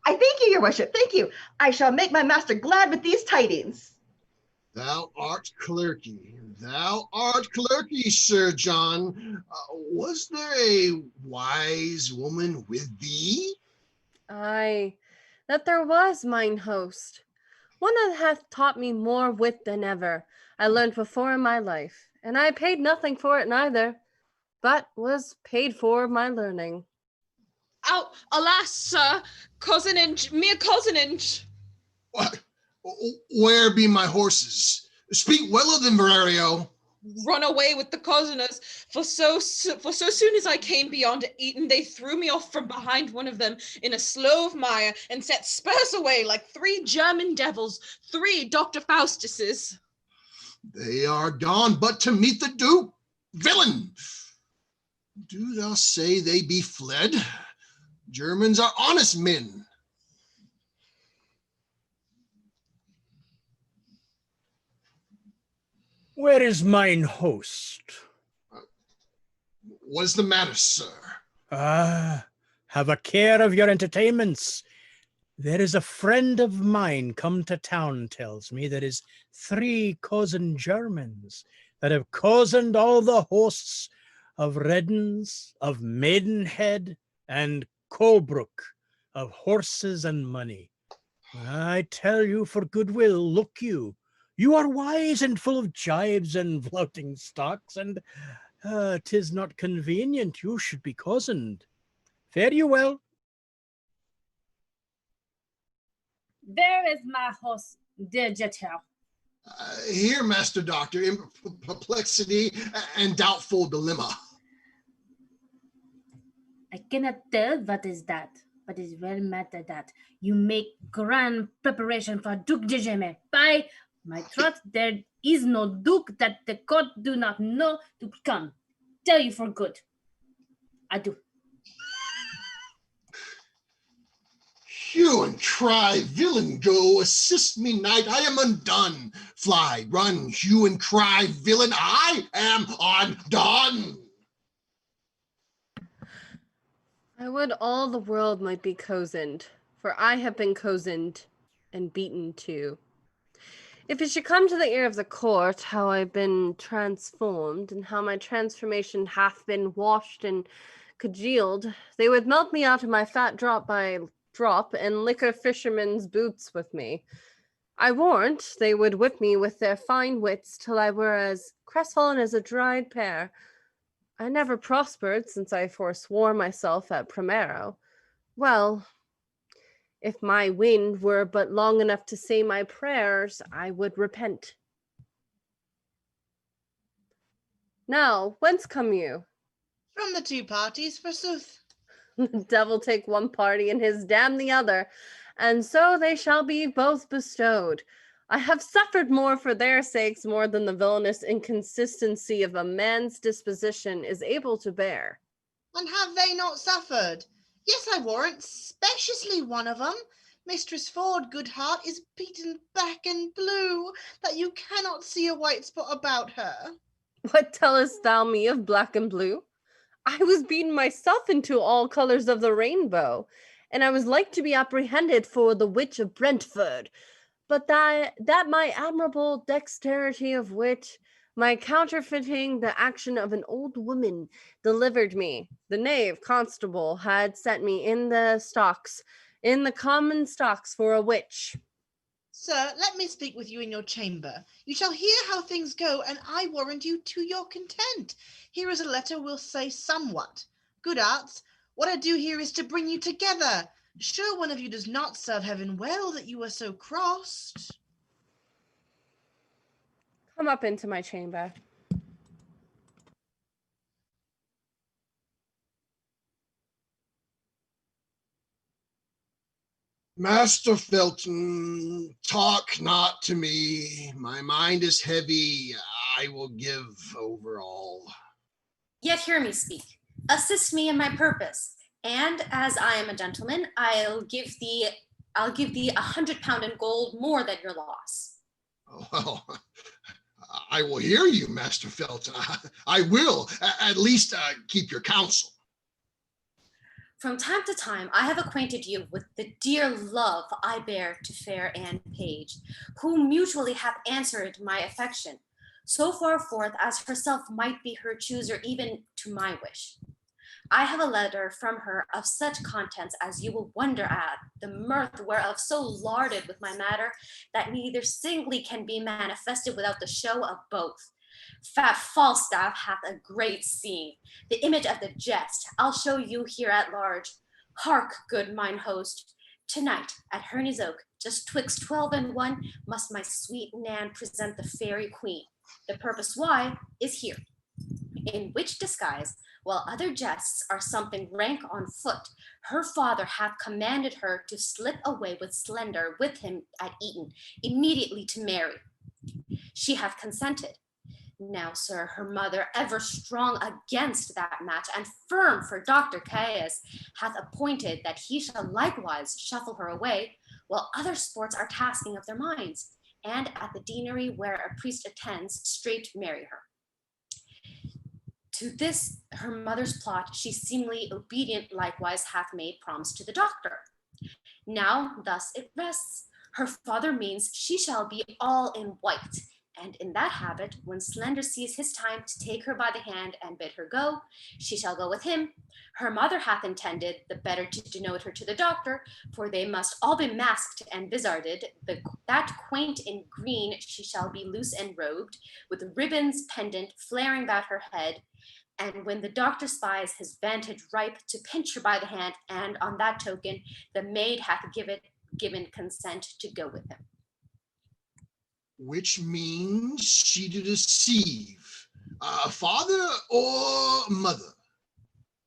I thank you, your worship, thank you. I shall make my master glad with these tidings. Thou art clerky, Sir John. Was there a wise woman with thee? Aye, that there was, mine host. One that hath taught me more wit than ever I learned before in my life, and I paid nothing for it neither, but was paid for my learning. Oh, alas, sir, mere cousinage. What? Where be my horses? Speak well of them, Valerio. Run away with the cozeners, for so soon as I came beyond Eton, they threw me off from behind one of them in a slough of mire, and set spurs away like 3 German devils, 3 Dr. Faustuses. They are gone but to meet the Duke. Villain! Do thou say they be fled? Germans are honest men. Where is mine host? What is the matter, sir? Have a care of your entertainments. There is a friend of mine come to town, tells me there is 3 cozened Germans that have cozened all the hosts of Reddens, of Maidenhead, and Colebrook, of horses and money. I tell you for goodwill, look you. You are wise and full of jibes and flouting stocks, and 'tis not convenient you should be cozened. Fare you well. Where is my host, digital? Here, Master Doctor, in perplexity and doubtful dilemma. I cannot tell what is that, but it is well matter that you make grand preparation for Duke de Gemmes. By my troth, there is no Duke that the court do not know to come. Tell you for good. Adieu. Hue and cry, villain, go, assist me, knight, I am undone. Fly, run, hue and cry, villain, I am undone. I would all the world might be cozened, for I have been cozened and beaten too. If it should come to the ear of the court how I've been transformed, and how my transformation hath been washed and congealed, they would melt me out of my fat drop by drop, and lick a fisherman's boots with me. I warrant they would whip me with their fine wits till I were as crestfallen as a dried pear. I never prospered since I forswore myself at Primero. Well, if my wind were but long enough to say my prayers, I would repent. Now, whence come you? From the two parties, forsooth. The devil take one party and his damn the other, and so they shall be both bestowed. I have suffered more for their sakes more than the villainous inconsistency of a man's disposition is able to bear. And have they not suffered? Yes, I warrant, speciously one of 'em. Mistress Ford, good heart, is beaten black and blue, that you cannot see a white spot about her. What tellest thou me of black and blue? I was beaten myself into all colours of the rainbow, and I was like to be apprehended for the witch of Brentford, but that my admirable dexterity of wit, my counterfeiting the action of an old woman, delivered me. The knave constable had set me in the common stocks for a witch. Sir, let me speak with you in your chamber. You shall hear how things go, and I warrant you to your content. Here is a letter will say somewhat. Good arts, what I do here is to bring you together. Sure one of you does not serve heaven well that you are so crossed. Come up into my chamber. Master Felton, talk not to me. My mind is heavy. I will give over all. Yet hear me speak. Assist me in my purpose, and as I am a gentleman, I'll give thee 100 pound in gold more than your loss. Well, I will hear you, Master Felton. I will at least keep your counsel. From time to time, I have acquainted you with the dear love I bear to fair Anne Page, who mutually have answered my affection, so far forth as herself might be her chooser even to my wish. I have a letter from her of such contents as you will wonder at, the mirth whereof so larded with my matter, that neither singly can be manifested without the show of both. Fat Falstaff hath a great scene, the image of the jest. I'll show you here at large. Hark, good mine host, tonight at Herney's Oak, just twixt 12 and 1, must my sweet Nan present the fairy queen. The purpose why is here, in which disguise, while other jests are something rank on foot, her father hath commanded her to slip away with Slender with him at Eton, immediately to marry. She hath consented. Now, sir, her mother, ever strong against that match, and firm for Dr. Caius, hath appointed that he shall likewise shuffle her away, while other sports are tasking of their minds, and at the deanery where a priest attends, straight marry her. To this her mother's plot she seemingly obedient likewise hath made promise to the doctor. Now thus it rests, her father means she shall be all in white, and in that habit, when Slender sees his time to take her by the hand and bid her go, she shall go with him. Her mother hath intended the better to denote her to the doctor, for they must all be masked and vizarded. That quaint in green she shall be loose and robed, with ribbons pendant flaring about her head. And when the doctor spies his vantage ripe to pinch her by the hand, and on that token the maid hath given consent to go with him. Which means she to deceive father or mother?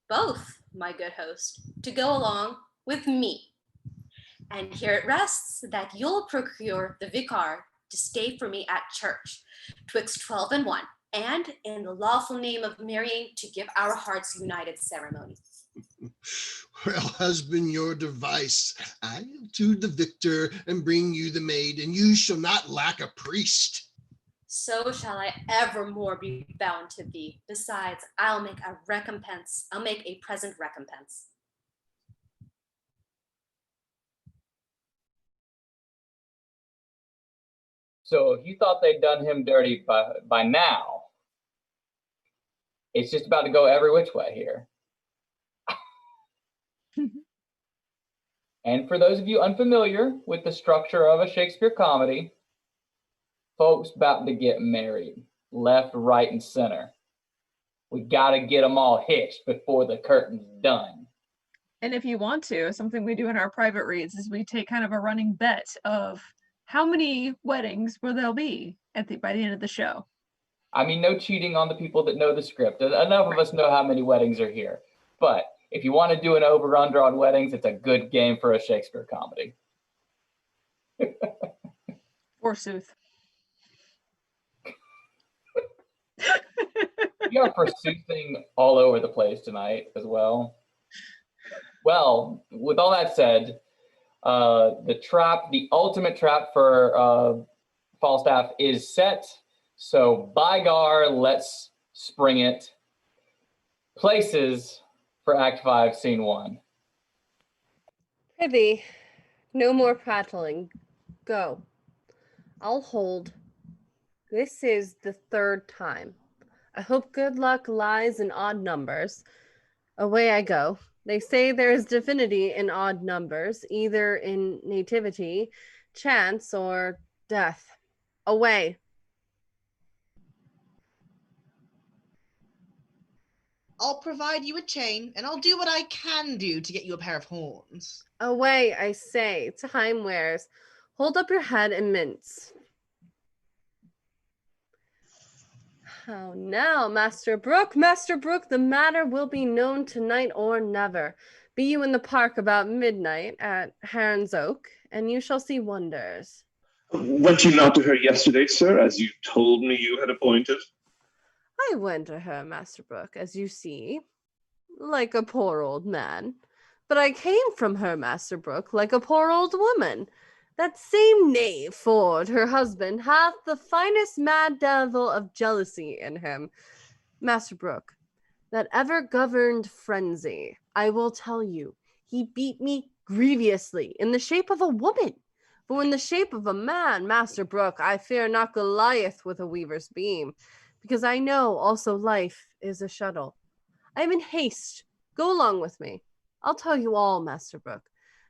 Both, my good host, to go along with me. And here it rests that you'll procure the vicar to stay for me at church, twixt 12 and 1, and in the lawful name of marrying to give our hearts united ceremony. Well, husband, your device. I'll to the victor and bring you the maid, and you shall not lack a priest. So shall I evermore be bound to thee. Besides, I'll make a present recompense. So if you thought they'd done him dirty by now, it's just about to go every which way here. And for those of you unfamiliar with the structure of a Shakespeare comedy, folks about to get married, left, right, and center. We gotta get them all hitched before the curtain's done. And if you want to, something we do in our private reads is we take kind of a running bet of how many weddings will there be by the end of the show. I mean, no cheating on the people that know the script. Enough of us know how many weddings are here. But if you want to do an over-under on weddings, it's a good game for a Shakespeare comedy. Forsooth. We are forsoothing all over the place tonight as well. Well, with all that said, the ultimate trap for Falstaff is set. So by gar, let's spring it. Places for Act 5, Scene 1. Prithee, no more prattling. Go. I'll hold. This is the third time. I hope good luck lies in odd numbers. Away I go. They say there is divinity in odd numbers, either in nativity, chance, or death. Away. I'll provide you a chain, and I'll do what I can do to get you a pair of horns. Away, I say. Time wears. Hold up your head and mince. How now, Master Brooke? Master Brooke, the matter will be known tonight or never. Be you in the park about midnight at Heron's Oak, and you shall see wonders. Went you not to her yesterday, sir, as you told me you had appointed? I went to her, Master Brooke, as you see, like a poor old man. But I came from her, Master Brooke, like a poor old woman. That same knave, Ford, her husband, hath the finest mad devil of jealousy in him. Master Brooke, that ever governed frenzy, I will tell you, he beat me grievously in the shape of a woman. For in the shape of a man, Master Brooke, I fear not Goliath with a weaver's beam, because I know also life is a shuttle. I am in haste. Go along with me. I'll tell you all, Master Brooke.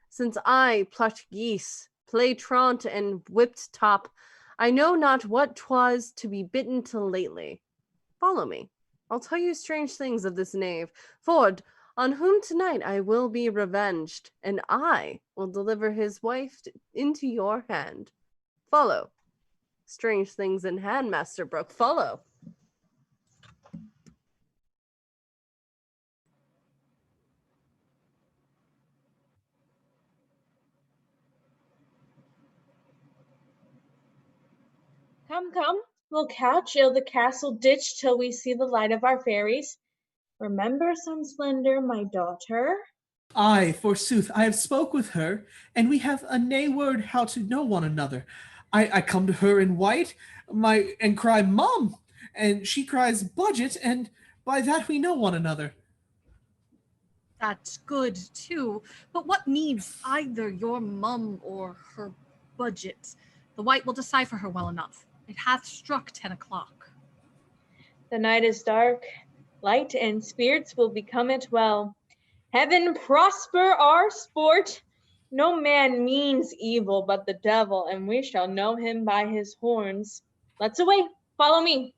Since I plucked geese, played trant, and whipped top, I know not what 'twas to be bitten till lately. Follow me. I'll tell you strange things of this knave, Ford, on whom tonight I will be revenged, and I will deliver his wife into your hand. Follow. Strange things in hand, Master Brooke. Follow. Come, come, we'll couch ill the castle ditch till we see the light of our fairies. Remember some splendor, my daughter. Aye, forsooth, I have spoke with her, and we have a nay word how to know one another. I come to her in white, and cry, Mum, and she cries, Budget, and by that we know one another. That's good, too. But what needs either your mum or her budget? The white will decipher her well enough. It hath struck 10 o'clock. The night is dark. Light and spirits will become it well. Heaven prosper our sport. No man means evil but the devil, and we shall know him by his horns. Let's away. Follow me.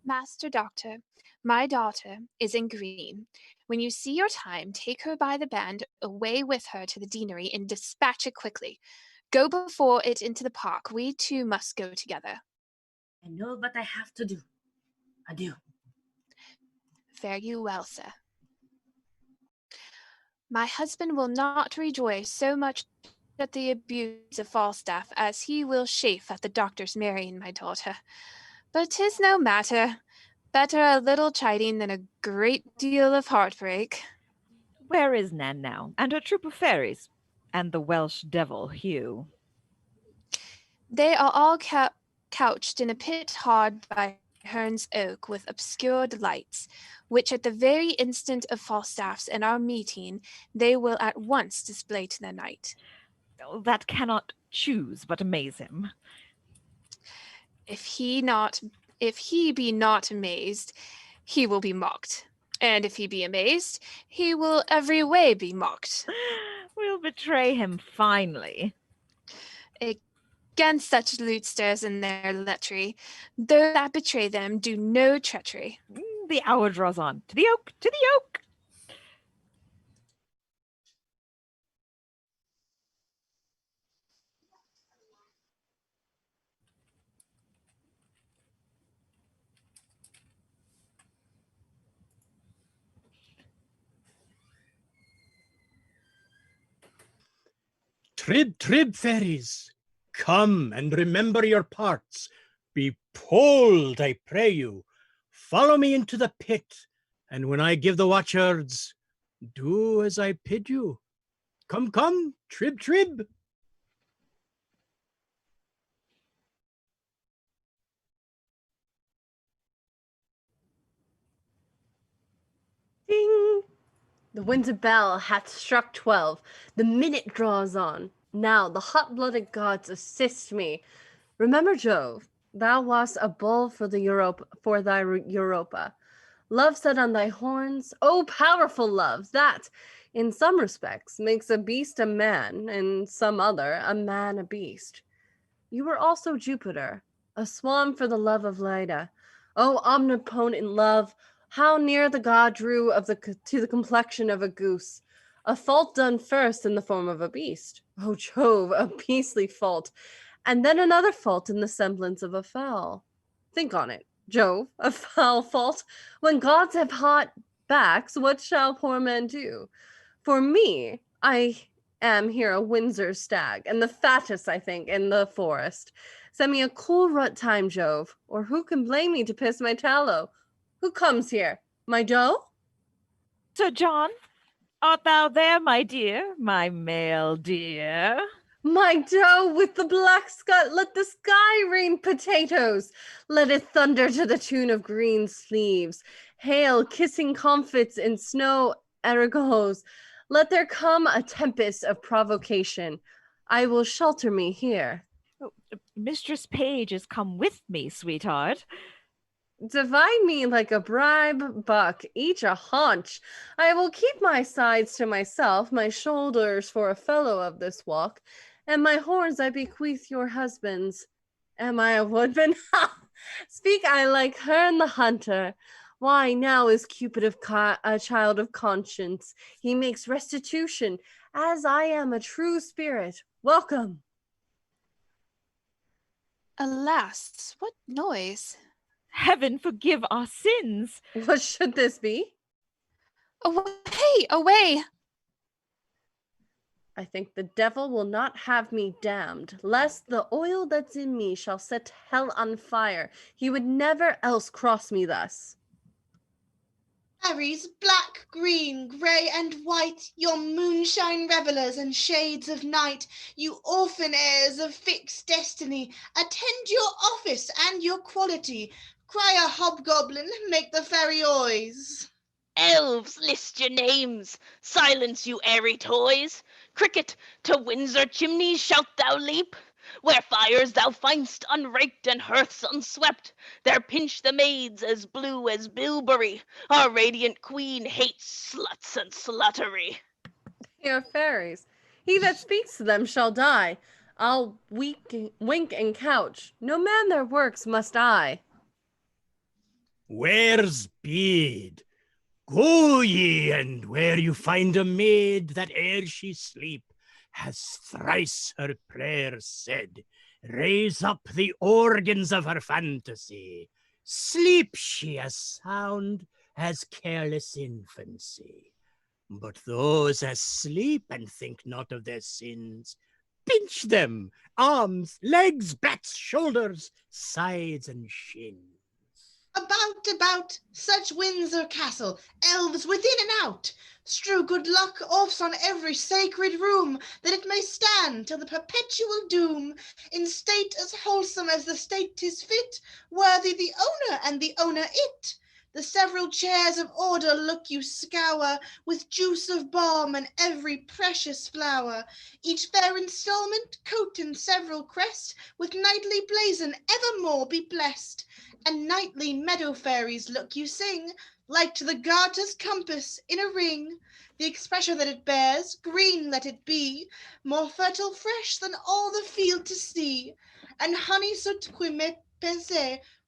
Master Doctor, my daughter is in green. When you see your time, take her by the band, away with her to the deanery, and dispatch it quickly. Go before it into the park. We two must go together. I know what I have to do. Adieu. Fare you well, sir. My husband will not rejoice so much at the abuse of Falstaff as he will chafe at the doctor's marrying my daughter. But 'tis no matter. Better a little chiding than a great deal of heartbreak. Where is Nan now, and her troop of fairies, and the Welsh devil, Hugh? They are all couched in a pit hard by Hearn's oak with obscured lights, which at the very instant of Falstaff's and our meeting, they will at once display to the knight. Oh, that cannot choose but amaze him. If he be not amazed, he will be mocked. And if he be amazed, he will every way be mocked. We'll betray him finely. Against such lutesters and their lechery, those that betray them do no treachery. The hour draws on. To the oak, to the oak! Trib, trib, fairies, come and remember your parts. Be bold, I pray you. Follow me into the pit, and when I give the watchwords, do as I bid you. Come, come, trib, trib. Ding! The Windsor bell hath struck 12. The minute draws on. Now the hot-blooded gods assist me. Remember, Jove, thou wast a bull for thy Europa. Love set on thy horns, oh powerful love, that, in some respects, makes a beast a man, in some other, a man a beast. You were also Jupiter, a swan for the love of Leda. O omnipotent love, how near the god drew to the complexion of a goose. A fault done first in the form of a beast. O Jove, a beastly fault. And then another fault in the semblance of a fowl. Think on it, Jove, a foul fault. When gods have hot backs, what shall poor men do? For me, I am here a Windsor stag, and the fattest, I think, in the forest. Send me a cool rut time, Jove, or who can blame me to piss my tallow? Who comes here? My doe? Sir John, art thou there, my dear, my male dear? My doe with the black sky, let the sky rain potatoes. Let it thunder to the tune of green sleeves. Hail, kissing comfits in snow erigos. Let there come a tempest of provocation. I will shelter me here. Oh, Mistress Page is come with me, sweetheart. Divide me like a bribe buck, each a haunch. I will keep my sides to myself, my shoulders for a fellow of this walk, and my horns I bequeath your husbands. Am I a woodman? Ha! Speak I like Herne the hunter. Why, now is Cupid a child of conscience. He makes restitution, as I am a true spirit. Welcome. Alas, what noise? Heaven forgive our sins. What should this be? Away, away. I think the devil will not have me damned, lest the oil that's in me shall set hell on fire. He would never else cross me thus. Fairies, black, green, grey, and white, your moonshine revellers and shades of night, you orphan heirs of fixed destiny, attend your office and your quality. Cry a hobgoblin, make the fairy oys. Elves, list your names. Silence, you airy toys. Cricket, to Windsor chimneys shalt thou leap? Where fires thou find'st unraked and hearths unswept, there pinch the maids as blue as bilberry. Our radiant queen hates sluts and sluttery. They are fairies. He that speaks to them shall die. I'll wink and couch. No man their works must I. Where's bede? Go ye, and where you find a maid that ere she sleep has thrice her prayers said, raise up the organs of her fantasy. Sleep she as sound as careless infancy. But those as sleep and think not of their sins, pinch them, arms, legs, backs, shoulders, sides, and shins. About, such Windsor castle, elves within and out, strew good luck orbs on every sacred room, that it may stand till the perpetual doom, in state as wholesome as the state is fit, worthy the owner and the owner it. The several chairs of order look you scour, with juice of balm and every precious flower, each fair instalment, coat and several crest, with knightly blazon evermore be blessed. And nightly meadow fairies look you sing, like to the garter's compass in a ring. The expression that it bears, green let it be, more fertile fresh than all the field to see. And honey soot qui me pense,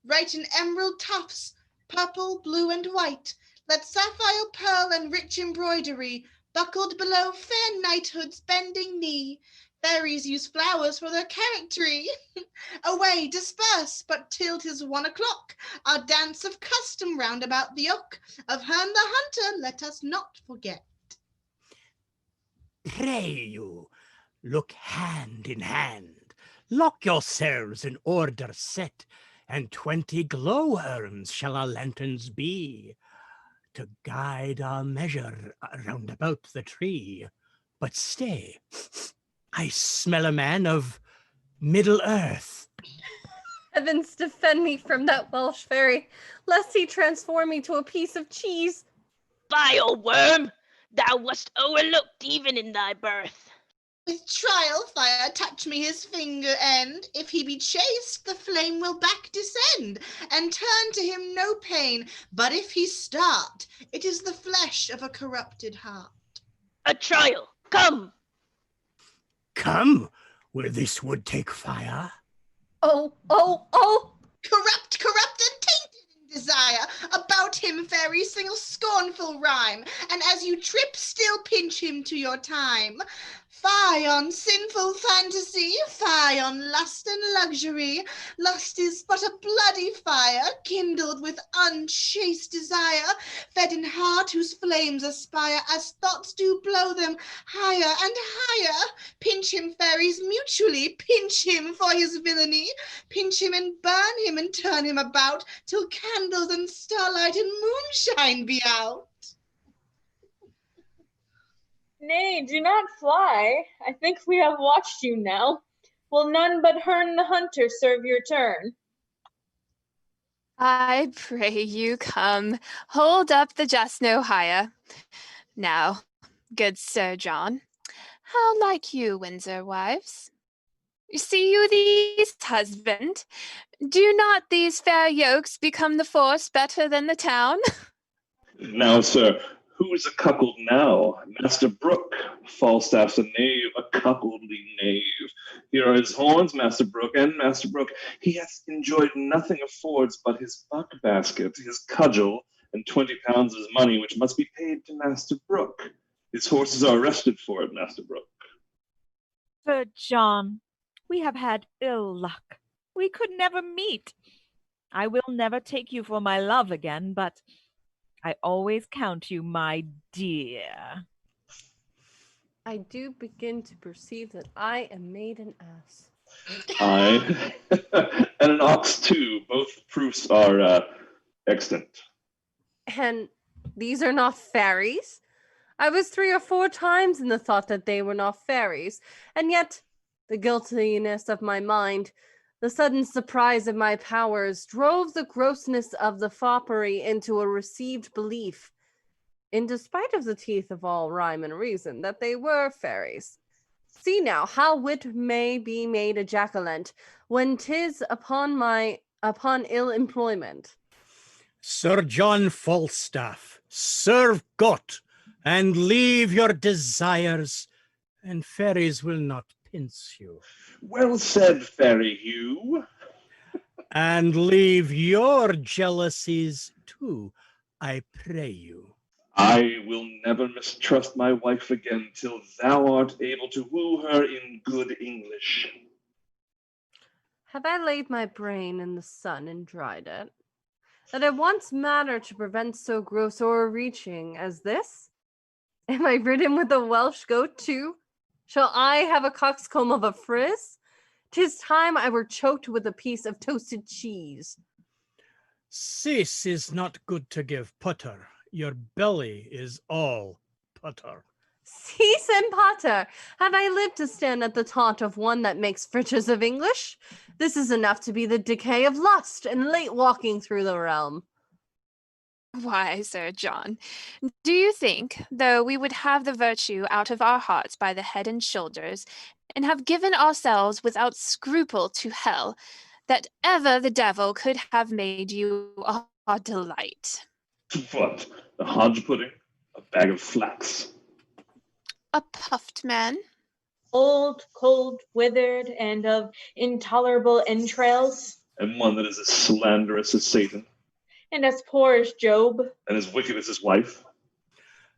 right in emerald tufts, purple, blue, and white. Let sapphire, pearl, and rich embroidery, buckled below fair knighthood's bending knee. Fairies use flowers for their charactery. Away, disperse, but till 'tis 1 o'clock, our dance of custom round about the oak, of Herne the Hunter let us not forget. Pray you, look hand in hand, lock yourselves in order set, and 20 glowworms shall our lanterns be, to guide our measure round about the tree. But stay, I smell a man of Middle Earth. Heavens defend me from that Welsh fairy, lest he transform me to a piece of cheese. Vile worm, thou wast overlooked even in thy birth. With trial fire touch me his finger end. If he be chaste, the flame will back descend, and turn to him no pain. But if he start, it is the flesh of a corrupted heart. A trial, come! Come, will this wood take fire? Oh! Corrupt and tainted in desire. About him, fairies, sing a scornful rhyme, and as you trip, still pinch him to your time. Fie on sinful fantasy, fie on lust and luxury. Lust is but a bloody fire, kindled with unchaste desire, fed in heart whose flames aspire, as thoughts do blow them higher and higher. Pinch him, fairies, mutually, pinch him for his villainy. Pinch him and burn him and turn him about, till candles and starlight and moonshine be out. Nay, do not fly. I think we have watched you now. Will none but Herne the Hunter serve your turn? I pray you come, hold up the jest no higher. Now, good Sir John, how like you Windsor wives? See you these, husband? Do not these fair yokes become the force better than the town? Now, sir, who is a cuckold now? Master Brooke, Falstaff's a knave, a cuckoldly knave. Here are his horns, Master Brooke, and Master Brooke, he hath enjoyed nothing affords but his buck basket, his cudgel, and 20 pounds of his money, which must be paid to Master Brooke. His horses are arrested for it, Master Brooke. Sir John, we have had ill luck. We could never meet. I will never take you for my love again, but I always count you my dear. I do begin to perceive that I am made an ass. I and an ox too. Both proofs are extant. And these are not fairies? I was 3 or 4 times in the thought that they were not fairies, and yet the guiltiness of my mind, the sudden surprise of my powers, drove the grossness of the foppery into a received belief, in despite of the teeth of all rhyme and reason, that they were fairies. See now how wit may be made a jackalent, when 'tis upon ill employment. Sir John Falstaff, serve God, and leave your desires, and fairies will not pinch you. Well said, Fairy Hugh. And leave your jealousies too, I pray you. I will never mistrust my wife again till thou art able to woo her in good English. Have I laid my brain in the sun and dried it, that it wants matter to prevent so gross o'erreaching as this? Am I ridden with a Welsh goat too? Shall I have a coxcomb of a frizz? 'Tis time I were choked with a piece of toasted cheese. Cease is not good to give putter. Your belly is all putter. Cease and patter. Had I lived to stand at the taunt of one that makes fritters of English? This is enough to be the decay of lust and late walking through the realm. Why, Sir John, do you think, though we would have the virtue out of our hearts by the head and shoulders, and have given ourselves without scruple to hell, that ever the devil could have made you our delight? What? A hodge pudding? A bag of flax? A puffed man? Old, cold, withered, and of intolerable entrails, And one that is as slanderous as Satan? and as poor as Job. And as wicked as his wife?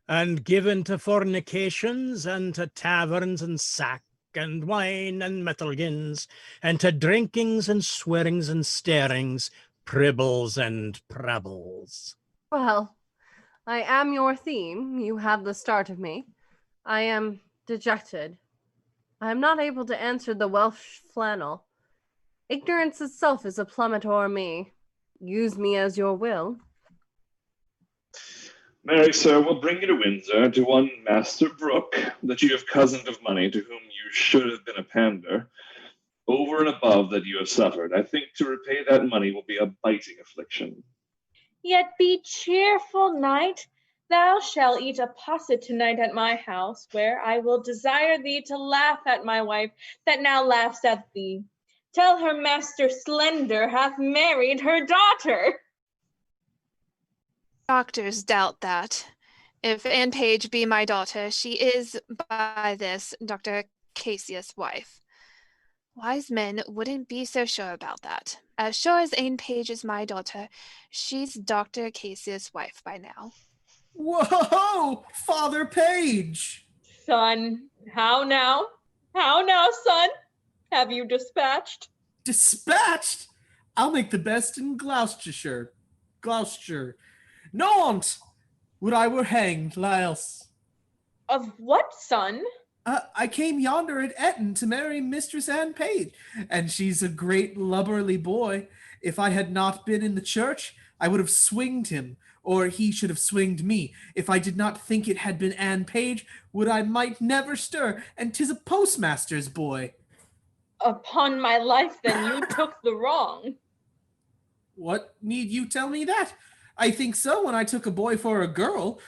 And given to fornications, and to taverns and sack, and wine and metalgins, and to drinkings and swearings and starings, pribbles and prabbles. Well, I am your theme. You have the start of me. I am dejected. I am not able to answer the Welsh flannel. Ignorance itself is a plummet o'er me. Use me as your will. Marry, sir, we'll bring you to Windsor, to one Master Brooke, that you have cozened of money, to whom you should have been a pander. Over and above that you have suffered, I think to repay that money will be a biting affliction. Yet be cheerful, knight. Thou shalt eat a posset tonight at my house, where I will desire thee to laugh at my wife that now laughs at thee. Tell her Master Slender hath married her daughter. Doctors doubt that. If Anne Page be my daughter, she is by this Dr. Cassius' wife. Wise men wouldn't be so sure about that. As sure as Anne Page is my daughter, she's Dr. Cassius' wife by now. Whoa! Father Page! Son, how now? How now, son? Have you dispatched? Dispatched? I'll make the best in Gloucestershire. Naunt! Would I were hanged, la else. Of what, son? I came yonder at Eton to marry Mistress Anne Page, and she's a great lubberly boy. If I had not been in the church, I would have swinged him, or he should have swinged me. If I did not think it had been Anne Page, would I might never stir, and 'tis a postmaster's boy. Upon my life, then, you took the wrong. What need you tell me that? I think so when I took a boy for a girl.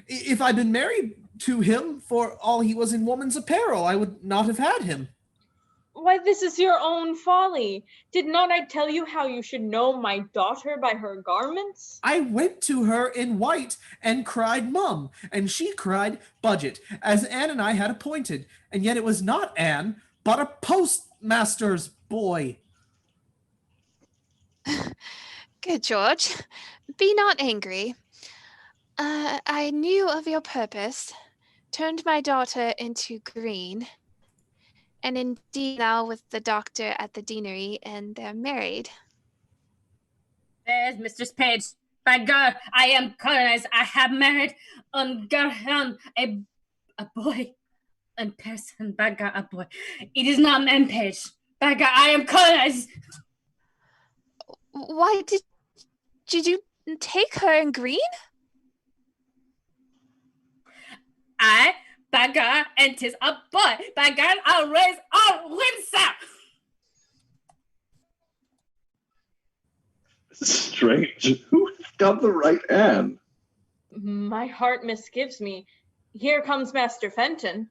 If I'd been married to him for all he was in woman's apparel, I would not have had him. Why, this is your own folly. Did not I tell you how you should know my daughter by her garments? I went to her in white and cried mum, and she cried budget, as Anne and I had appointed, and yet it was not Anne, but a postmaster's boy. Good George, be not angry. I knew of your purpose, turned my daughter into green, and indeed now with the doctor at the deanery, and they're married. There's Mistress Page. By God, I am colonized. I have married a boy. In person, by God, a boy. It is not Man Page. By God, I am colonized. Why did you take her in green? By God, and 'tis a boy. By God, I'll raise all Windsor. This is strange. Who got the right Anne? My heart misgives me. Here comes Master Fenton.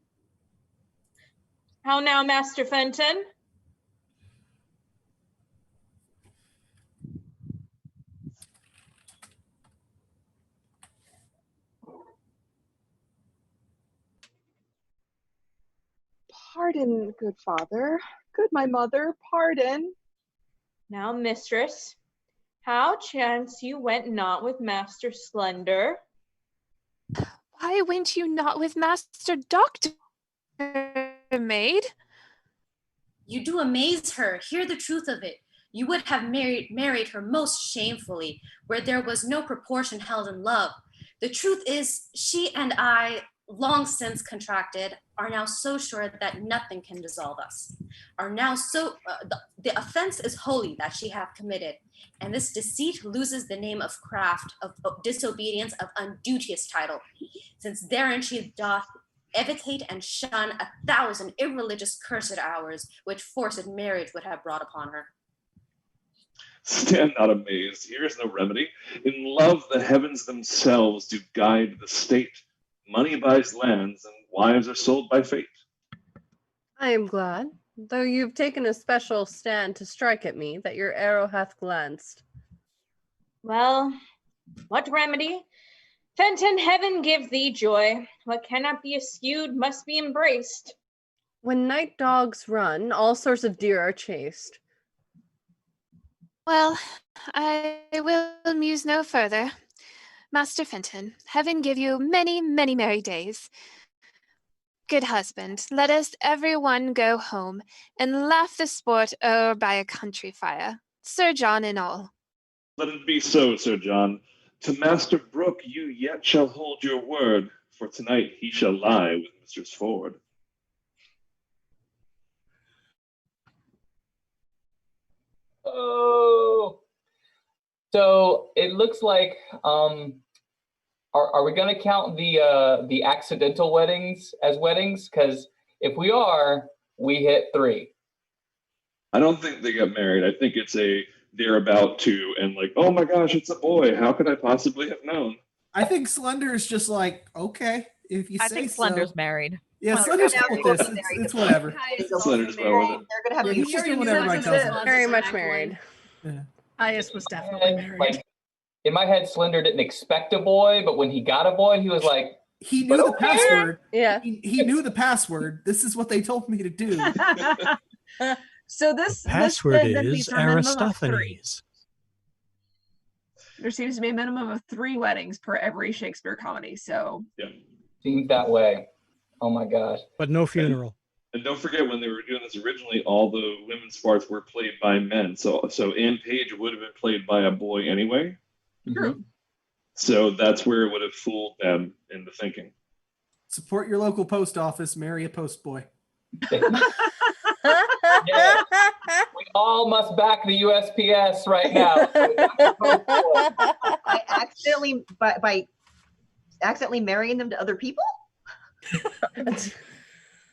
How now, Master Fenton? Pardon, good father, good my mother, pardon. Now, mistress, how chance you went not with Master Slender? Why went you not with Master Doctor, maid? You do amaze her. Hear the truth of it. You would have married her most shamefully, where there was no proportion held in love. The truth is, she and I long since contracted, are now so sure that nothing can dissolve us, are now so, the offense is holy that she hath committed, and this deceit loses the name of craft, of disobedience, of unduteous title, since therein she doth evitate and shun 1,000 irreligious cursed hours, which forced marriage would have brought upon her. Stand not amazed, here is no remedy. In love the heavens themselves do guide the state. Money buys lands, and wives are sold by fate. I am glad, though you've taken a special stand to strike at me, that your arrow hath glanced. Well, what remedy? Fenton, heaven give thee joy. What cannot be eschewed must be embraced. When night dogs run, all sorts of deer are chased. Well, I will muse no further. Master Fenton, heaven give you many, many merry days. Good husband, let us every one go home and laugh the sport o'er by a country fire, Sir John and all. Let it be so, Sir John. To Master Brooke you yet shall hold your word, for tonight he shall lie with Mistress Ford. Oh, so it looks like are we going to count the accidental weddings as weddings? Because if we are, we hit 3. I don't think they got married. I think it's they're about to, and like, oh my gosh, it's a boy. How could I possibly have known? I think Slender is just like, okay, if you say so. I think Slender's married. Yeah, Slender's cool with this. It's whatever. Slender's well. They're gonna have He's just doing whatever I tell him. Very much married. Yeah. Ias was definitely married. Like, in my head, Slender didn't expect a boy, but when he got a boy, he was like, he knew the password. Yeah. He knew the password. This is what they told me to do. So this Password this then is leads to a minimum of 3. Aristophanes. There seems to be a minimum of 3 weddings per every Shakespeare comedy. So Yeah. Seems that way. Oh my gosh. But no funeral. And don't forget, when they were doing this originally, all the women's parts were played by men. So Anne Page would have been played by a boy anyway. True. So that's where it would have fooled them into thinking. Support your local post office. Marry a post boy. Yeah. We all must back the USPS right now. I accidentally by accidentally marrying them to other people.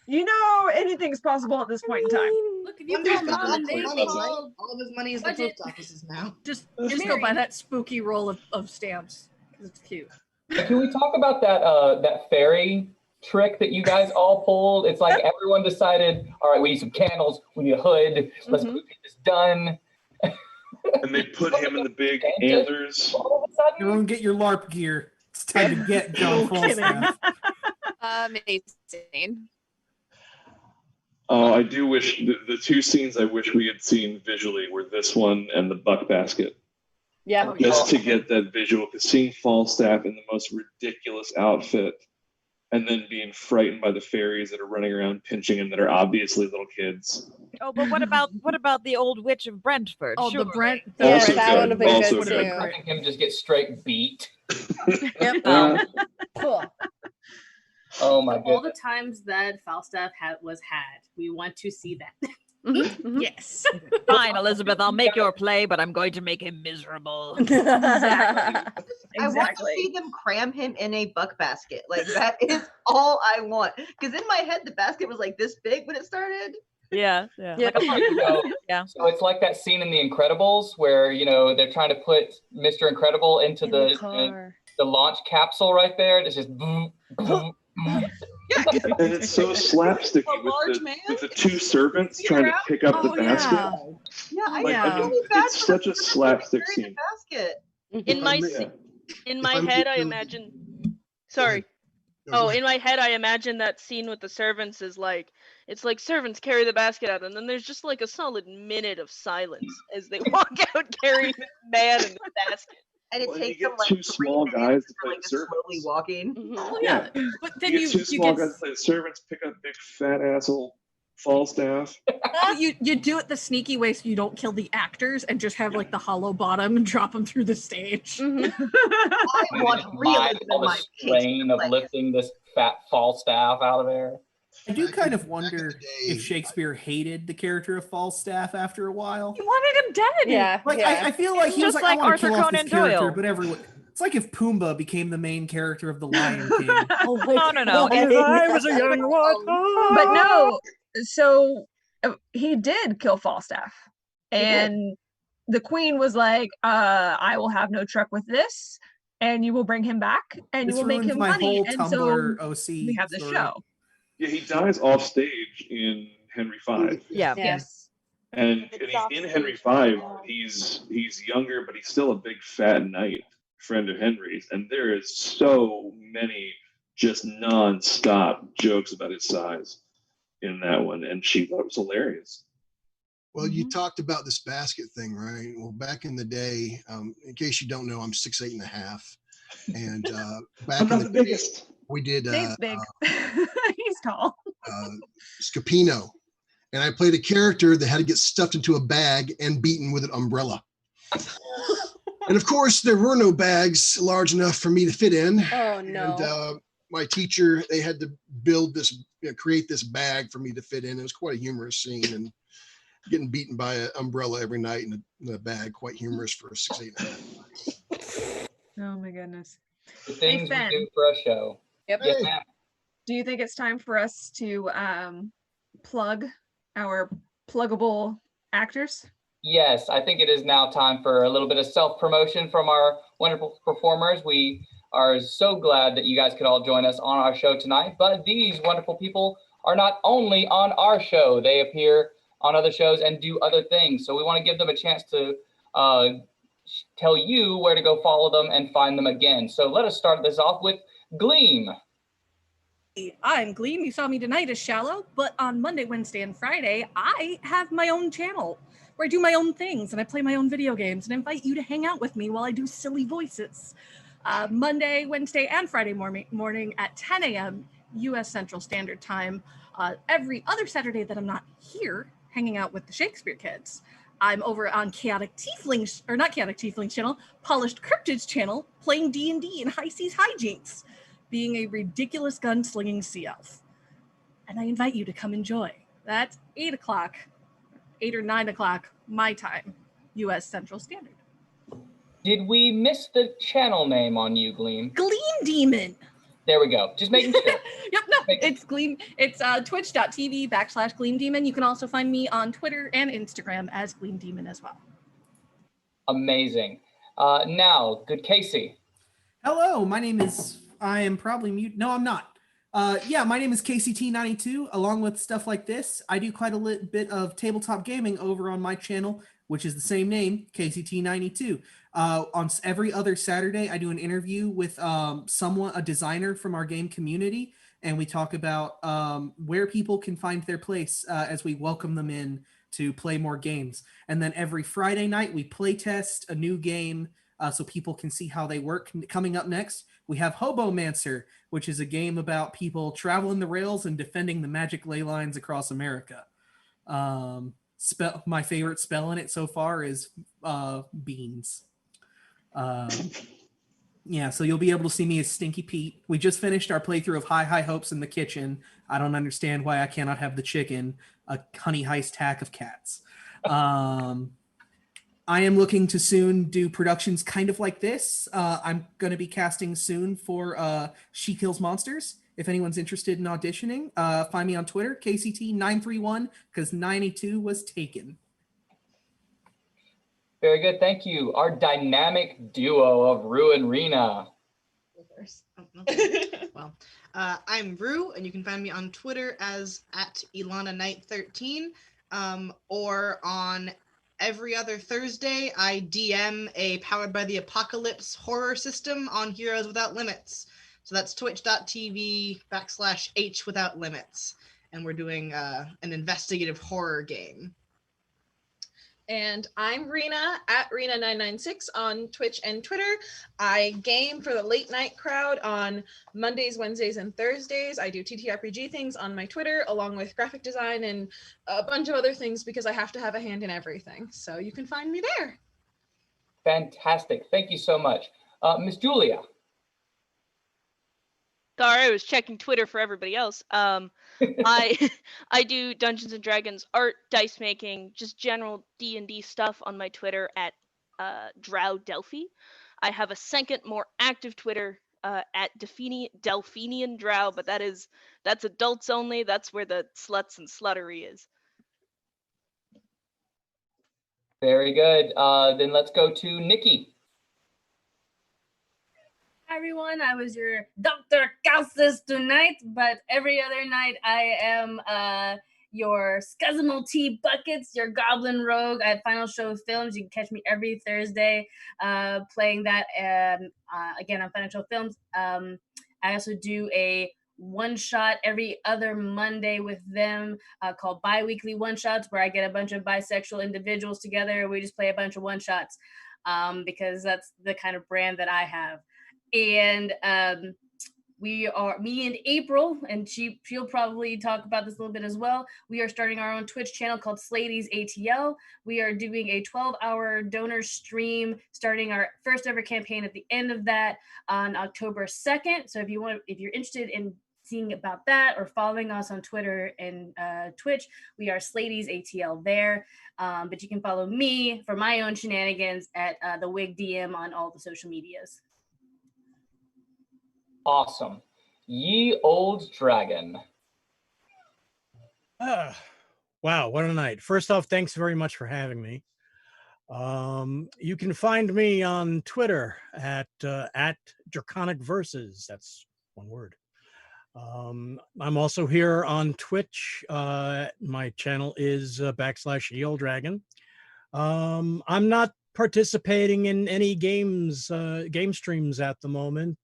You know, anything's possible at this point in time. Look, if you Wonder if call God mom and has dad, money, right? all All of his money is the budget. post offices now. just go buy that spooky roll of stamps because it's cute. Can we talk about that fairy trick that you guys all pulled? It's like everyone decided, all right, we need some candles, we need a hood, let's get this done. And they put him in the big antlers. All of a sudden, Everyone get your LARP gear. It's time to get John Falstaff. Amazing. Oh, I do wish the 2 scenes I wish we had seen visually were this one and the buck basket. Yeah. Just to get that visual, because seeing Falstaff in the most ridiculous outfit and then being frightened by the fairies that are running around pinching him that are obviously little kids. Oh, but what about the old witch of Brentford? Oh, the Surely. Brent. Yes, Also that good, would have been also good good. too. I think him just get straight beat. Yep. Cool. Oh my All goodness. the times that Falstaff was had, we want to see that. Yes. Fine, Elizabeth, I'll make your play, but I'm going to make him miserable. Exactly. I want to see them cram him in a buck basket. Like that is all I want. Because in my head, the basket was like this big when it started. Yeah. Yep. Yeah. So it's like that scene in The Incredibles where, you know, they're trying to put Mr. Incredible into the launch capsule right there. It's just boom, boom, boom. And it's so slapsticky with the 2 servants trying to pick up the basket. Yeah, I Like, feel really bad it's for such the a slapstick carrying scene. the basket. In my head, I imagine. Sorry. Oh, in my head, I imagine that scene with the servants is like, it's like servants carry the basket out, and then there's just like a solid minute of silence as they walk out carrying this man in the basket. And it Well, takes you them get like 2 3 small minutes guys to to play like the just servants. slowly walking. Oh yeah, but then You you get 2 small get guys to play the servants, pick up big fat asshole Falstaff. You do it the sneaky way so you don't kill the actors and just have like the hollow bottom and drop them through the stage. I want Mind realism all in the my strain of lifting this fat Falstaff out of there. I do kind of wonder if Shakespeare hated the character of Falstaff after a while. He wanted him dead. Yeah. Like yeah. I feel like he was Just like, I like want to Arthur kill off this Conan character, Doyle. but everyone. It's like if Pumbaa became the main character of The Lion King. No. And if I was a young what? But no, so he did kill Falstaff, did. and the queen was like, I will have no truck with this, and you will bring him back, and This you will make ruins him my money, whole and so Tumblr OC we have the story. show. Yeah, he dies off stage in Henry V. Yeah. Yes. And he's in Henry V. He's younger, but he's still a big fat knight, friend of Henry's. And there is so many just non-stop jokes about his size in that one, and she thought it was hilarious. Well, you talked about this basket thing, right? Well, back in the day, in case you don't know, I'm 6'8.5", and back I'm in not the the day, biggest. we did Dave's big. He's tall. Scapino, and I played a character that had to get stuffed into a bag and beaten with an umbrella. And of course, there were no bags large enough for me to fit in. Oh no. And my teacher, they had to build this, create this bag for me to fit in. It was quite a humorous scene, and getting beaten by an umbrella every night in a bag, quite humorous for a 6'8". Oh my goodness. The things we Finn. do for a show. Yep. Yes, ma'am. Do you think it's time for us to plug our pluggable actors? Yes, I think it is now time for a little bit of self-promotion from our wonderful performers. We are so glad that you guys could all join us on our show tonight, but these wonderful people are not only on our show, they appear on other shows and do other things. So we want to give them a chance to tell you where to go follow them and find them again. So let us start this off with Gleam. I'm Gleam. You saw me tonight as Shallow, but on Monday, Wednesday, and Friday, I have my own channel where I do my own things and I play my own video games and invite you to hang out with me while I do silly voices. Monday, Wednesday, and Friday morning at 10 a.m. U.S. Central Standard Time. Every other Saturday that I'm not here hanging out with the Shakespeare kids, I'm over on Chaotic Tieflings, or not Chaotic Tieflings channel, Polished Cryptids channel, playing D&D and High Seas Hijinks, being a ridiculous gunslinging sea elf. And I invite you to come enjoy. That's 8 o'clock, 8 or 9 o'clock, my time, U.S. Central Standard. Did we miss the channel name on you, Gleam? Gleam Demon. There we go. Just making sure. Yep, no, it's Gleam. It's twitch.tv/Gleam Demon. You can also find me on Twitter and Instagram as Gleam Demon as well. Amazing. Now, good Casey. Hello, my name is. I am probably mute. No, I'm not. Yeah, my name is KCT92. Along with stuff like this, I do quite a little bit of tabletop gaming over on my channel, which is the same name, KCT92. On every other Saturday, I do an interview with a designer from our game community, and we talk about where people can find their place as we welcome them in to play more games. And then every Friday night, we play test a new game so people can see how they work. Coming up next, we have Hobomancer, which is a game about people traveling the rails and defending the magic ley lines across America. My favorite spell in it so far is beans. Yeah, so you'll be able to see me as Stinky Pete. We just finished our playthrough of High Hopes in the kitchen. I don't understand why I cannot have the chicken, a honey heist hack of cats. I am looking to soon do productions kind of like this. I'm going to be casting soon for She Kills Monsters. If anyone's interested in auditioning, find me on Twitter, KCT931, because 92 was taken. Very good. Thank you. Our dynamic duo of Rue and Rena. Well, I'm Rue, and you can find me on Twitter as @IlanaKnight13, or on every other Thursday, I DM a Powered by the Apocalypse horror system on Heroes Without Limits. So that's twitch.tv/H Without Limits. And we're doing an investigative horror game. And I'm Rena at Rena996 on Twitch and Twitter. I game for the late night crowd on Mondays, Wednesdays, and Thursdays. I do TTRPG things on my Twitter, along with graphic design and a bunch of other things because I have to have a hand in everything. So you can find me there. Fantastic. Thank you so much. Miss Julia. Sorry, I was checking Twitter for everybody else. I I do Dungeons and Dragons art, dice making, just general D&D stuff on my Twitter at Drow Delphi. I have a second, more active Twitter at Delphinian Drow, but that's adults only. That's where the sluts and sluttery is. Very good. Then let's go to Nikki. Hi everyone, I was your Dr. Kaustis tonight, but every other night I am your Scuzzimal Tea Buckets, your Goblin Rogue at Final Show Films. You can catch me every Thursday playing that again on Final Show Films. I also do a one-shot every other Monday with them called Bi-Weekly One-Shots, where I get a bunch of bisexual individuals together. We just play a bunch of one-shots because that's the kind of brand that I have. And we are, me and April, and she'll probably talk about this a little bit as well. We are starting our own Twitch channel called Slady's ATL. We are doing a 12-hour donor stream, starting our first ever campaign at the end of that on October 2nd. So if you're interested in seeing about that or following us on Twitter and Twitch, we are Slady's ATL there. But you can follow me for my own shenanigans at the Wig DM on all the social medias. Awesome. Ye Old Dragon. Wow, what a night. First off, thanks very much for having me. You can find me on Twitter at Draconic Verses. That's one word. I'm also here on Twitch. My channel is /Ye Old Dragon. I'm not participating in any game streams at the moment.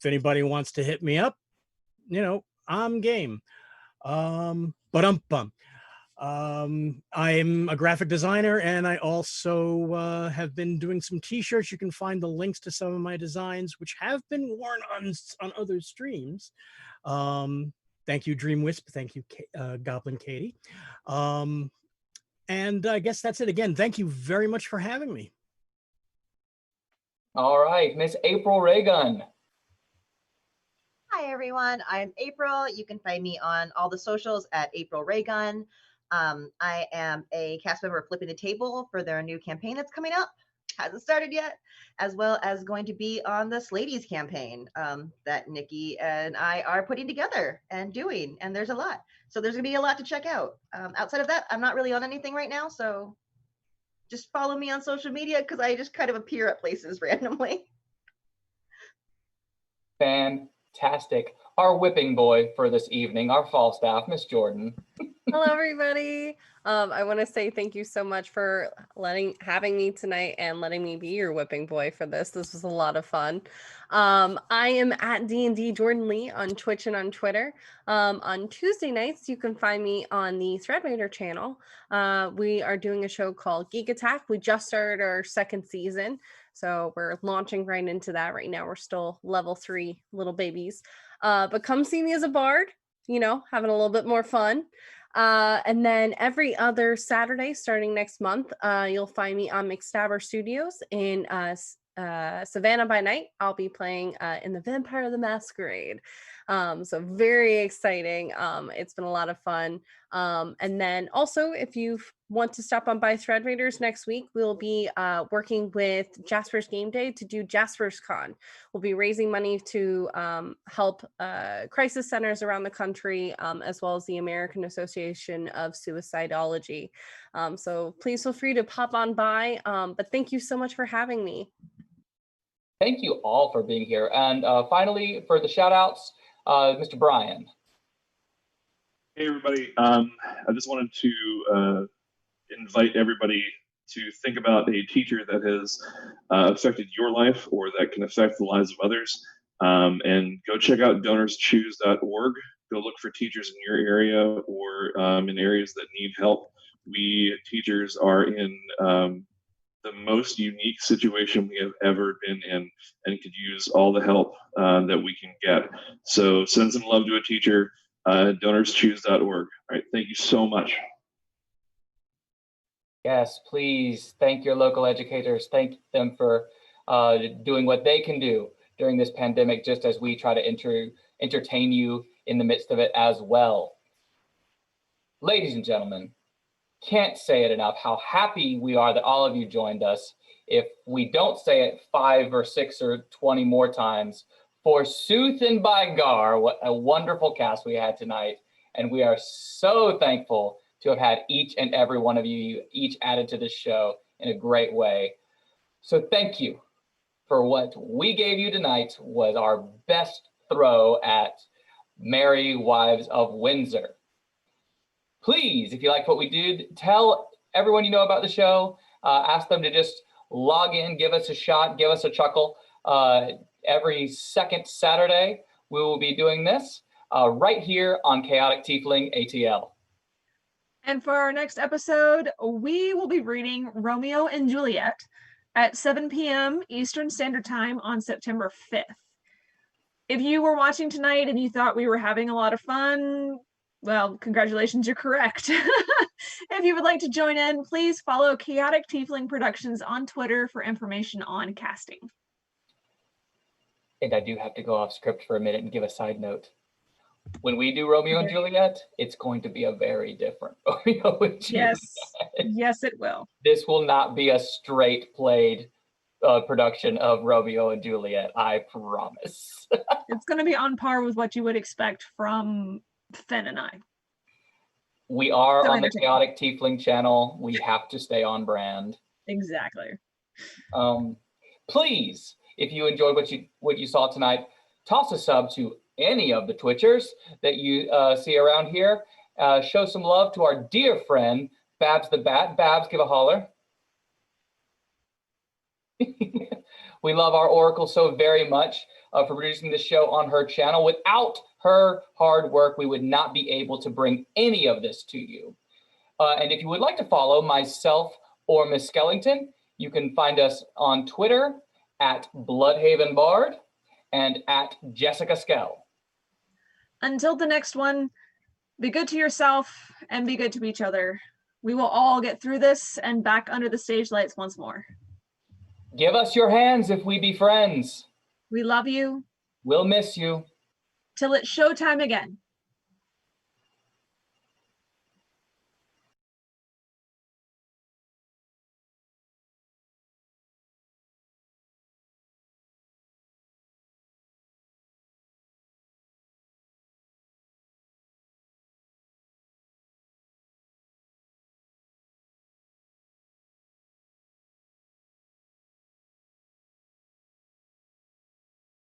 If anybody wants to hit me up, I'm game. I'm a graphic designer, and I also have been doing some t-shirts. You can find the links to some of my designs, which have been worn on other streams. Thank you, Dream Wisp. Thank you, Goblin Katie. And I guess that's it. Again, thank you very much for having me. All right, Miss April Raygun. Hi, everyone. I'm April. You can find me on all the socials at April Raygun. I am a cast member of Flipping the Table for their new campaign that's coming up. Hasn't started yet, as well as going to be on the Slady's campaign that Nikki and I are putting together and doing, and there's a lot. So there's going to be a lot to check out. Outside of that, I'm not really on anything right now, so just follow me on social media because I just kind of appear at places randomly. Fantastic. Our whipping boy for this evening, our Falstaff, Miss Jordan. Hello, everybody. I want to say thank you so much for having me tonight and letting me be your whipping boy for this. This was a lot of fun. I am at D&D Jordan Lee on Twitch and on Twitter. On Tuesday nights, you can find me on the Threadraider channel. We are doing a show called Geek Attack. We just started our second season, so we're launching right into that right now. We're still level 3 little babies. But come see me as a bard, having a little bit more fun. And then every other Saturday, starting next month, you'll find me on McStabber Studios in Savannah by Night. I'll be playing in the Vampire the Masquerade. So very exciting. It's been a lot of fun. And then also, if you want to stop on by Threadraiders next week, we'll be working with Jasper's Game Day to do Jasper's Con. We'll be raising money to help crisis centers around the country, as well as the American Association of Suicidology. So please feel free to pop on by. But thank you so much for having me. Thank you all for being here. And finally, for the shout outs, Mr. Brian. Hey, everybody. I just wanted to invite everybody to think about a teacher that has affected your life or that can affect the lives of others. And go check out donorschoose.org. Go look for teachers in your area or in areas that need help We teachers are in the most unique situation we have ever been in, and could use all the help that we can get. So send some love to a teacher, donorschoose.org. All right, thank you so much. Yes, please thank your local educators. Thank them for doing what they can do during this pandemic, just as we try to entertain you in the midst of it as well. Ladies and gentlemen, can't say it enough how happy we are that all of you joined us. If we don't say it 5 or 6 or 20 more times, forsooth and by gar, what a wonderful cast we had tonight. And we are so thankful to have had each and every one of you each added to this show in a great way. So thank you for what we gave you tonight was our best throw at Merry Wives of Windsor. Please, if you like what we did, tell everyone you know about the show. Ask them to just log in, give us a shot, give us a chuckle. Every second Saturday, we will be doing this right here on Chaotic Tiefling ATL. And for our next episode, we will be reading Romeo and Juliet at 7 p.m. Eastern Standard Time on September 5th. If you were watching tonight and you thought we were having a lot of fun, well, congratulations, you're correct. If you would like to join in, please follow Chaotic Tiefling Productions on Twitter for information on casting. And I do have to go off script for a minute and give a side note. When we do Romeo and Juliet, it's going to be a very different Romeo and Juliet. Yes, it will. This will not be a straight played production of Romeo and Juliet, I promise. It's going to be on par with what you would expect from Finn and I. We are on the Chaotic Tiefling channel. We have to stay on brand. Exactly. Please, if you enjoyed what you saw tonight, toss a sub to any of the Twitchers that you see around here. Show some love to our dear friend, Babs the Bat. Babs, give a holler. We love our Oracle so very much for producing this show on her channel. Without her hard work, we would not be able to bring any of this to you. And if you would like to follow myself or Miss Skellington, you can find us on Twitter at Bloodhaven Bard and at Jessica Skell. Until the next one, be good to yourself and be good to each other. We will all get through this and back under the stage lights once more. Give us your hands if we be friends. We love you. We'll miss you. Till it's showtime again.